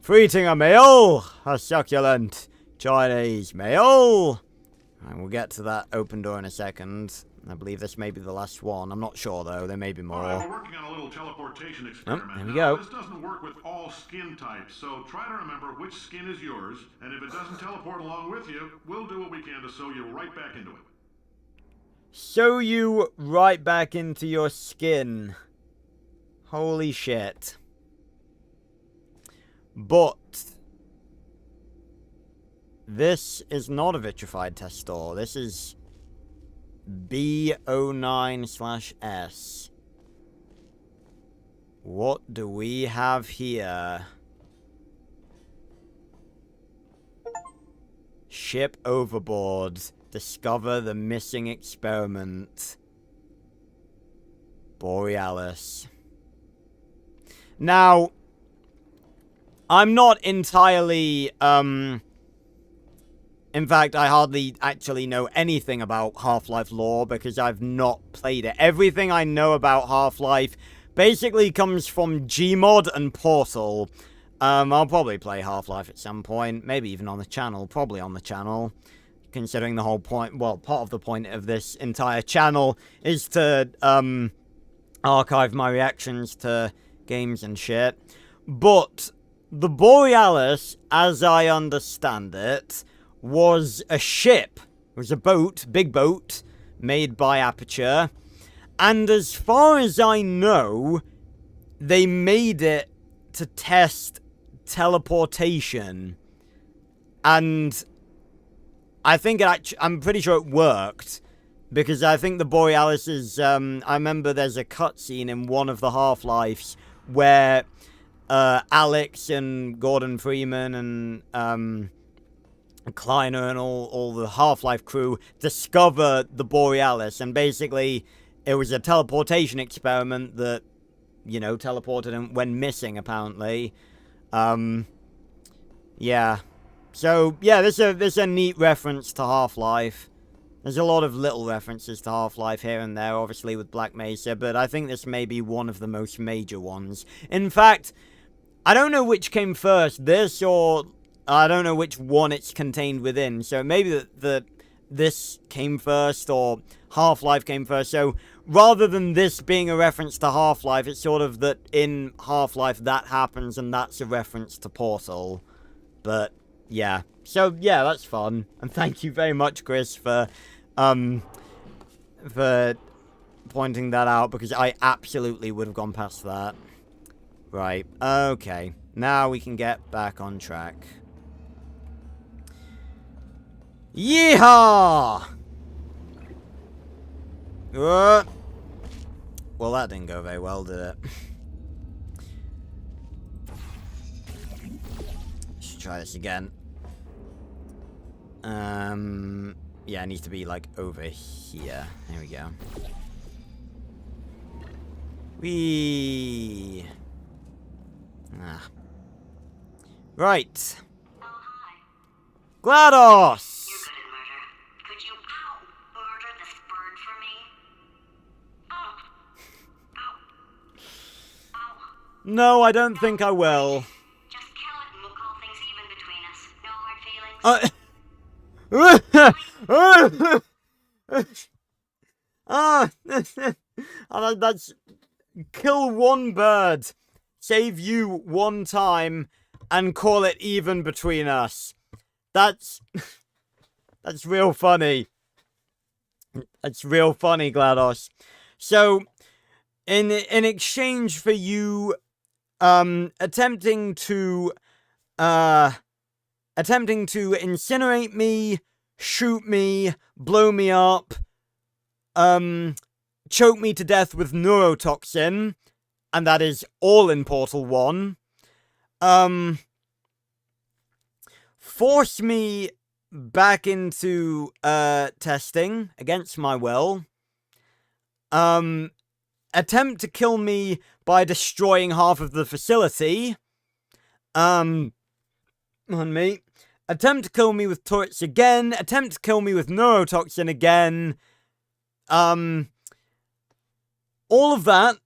For eating a meal? A succulent Chinese meal? Right, we'll get to that open door in a second. I believe this may be the last one. I'm not sure, though. There may be more. Alright, we're working on a little teleportation experiment. there we Now, go. this doesn't work with all skin types, so try to remember which skin is yours, and if it doesn't teleport along with you, we'll do what we can to sew you right back into it. Sew you right back into your skin. Holy shit. But this is not a vitrified Testor. This is B09/S. What do we have here? Ship overboard. Discover the missing experiment. Borealis. Now, I'm not entirely, in fact, I hardly actually know anything about Half-Life lore because I've not played it. Everything I know about Half-Life basically comes from Gmod and Portal. I'll probably play Half-Life at some point, maybe even on the channel, probably on the channel, considering the whole point, well, part of the point of this entire channel is to, archive my reactions to games and shit. But the Borealis, as I understand it, was a ship. It was a boat, big boat, made by Aperture. And as far as I know, they made it to test teleportation. And I think I'm pretty sure it worked. Because I think the Borealis is, I remember there's a cutscene in one of the Half-Lives where Alex and Gordon Freeman and Kleiner and all the Half-Life crew discover the Borealis, and basically it was a teleportation experiment that, you know, teleported and went missing, apparently. Yeah. So, yeah, this is a neat reference to Half-Life. There's a lot of little references to Half-Life here and there, obviously, with Black Mesa, but I think this may be one of the most major ones. In fact, I don't know which came first, this or I don't know which one it's contained within, so maybe that this came first or Half-Life came first, so rather than this being a reference to Half-Life, it's sort of that in Half-Life that happens and that's a reference to Portal. But, yeah. So, yeah, that's fun. And thank you very much, Chris, for pointing that out, because I absolutely would have gone past that. Right, okay. Now we can get back on track. Yeehaw! Well, that didn't go very well, did it? Should try this again. Yeah, it needs to be, like, over here. There we go. Whee! Ah. Right. Oh, hi. GLaDOS! You couldn't murder. Could you, murder this bird for me? Ow. Ow. Ow. No, I don't think I will. Just kill it and we'll call things even between us. No hard feelings. That's kill one bird, save you one time, and call it even between us. That's real funny. That's real funny, GLaDOS. So, in exchange for you attempting to incinerate me, shoot me, blow me up, choke me to death with neurotoxin, and that is all in Portal 1. Force me back into testing against my will. And attempt to kill me by destroying half of the facility. On me. Attempt to kill me with turrets again. Attempt to kill me with neurotoxin again. All of that.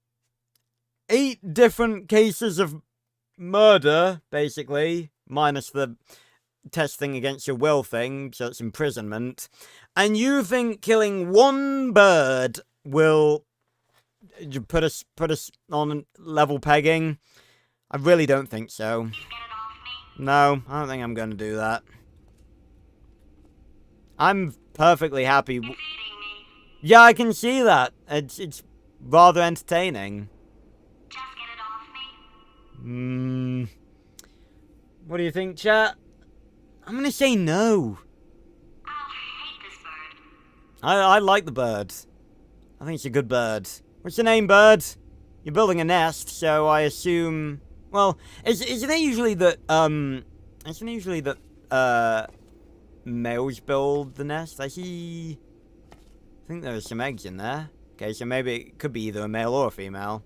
8 different cases of murder, basically. Minus the testing against your will thing, so it's imprisonment. And you think killing one bird will put us on level pegging? I really don't think so. No, I don't think I'm going to do that. I'm perfectly happy. Yeah, I can see that. It's rather entertaining. Just get it off me. What do you think, chat? I'm going to say no. I'll hate this bird. I like the bird. I think it's a good bird. What's your name, bird? You're building a nest, so I assume... Well, isn't it usually that, males build the nest? I think there's some eggs in there. Okay, so maybe it could be either a male or a female.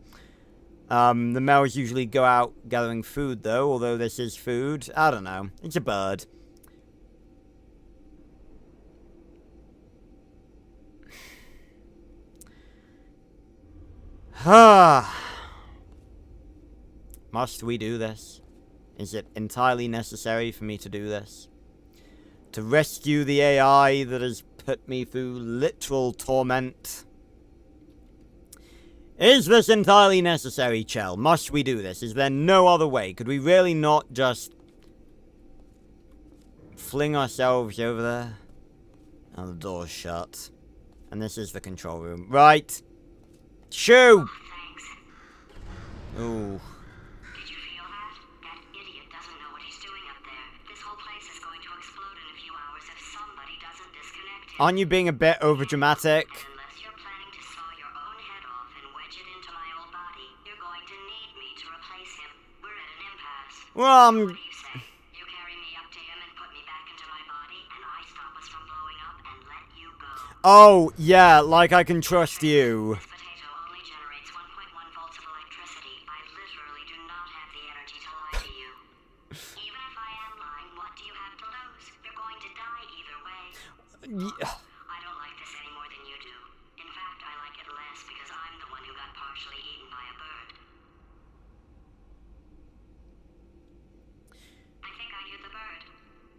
The males usually go out gathering food, though, although this is food. I don't know. It's a bird. Must we do this? Is it entirely necessary for me to do this? To rescue the AI that has put me through literal torment? Is this entirely necessary, Chell? Must we do this? Is there no other way? Could we really not just fling ourselves over there? Oh, the door's shut. And this is the control room. Right. Shoo! Thanks. Ooh. Did you feel that? That idiot doesn't know what he's doing up there. This whole place is going to explode in a few hours if somebody doesn't disconnect him. Aren't you being a bit overdramatic? And unless you're planning to saw your own head off and wedge it into my old body, you're going to need me to replace him. We're at an impasse. Well, What do you say? You carry me up to him and put me back into my body, and I stop us from blowing up and let you go. Oh, yeah, like I can trust you. This potato only generates 1.1 volts of electricity. I literally do not have the energy to lie to you. Even if I am lying, what do you have to lose? You're going to die either way. I don't like this any more than you do. In fact, I like it less because I'm the one who got partially eaten by a bird. I think I hear the bird.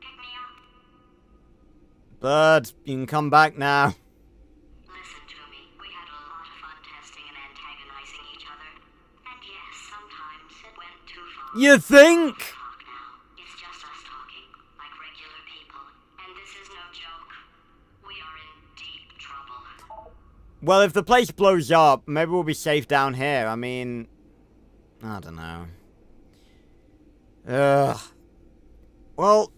Pick me up. Bird, you can come back now. Listen to me. We had a lot of fun testing and antagonizing each other. And yes, sometimes it went too far. You think? Talk now. It's just us talking, like regular people. And this is no joke. We are in deep trouble. Well, if the place blows up, maybe we'll be safe down here. I mean, I don't know. Ugh. Well,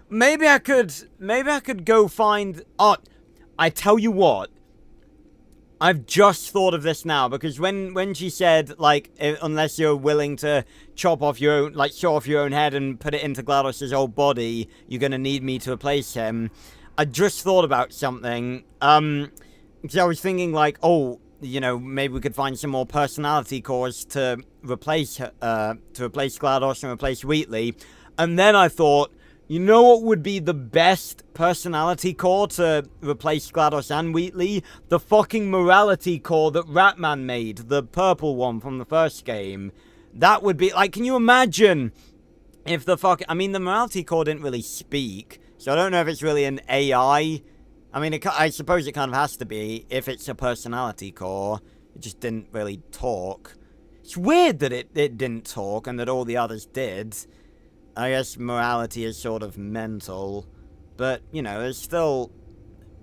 maybe I could go find... Oh, I tell you what. I've just thought of this now, because when she said, like, unless you're willing to chop off your own, like, saw off your own head and put it into GLaDOS' old body, you're gonna need me to replace him. I just thought about something, because I was thinking, like, oh, you know, maybe we could find some more personality cores to replace GLaDOS and replace Wheatley, and then I thought, you know what would be the best personality core to replace GLaDOS and Wheatley? The fucking morality core that Ratman made, the purple one from the first game. That would be, like, can you imagine if the I mean, the morality core didn't really speak, so I don't know if it's really an AI. I mean, I suppose it kind of has to be if it's a personality core. It just didn't really talk. It's weird that it didn't talk and that all the others did. I guess morality is sort of mental, but, you know, there's still,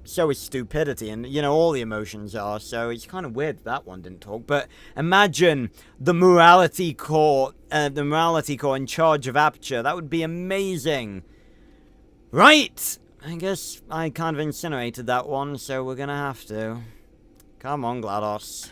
so is stupidity, and, you know, all the emotions are, so it's kind of weird that one didn't talk, but imagine the morality core in charge of Aperture. That would be amazing. Right! I guess I kind of incinerated that one, so we're gonna have to. Come on, GLaDOS.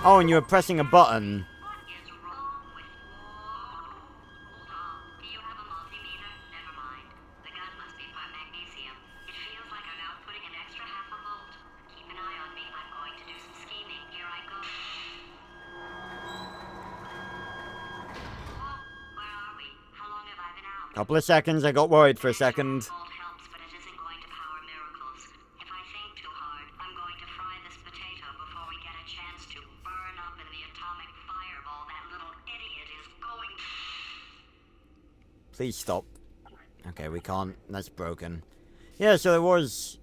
Oh, and you were pressing a button. What is wrong with you? Hold on. Do you have a multimeter? Never mind. The gun must be part magnesium. It feels like I'm outputting an extra half a volt. Keep an eye on me. I'm going to do some scheming. Here I go. Couple of seconds, I got worried for a second. Bolt helps, but it isn't going to power miracles. If I think too hard, I'm going to fry this potato before we get a chance to burn up in the atomic fireball that little idiot is going. Please stop. Okay, we can't. That's broken. Yeah, so there was...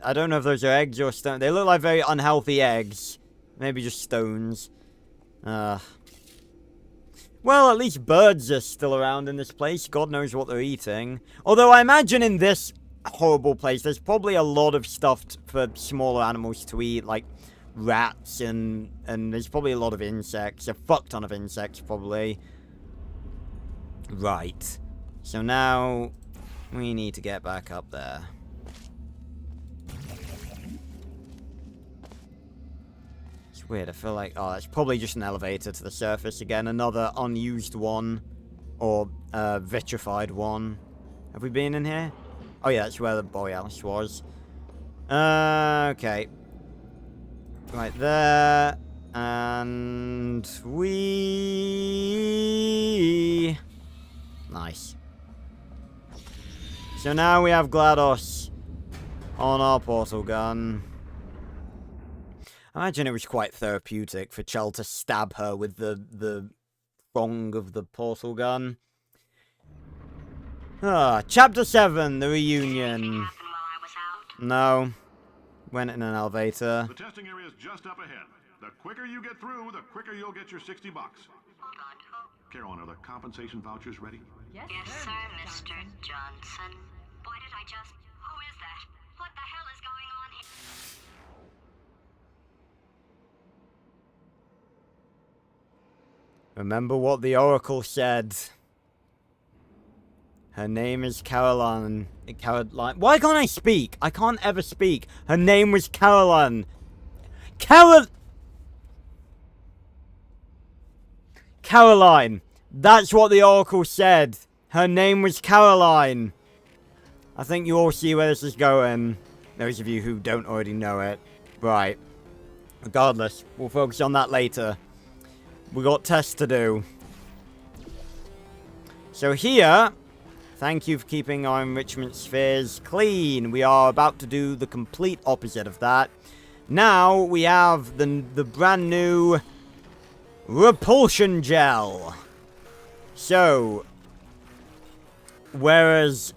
I don't know if those are eggs or stones. They look like very unhealthy eggs. Maybe just stones. Well, at least birds are still around in this place. God knows what they're eating. Although I imagine in this horrible place, there's probably a lot of stuff for smaller animals to eat, like rats and there's probably a lot of insects. A fuck ton of insects, probably. Right. So now we need to get back up there. Weird, I feel like... Oh, it's probably just an elevator to the surface again. Another unused one. Or, vitrified one. Have we been in here? Oh yeah, that's where the Borealis was. Okay. Right there. And... we... Nice. So now we have GLaDOS on our portal gun. I imagine it was quite therapeutic for Chell to stab her with the prong of the portal gun. Chapter 7, the reunion. Anything happen while I was out? No. Went in an elevator. The testing area is just up ahead. The quicker you get through, the quicker you'll get your $60. Hold on. Who? Carolyn, are the compensation vouchers ready? Yes, sir, Mr. Johnson. Why did I just... Who is that? What the hell is going on here? Remember what the Oracle said. Her name is Caroline. Caroline. Why can't I speak? I can't ever speak. Her name was Caroline. Caroline. That's what the Oracle said. Her name was Caroline. I think you all see where this is going. Those of you who don't already know it. Right. Regardless, we'll focus on that later. We got tests to do. So here, thank you for keeping our enrichment spheres clean. We are about to do the complete opposite of that. Now we have the brand new repulsion gel. So, whereas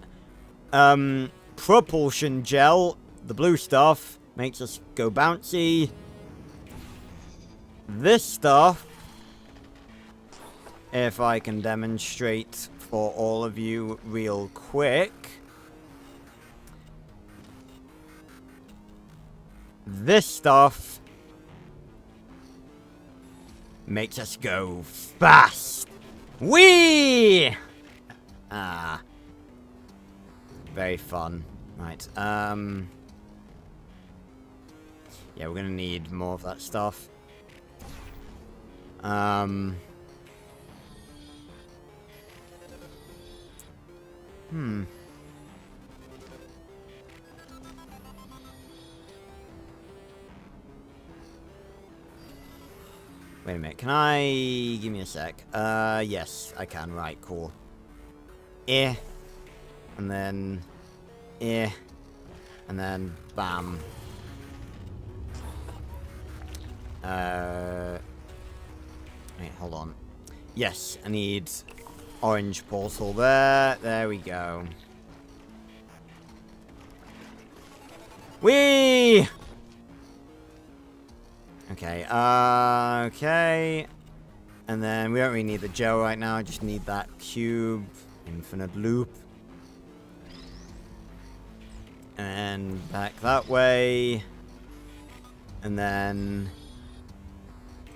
propulsion gel, the blue stuff, makes us go bouncy. This stuff, if I can demonstrate for all of you real quick. This stuff makes us go fast. Whee! Very fun. Right, yeah, we're gonna need more of that stuff. Wait a minute, can I... Give me a sec. Yes, I can. Right, cool. And then... and then... Bam. Wait, hold on. Yes, I need... Orange portal there. There we go. Whee! Okay, okay. And then we don't really need the gel right now. I just need that cube. Infinite loop. And back that way. And then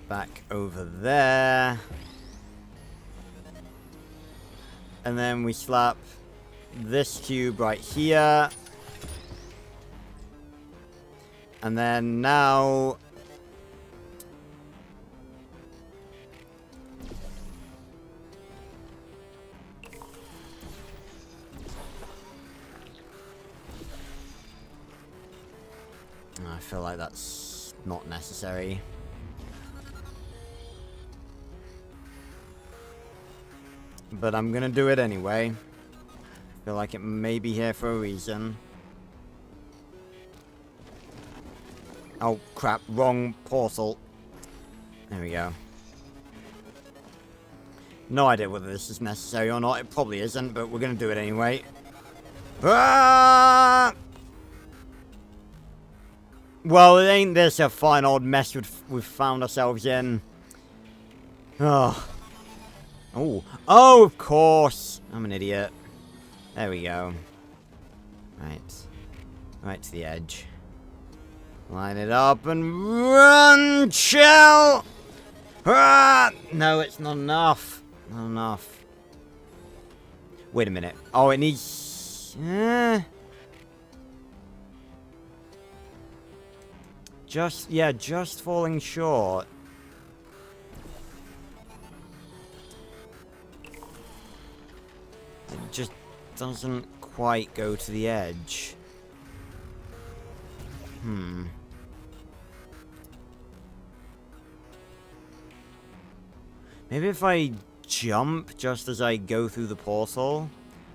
back over there. And then we slap this cube right here. And then now... I feel like that's not necessary. But I'm gonna do it anyway. Feel like it may be here for a reason. Oh, crap. Wrong portal. There we go. No idea whether this is necessary or not. It probably isn't, but we're going to do it anyway. Ah! Well, it ain't this a fine old mess we've found ourselves in. Oh. Oh. Oh, of course. I'm an idiot. There we go. Right. Right to the edge. Line it up and run, chill! Ah! No, it's not enough. Not enough. Wait a minute. Oh, it needs... just falling short. It just doesn't quite go to the edge. Maybe if I jump just as I go through the portal?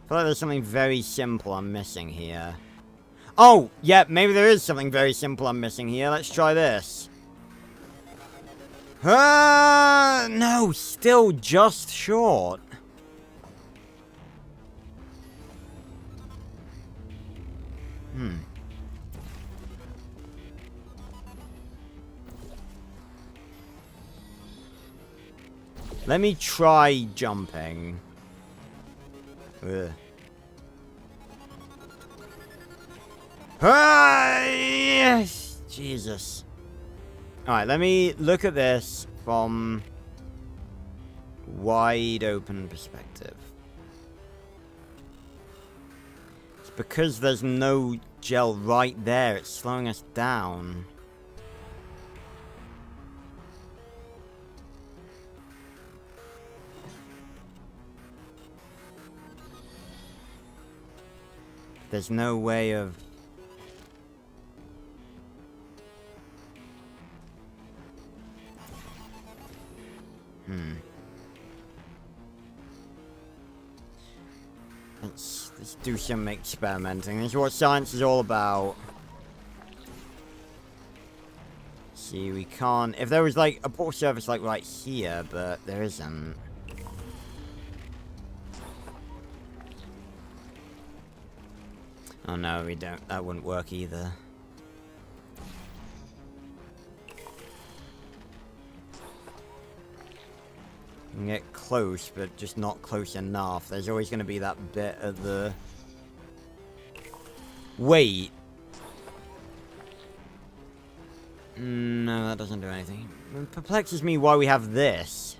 I feel like there's something very simple I'm missing here. Oh! Yeah, maybe there is something very simple I'm missing here. Let's try this. No, still just short. Let me try jumping. Ugh. Yes! Jesus. Alright, let me look at this from wide open perspective. It's because there's no gel right there. It's slowing us down. There's no way of... Let's do some experimenting. This is what science is all about. See, we can't... If there was, like, a portal surface, like, right here, but there isn't. Oh no, we don't. That wouldn't work either. We can get close, but just not close enough. There's always going to be that bit of the... Wait. No, that doesn't do anything. It perplexes me why we have this.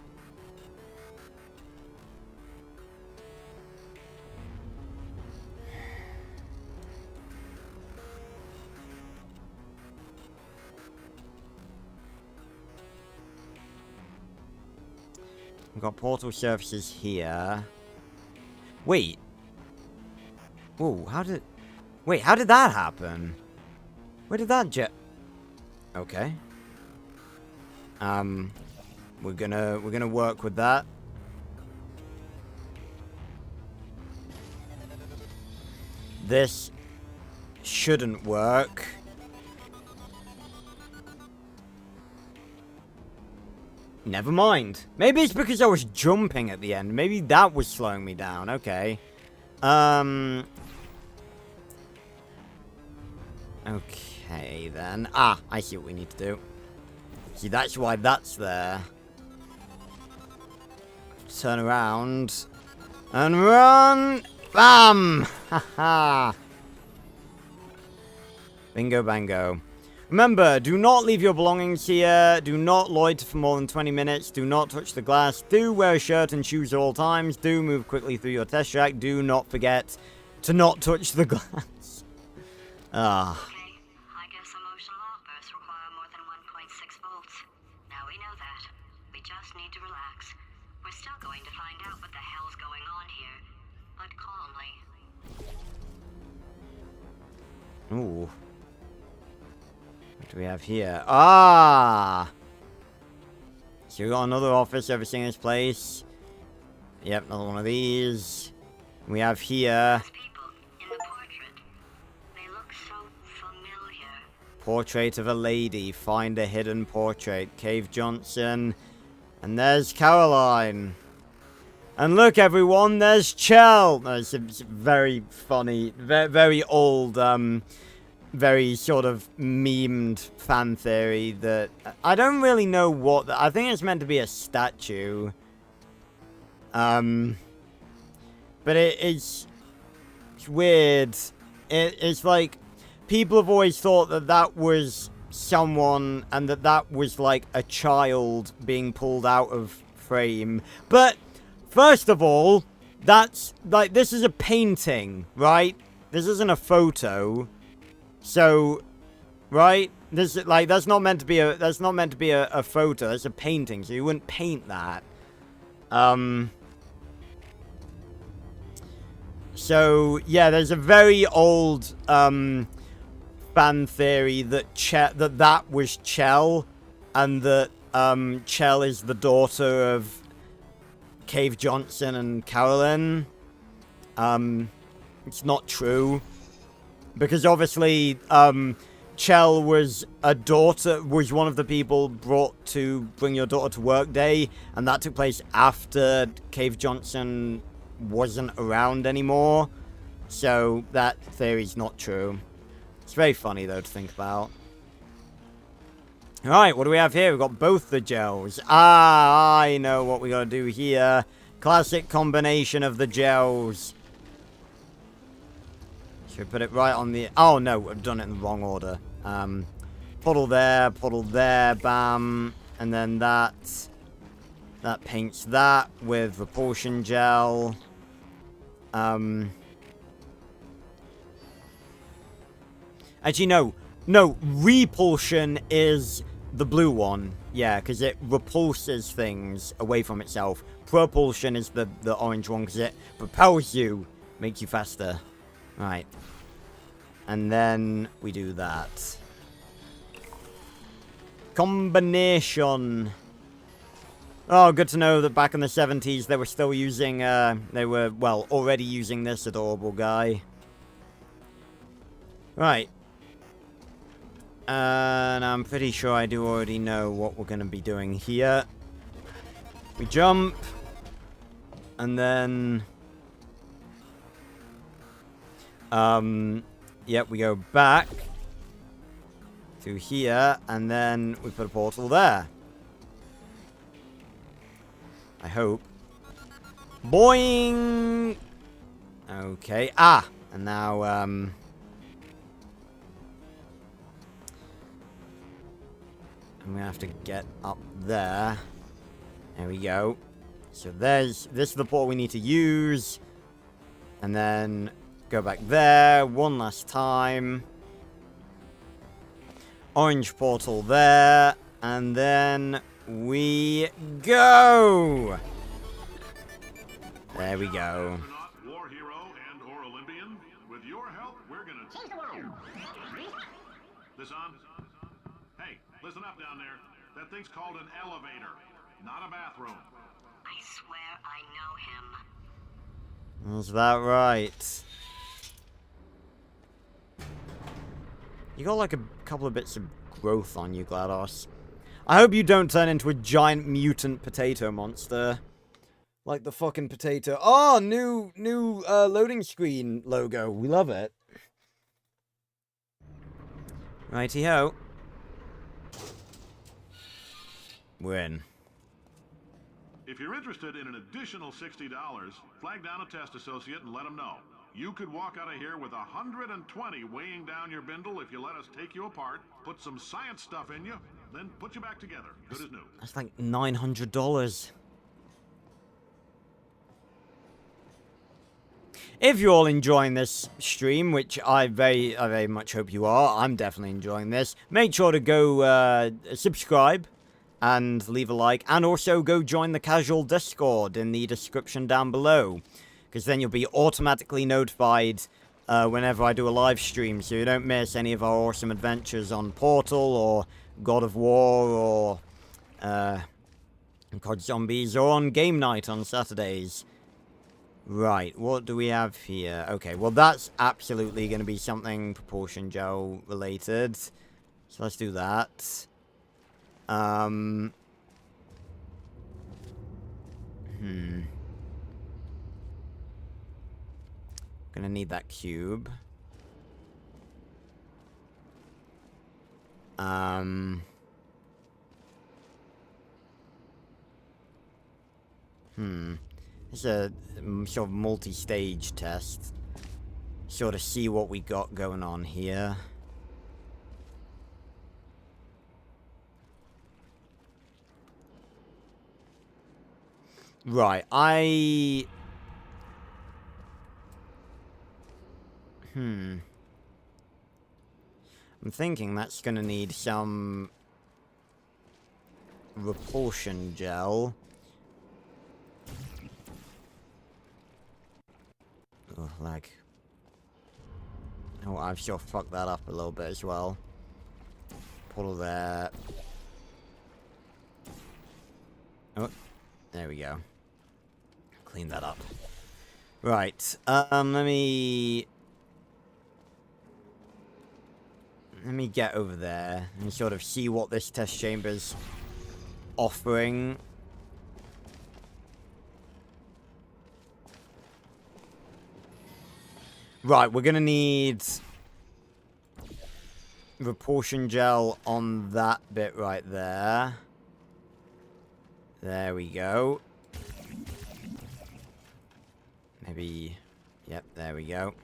We've got portal surfaces here. Wait. Whoa, how did... Wait, how did that happen? Where did that Okay. We're gonna work with that. This shouldn't work. Never mind. Maybe it's because I was jumping at the end. Maybe that was slowing me down. Okay. Okay, then. Ah, I see what we need to do. See, that's why that's there. Turn around. And run! Bam! Haha! Bingo bango. Remember, do not leave your belongings here. Do not loiter for more than 20 minutes. Do not touch the glass. Do wear a shirt and shoes at all times. Do move quickly through your test track. Do not forget to not touch the glass. Ah. Okay, I guess emotional outbursts require more than 1.6 volts. Now we know that. We just need to relax. We're still going to find out what the hell's going on here, but calmly. Ooh. What do we have here? Ah! So we got another office overseeing this place. Yep, another one of these. We have here... People Portrait of a lady. Find a hidden portrait. Cave Johnson. And there's Caroline. And look, everyone, there's Chell. It's a very funny, very old, very sort of memed fan theory that I don't really know what. I think it's meant to be a statue. But it's weird. It's like people have always thought that that was someone and that was like a child being pulled out of frame. But first of all, that's like, this is a painting, right? This isn't a photo. So, right? This is like, that's not meant to be a photo. That's a painting. So you wouldn't paint that. So yeah, there's a very old fan theory that that was Chell, and that Chell is the daughter of Cave Johnson and Carolyn. It's not true, because obviously Chell was one of the people brought to bring your daughter to work day, and that took place after Cave Johnson wasn't around anymore. So that theory's not true. It's very funny though to think about. Alright, what do we have here? We've got both the gels. Ah, I know what we gotta do here. Classic combination of the gels. Should we put it right on the... Oh no, I've done it in the wrong order. Puddle there, bam. And then that paints that with repulsion gel. Actually, no, repulsion is the blue one. Yeah, because it repulses things away from itself. Propulsion is the orange one, because it propels you, makes you faster. Right. And then we do that. Combination. Oh, good to know that back in the 70s they were still using, already using this adorable guy. Right. And I'm pretty sure I do already know what we're going to be doing here. We jump. And then... Yep, we go back. Through here. And then we put a portal there. I hope. Boing! Okay. Ah! And now, I'm gonna have to get up there. There we go. So this is the portal we need to use. And then go back there one last time. Orange portal there. And then we go! There we go. War hero and or Olympian. With your help, we're gonna change the world. This on? Hey, listen up down there. That thing's called an elevator, not a bathroom. I swear I know him. Is that right? You got like a couple of bits of growth on you, GLaDOS. I hope you don't turn into a giant mutant potato monster. Like the fucking potato. Oh, new loading screen logo. We love it. Righty-ho. We're in. If you're interested in an additional $60, flag down a test associate and let them know. You could walk out of here with 120 weighing down your bindle if you let us take you apart, put some science stuff in you, then put you back together. Good as new. That's like $900. If you're all enjoying this stream, which I very much hope you are, I'm definitely enjoying this, make sure to go subscribe and leave a like, and also go join the casual Discord in the description down below, because then you'll be automatically notified whenever I do a live stream, so you don't miss any of our awesome adventures on Portal, or God of War, or COD Zombies, or on Game Night on Saturdays. Right, what do we have here? Okay, well that's absolutely going to be something propulsion gel related. So let's do that. Gonna need that cube. It's a sort of multi-stage test. Sort of see what we got going on here. Right, I'm thinking that's gonna need some repulsion gel. Oh, lag. Oh, I've sure fucked that up a little bit as well. Portal there. Oh, there we go. Clean that up. Right, let me get over there and sort of see what this test chamber's offering. Right, we're gonna need repulsion gel on that bit right there. There we go. Maybe, yep, there we go.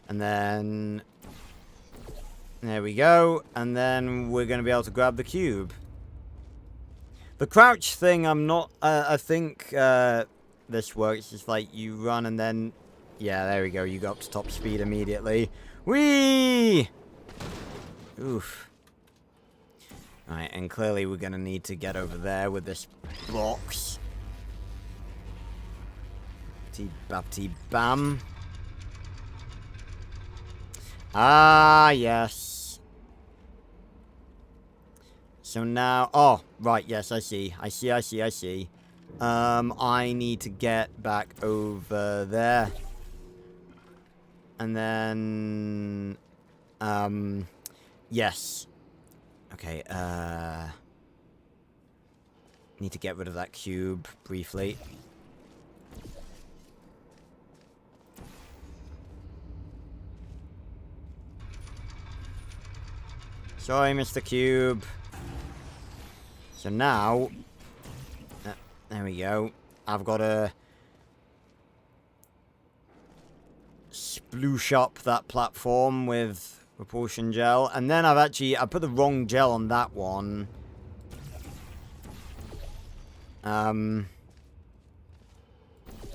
And then, there we go. And then we're gonna be able to grab the cube. The crouch thing, I'm not, I think, this works. It's like you run and then, yeah, there we go. You go up to top speed immediately. Whee! Oof. Right, and clearly we're gonna need to get over there with this box. Bam. Ah, yes. So now, oh, right, yes, I see. I see. I need to get back over there. And then, yes. Okay, need to get rid of that cube briefly. Sorry, Mr. Cube. So now, there we go. I've got to sploosh up that platform with repulsion gel. And then I put the wrong gel on that one. Hold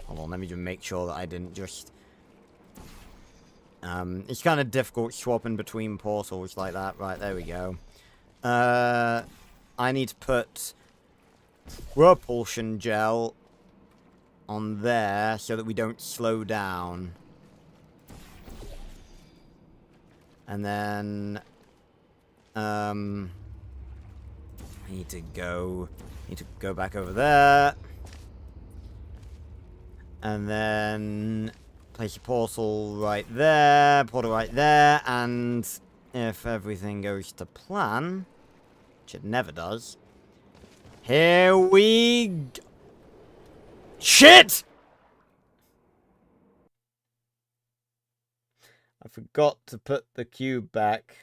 on, let me just make sure that I didn't just... it's kind of difficult swapping between portals like that. Right, there we go. I need to put repulsion gel on there so that we don't slow down. And then, I need to go back over there. And then place a portal right there, and if everything goes to plan, which it never does, here we go. Shit! I forgot to put the cube back.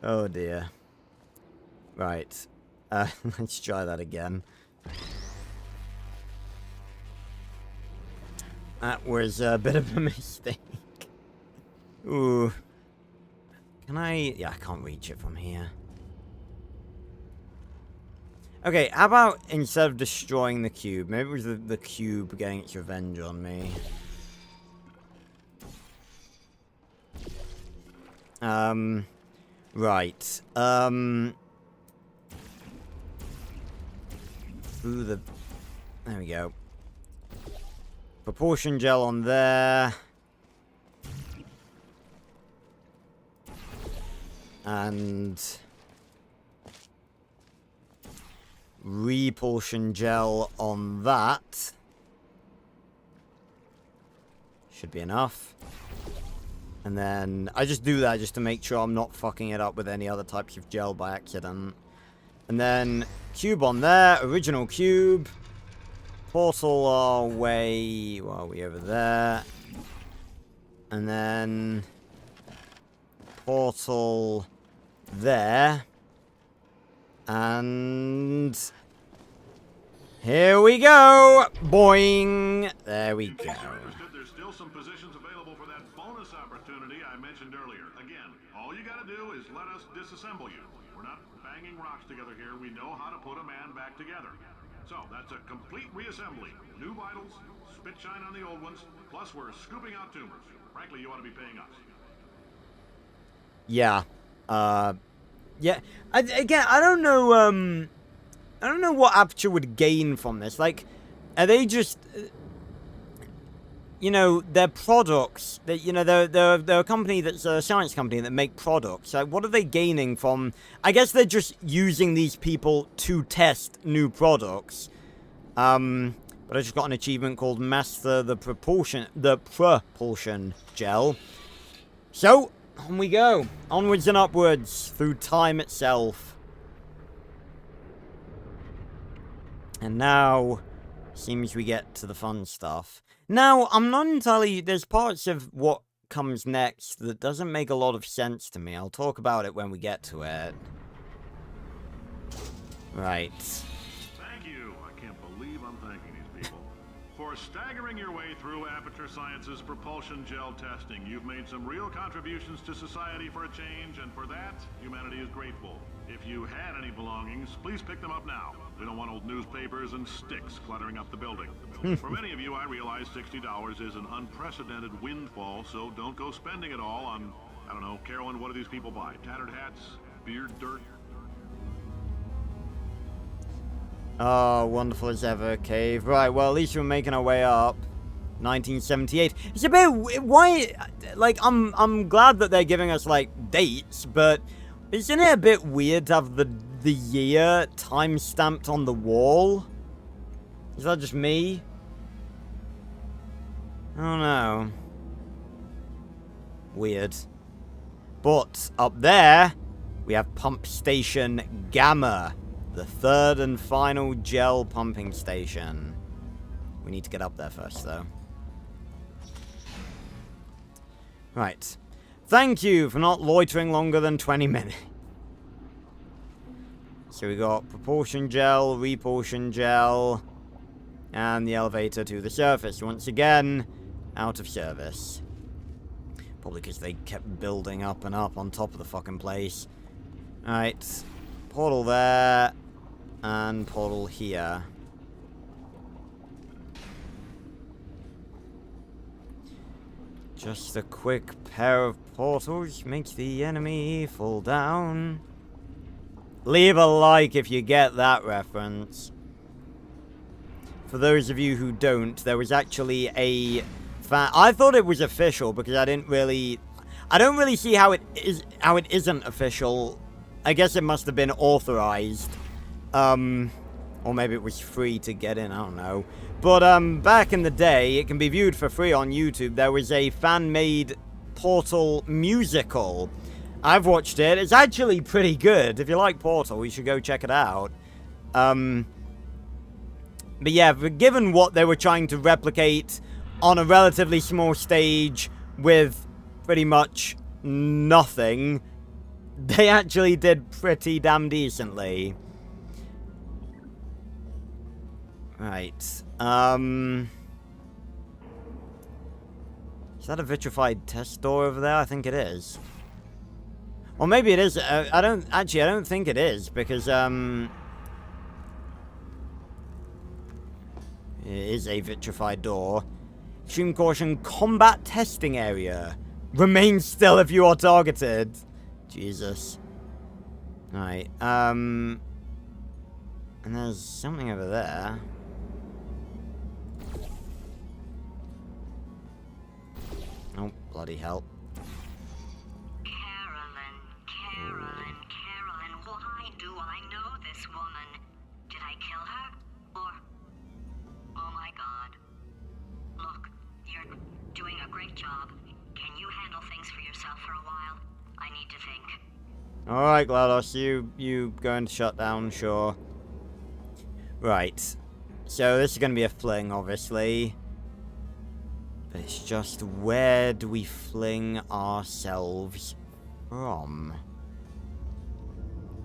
Oh dear. Right. Let's try that again. That was a bit of a mistake. Ooh. Can I... Yeah, I can't reach it from here. Okay, how about instead of destroying the cube, maybe it was the cube getting its revenge on me. Right. Through the... There we go. Propulsion gel on there. And... repulsion gel on that. Should be enough. And then I just do that just to make sure I'm not fucking it up with any other types of gel by accident. And then cube on there, original cube. Portal our way, well, are we over there? And then portal there. And here we go! Boing! There we go. There's still some positions available for that bonus opportunity I mentioned earlier. Again, all you gotta do is let us disassemble you. We're not banging rocks together here. We know how to put a man back together. So, that's a complete reassembly. New vitals, spit shine on the old ones, plus we're scooping out tumors. Frankly, you ought to be paying us. Yeah. Yeah. Again, I don't know what Aperture would gain from this. Like, are they just... You know, their products, that you know, they're a company that's a science company that make products. Like, what are they gaining from? I guess they're just using these people to test new products. But I just got an achievement called Master the Propulsion Gel. So on we go, onwards and upwards through time itself. And now, seems we get to the fun stuff. Now, I'm not entirely... There's parts of what comes next that doesn't make a lot of sense to me. I'll talk about it when we get to it. Right. Thank you. I can't believe I'm thanking these people. For staggering your way through Aperture Science's propulsion gel testing, you've made some real contributions to society for a change, and for that, humanity is grateful. If you had any belongings, please pick them up now. We don't want old newspapers and sticks cluttering up the building. For many of you, I realize $60 is an unprecedented windfall, so don't go spending it all on, I don't know, Carolyn, what do these people buy? Tattered hats? Beard dirt? Oh, wonderful as ever, Cave. Right, well, at least we're making our way up. 1978. It's a bit... Why... Like, I'm glad that they're giving us, like, dates, but... Isn't it a bit weird to have the year time-stamped on the wall? Is that just me? I don't know. Weird. But, up there, we have Pump Station Gamma. The third and final gel pumping station. We need to get up there first, though. Right. Thank you for not loitering longer than 20 minutes. So we got propulsion gel, repulsion gel, and the elevator to the surface. Once again, out of service. Probably because they kept building up and up on top of the fucking place. Alright. Portal there, and portal here. Just a quick pair of portals makes the enemy fall down. Leave a like if you get that reference. For those of you who don't, there was actually a fan... I thought it was official because I don't really see how it isn't official. I guess it must have been authorized. Or maybe it was free to get in, I don't know. But, back in the day, it can be viewed for free on YouTube. There was a fan-made Portal musical. I've watched it. It's actually pretty good. If you like Portal, you should go check it out. But yeah, given what they were trying to replicate on a relatively small stage with pretty much nothing, they actually did pretty damn decently. Right. Is that a vitrified test door over there? I think it is. Or maybe it is. I don't think it is, because, it is a vitrified door. Extreme caution, combat testing area. Remain still if you are targeted. Jesus. Alright, and there's something over there. Oh, bloody hell. Carolyn, why do I know this woman? Did I kill her? Or... Oh my god. Look, you're doing a great job. Can you handle things I need to think. Alright, GLaDOS, you going to shut down, sure. Right. So this is going to be a fling, obviously. But it's just, where do we fling ourselves from?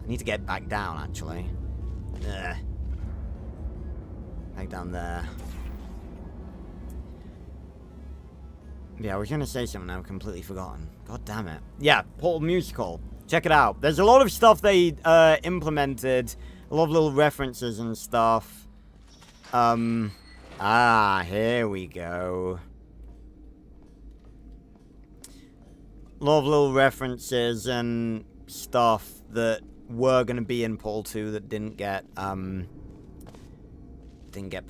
I need to get back down, actually. There. Back down there. Yeah, I was going to say something I've completely forgotten. God damn it. Yeah, Portal Musical. Check it out. There's a lot of stuff they implemented. A lot of little references and stuff. Here we go. A lot of little references and stuff that were going to be in Portal 2 that didn't get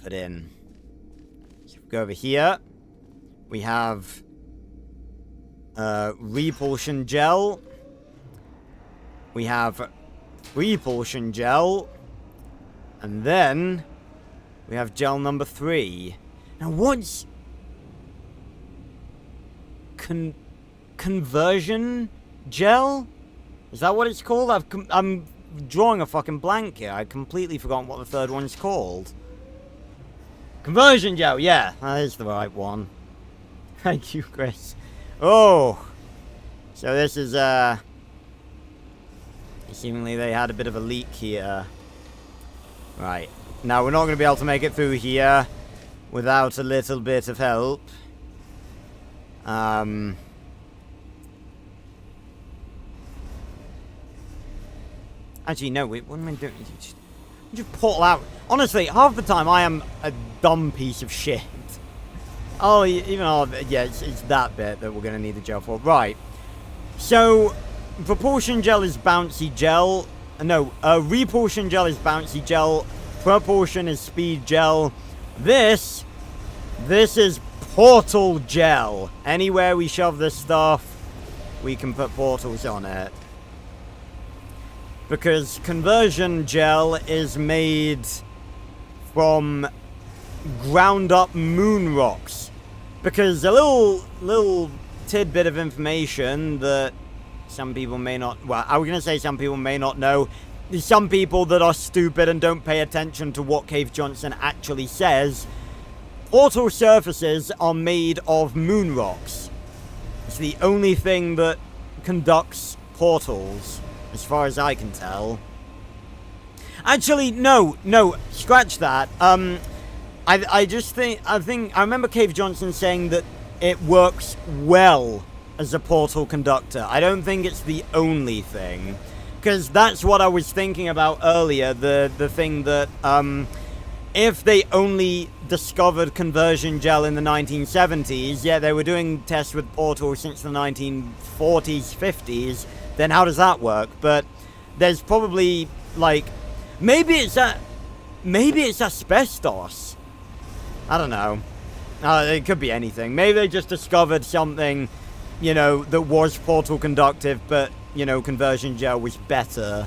put in. So if we go over here, we have repulsion gel. We have repulsion gel. And then we have gel number 3. Now what's conversion gel? Is that what it's called? I'm drawing a fucking blank here. I've completely forgotten what the third one's called. Conversion gel, yeah, that is the right one. Thank you, Chris. Oh, so this is seemingly they had a bit of a leak here. Right, now we're not going to be able to make it through here without a little bit of help. Actually, no, what am I doing? Just portal out. Honestly, half the time I am a dumb piece of shit. Oh, yeah, it's that bit that we're going to need the gel for. Right. So, propulsion gel is bouncy gel. No, repulsion gel is bouncy gel. Propulsion is speed gel. This is portal gel. Anywhere we shove this stuff, we can put portals on it. Because conversion gel is made from ground up moon rocks. Because a little tidbit of information that some people may not, well, I was going to say some people may not know. Some people that are stupid and don't pay attention to what Cave Johnson actually says. Portal surfaces are made of moon rocks. It's the only thing that conducts portals, as far as I can tell. Actually, no, scratch that. I remember Cave Johnson saying that it works well as a portal conductor. I don't think it's the only thing. Because that's what I was thinking about earlier, the thing that, if they only discovered conversion gel in the 1970s, yeah, they were doing tests with portals since the 1940s, 50s, then how does that work? But there's probably, like, maybe it's asbestos. I don't know. It could be anything. Maybe they just discovered something, that was portal conductive, but, conversion gel was better.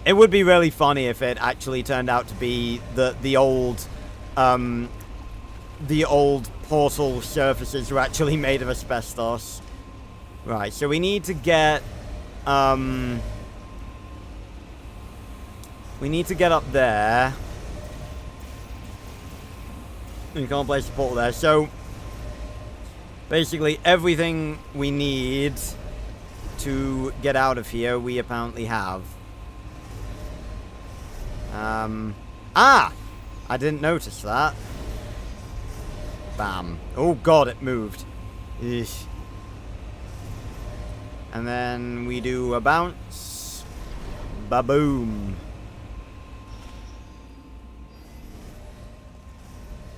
It would be really funny if it actually turned out to be the old portal surfaces were actually made of asbestos. Right, so we need to get up there. We can't place the portal there. So basically everything we need to get out of here we apparently have. I didn't notice that. Bam. Oh god, it moved. Eesh. And then we do a bounce. Ba-boom.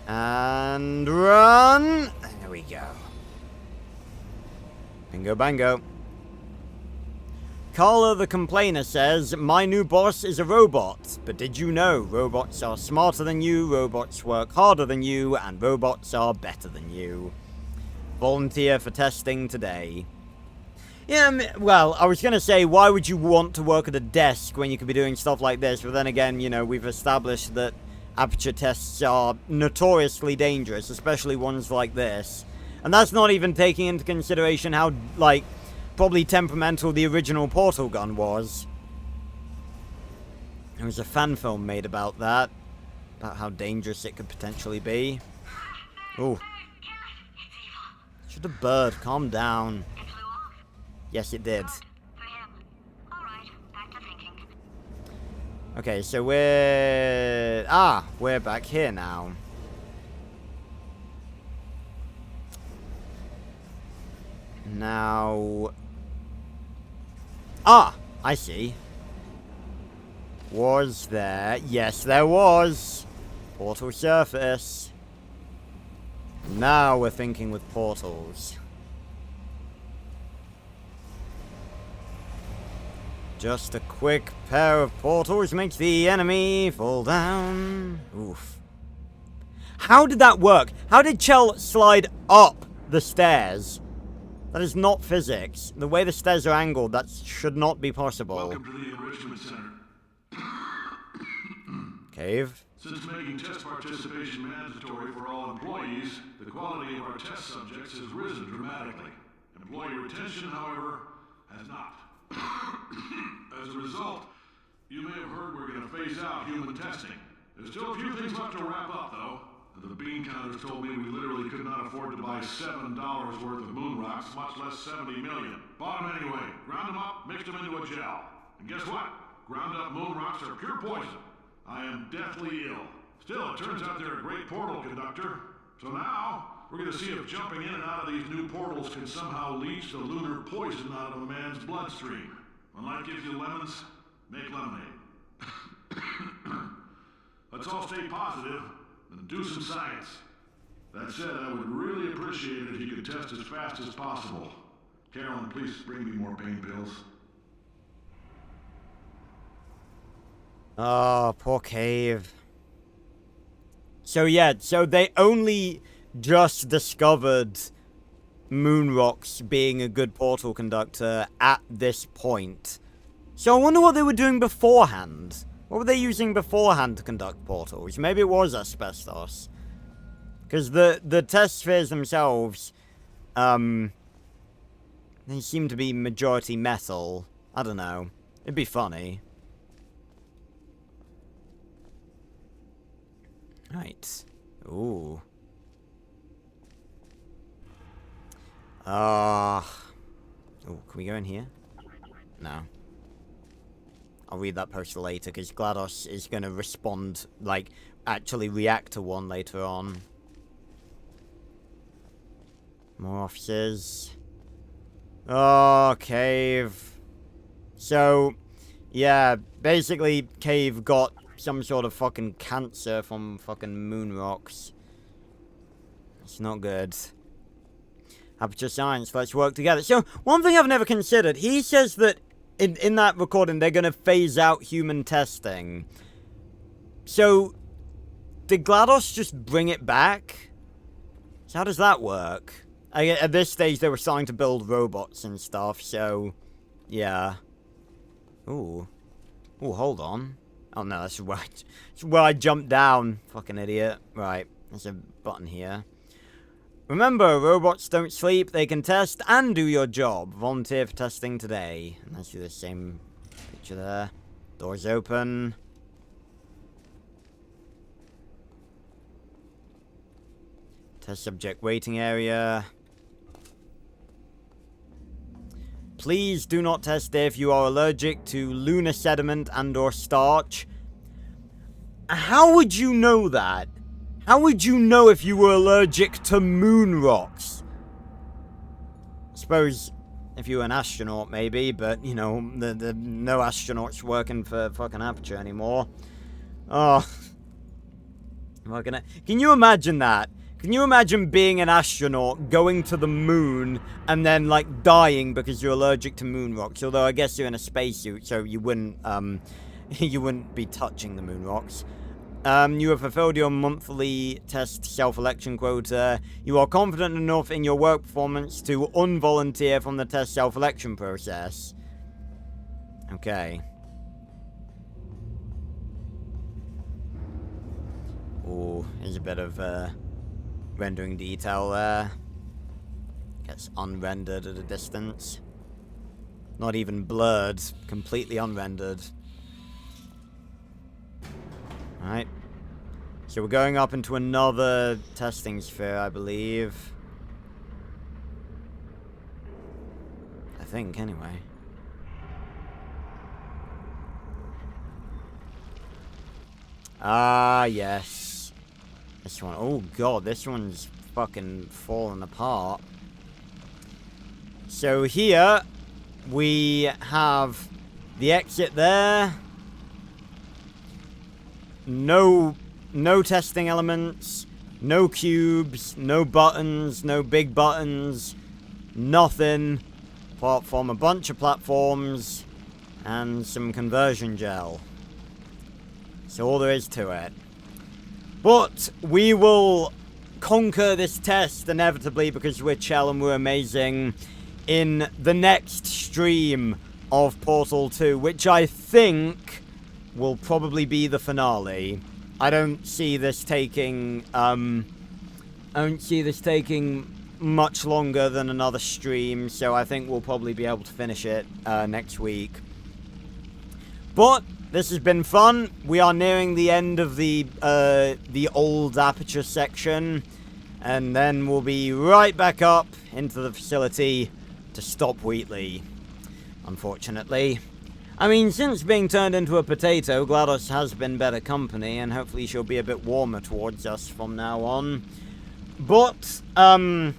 And run. There we go. Bingo bango. Carla the Complainer says, my new boss is a robot, but did you know robots are smarter than you, robots work harder than you, and robots are better than you? Volunteer for testing today. Yeah, well, I was going to say, why would you want to work at a desk when you could be doing stuff like this? But then again, we've established that aperture tests are notoriously dangerous, especially ones like this. And that's not even taking into consideration how, like, probably temperamental the original portal gun was. There was a fan film made about that. About how dangerous it could potentially be. Ooh. Should a bird calm down? It flew off. Yes, it did. Good for him. Alright, back to thinking. Okay, so we're back here now. Now... I see. Was there? Yes, there was. Portal surface. Now we're thinking with portals. Just a quick pair of portals makes the enemy fall down. Oof. How did that work? How did Chell slide up the stairs? That is not physics. The way the stairs are angled, that should not be possible. Welcome to the Enrichment Center. Cave. Since making test participation mandatory for all employees, the quality of our test subjects has risen dramatically. Employee retention, however, has not. As a result, you may have heard we're going to phase out human testing. There's still a few things left to wrap up, though. The bean counters told me we literally could not afford to buy $7 worth of moon rocks, much less 70 million. Bought them anyway, ground them up, mixed them into a gel. And guess what? Ground up moon rocks are pure poison. I am deathly ill. Still, it turns out they're a great portal conductor. So now, we're going to see if jumping in and out of these new portals can somehow leach the lunar poison out of a man's bloodstream. When life gives you lemons, make lemonade. Let's all stay positive and do some science. That said, I would really appreciate it if you could test as fast as possible. Carolyn, please bring me more pain pills. Oh, poor Cave. So yeah, so they only just discovered moon rocks being a good portal conductor at this point. So I wonder what they were doing beforehand. What were they using beforehand to conduct portals? Maybe it was asbestos. Because the test spheres themselves, they seem to be majority metal. I don't know. It'd be funny. Right. Ooh. Oh, can we go in here? No. I'll read that post later, because GLaDOS is going to respond, like, actually react to one later on. More officers. Oh, Cave. So, yeah, basically, Cave got some sort of fucking cancer from fucking moon rocks. It's not good. Aperture Science, let's work together. So, one thing I've never considered, he says that in that recording, they're going to phase out human testing. So, did GLaDOS just bring it back? So how does that work? At this stage, they were starting to build robots and stuff, so... yeah. Ooh. Ooh, hold on. Oh no, that's where I jumped down. Fucking idiot. Right, there's a button here. Remember, robots don't sleep, they can test and do your job. Volunteer for testing today. And let's do the same picture there. Doors open. Test subject waiting area. Please do not test if you are allergic to lunar sediment and or starch. How would you know that? How would you know if you were allergic to moon rocks? I suppose if you were an astronaut, maybe, but, you know, the no astronauts working for fucking Aperture anymore. Oh. Can you imagine that? Can you imagine being an astronaut, going to the moon, and then, like, dying because you're allergic to moon rocks? Although I guess you're in a spacesuit, so you wouldn't, you wouldn't be touching the moon rocks. You have fulfilled your monthly test self-election quota. You are confident enough in your work performance to unvolunteer from the test self-election process. Okay. Ooh, there's a bit of, rendering detail there. Gets unrendered at a distance. Not even blurred, completely unrendered. Alright. So we're going up into another testing sphere, I believe. I think, anyway. Ah, yes. This one. Oh, God, this one's fucking falling apart. So here, we have the exit there. No testing elements, no cubes, no buttons, no big buttons, nothing apart from a bunch of platforms and some conversion gel. So all there is to it. But we will conquer this test inevitably because we're Chell and we're amazing in the next stream of Portal 2, which I think will probably be the finale. I don't see this taking much longer than another stream, so I think we'll probably be able to finish it next week. But this has been fun. We are nearing the end of the old aperture section, and then we'll be right back up into the facility to stop Wheatley, unfortunately. I mean, since being turned into a potato, GLaDOS has been better company, and hopefully she'll be a bit warmer towards us from now on. But, I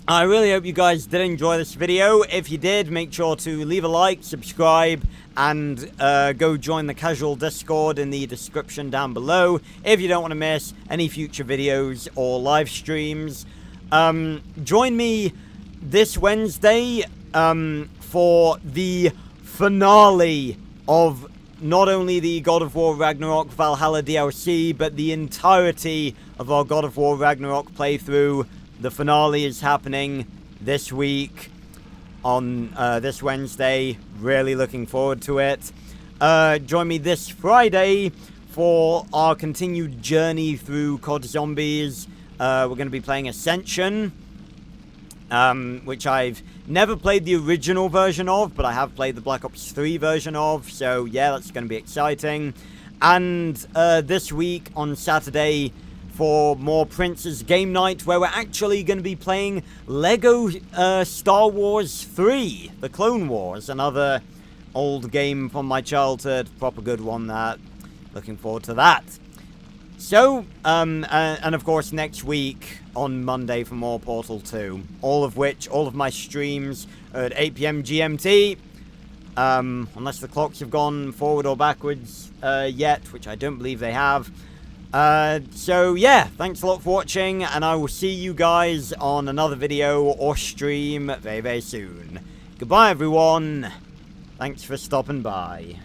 really hope you guys did enjoy this video. If you did, make sure to leave a like, subscribe, and go join the casual Discord in the description down below if you don't want to miss any future videos or live streams. Join me this Wednesday for the finale of not only the God of War Ragnarok Valhalla DLC, but the entirety of our God of War Ragnarok playthrough. The finale is happening this week on this Wednesday. Really looking forward to it. Join me this Friday for our continued journey through COD Zombies. We're going to be playing Ascension, which I've never played the original version of, but I have played the Black Ops 3 version of, so yeah, that's going to be exciting. And this week on Saturday for more Prince's Game Night, where we're actually going to be playing Lego Star Wars 3, The Clone Wars, another old game from my childhood, proper good one that. Looking forward to that. So, and of course next week on Monday for more Portal 2. All of my streams are at 8 PM GMT. Unless the clocks have gone forward or backwards yet, which I don't believe they have. So yeah, thanks a lot for watching, and I will see you guys on another video or stream very, very soon. Goodbye everyone. Thanks for stopping by.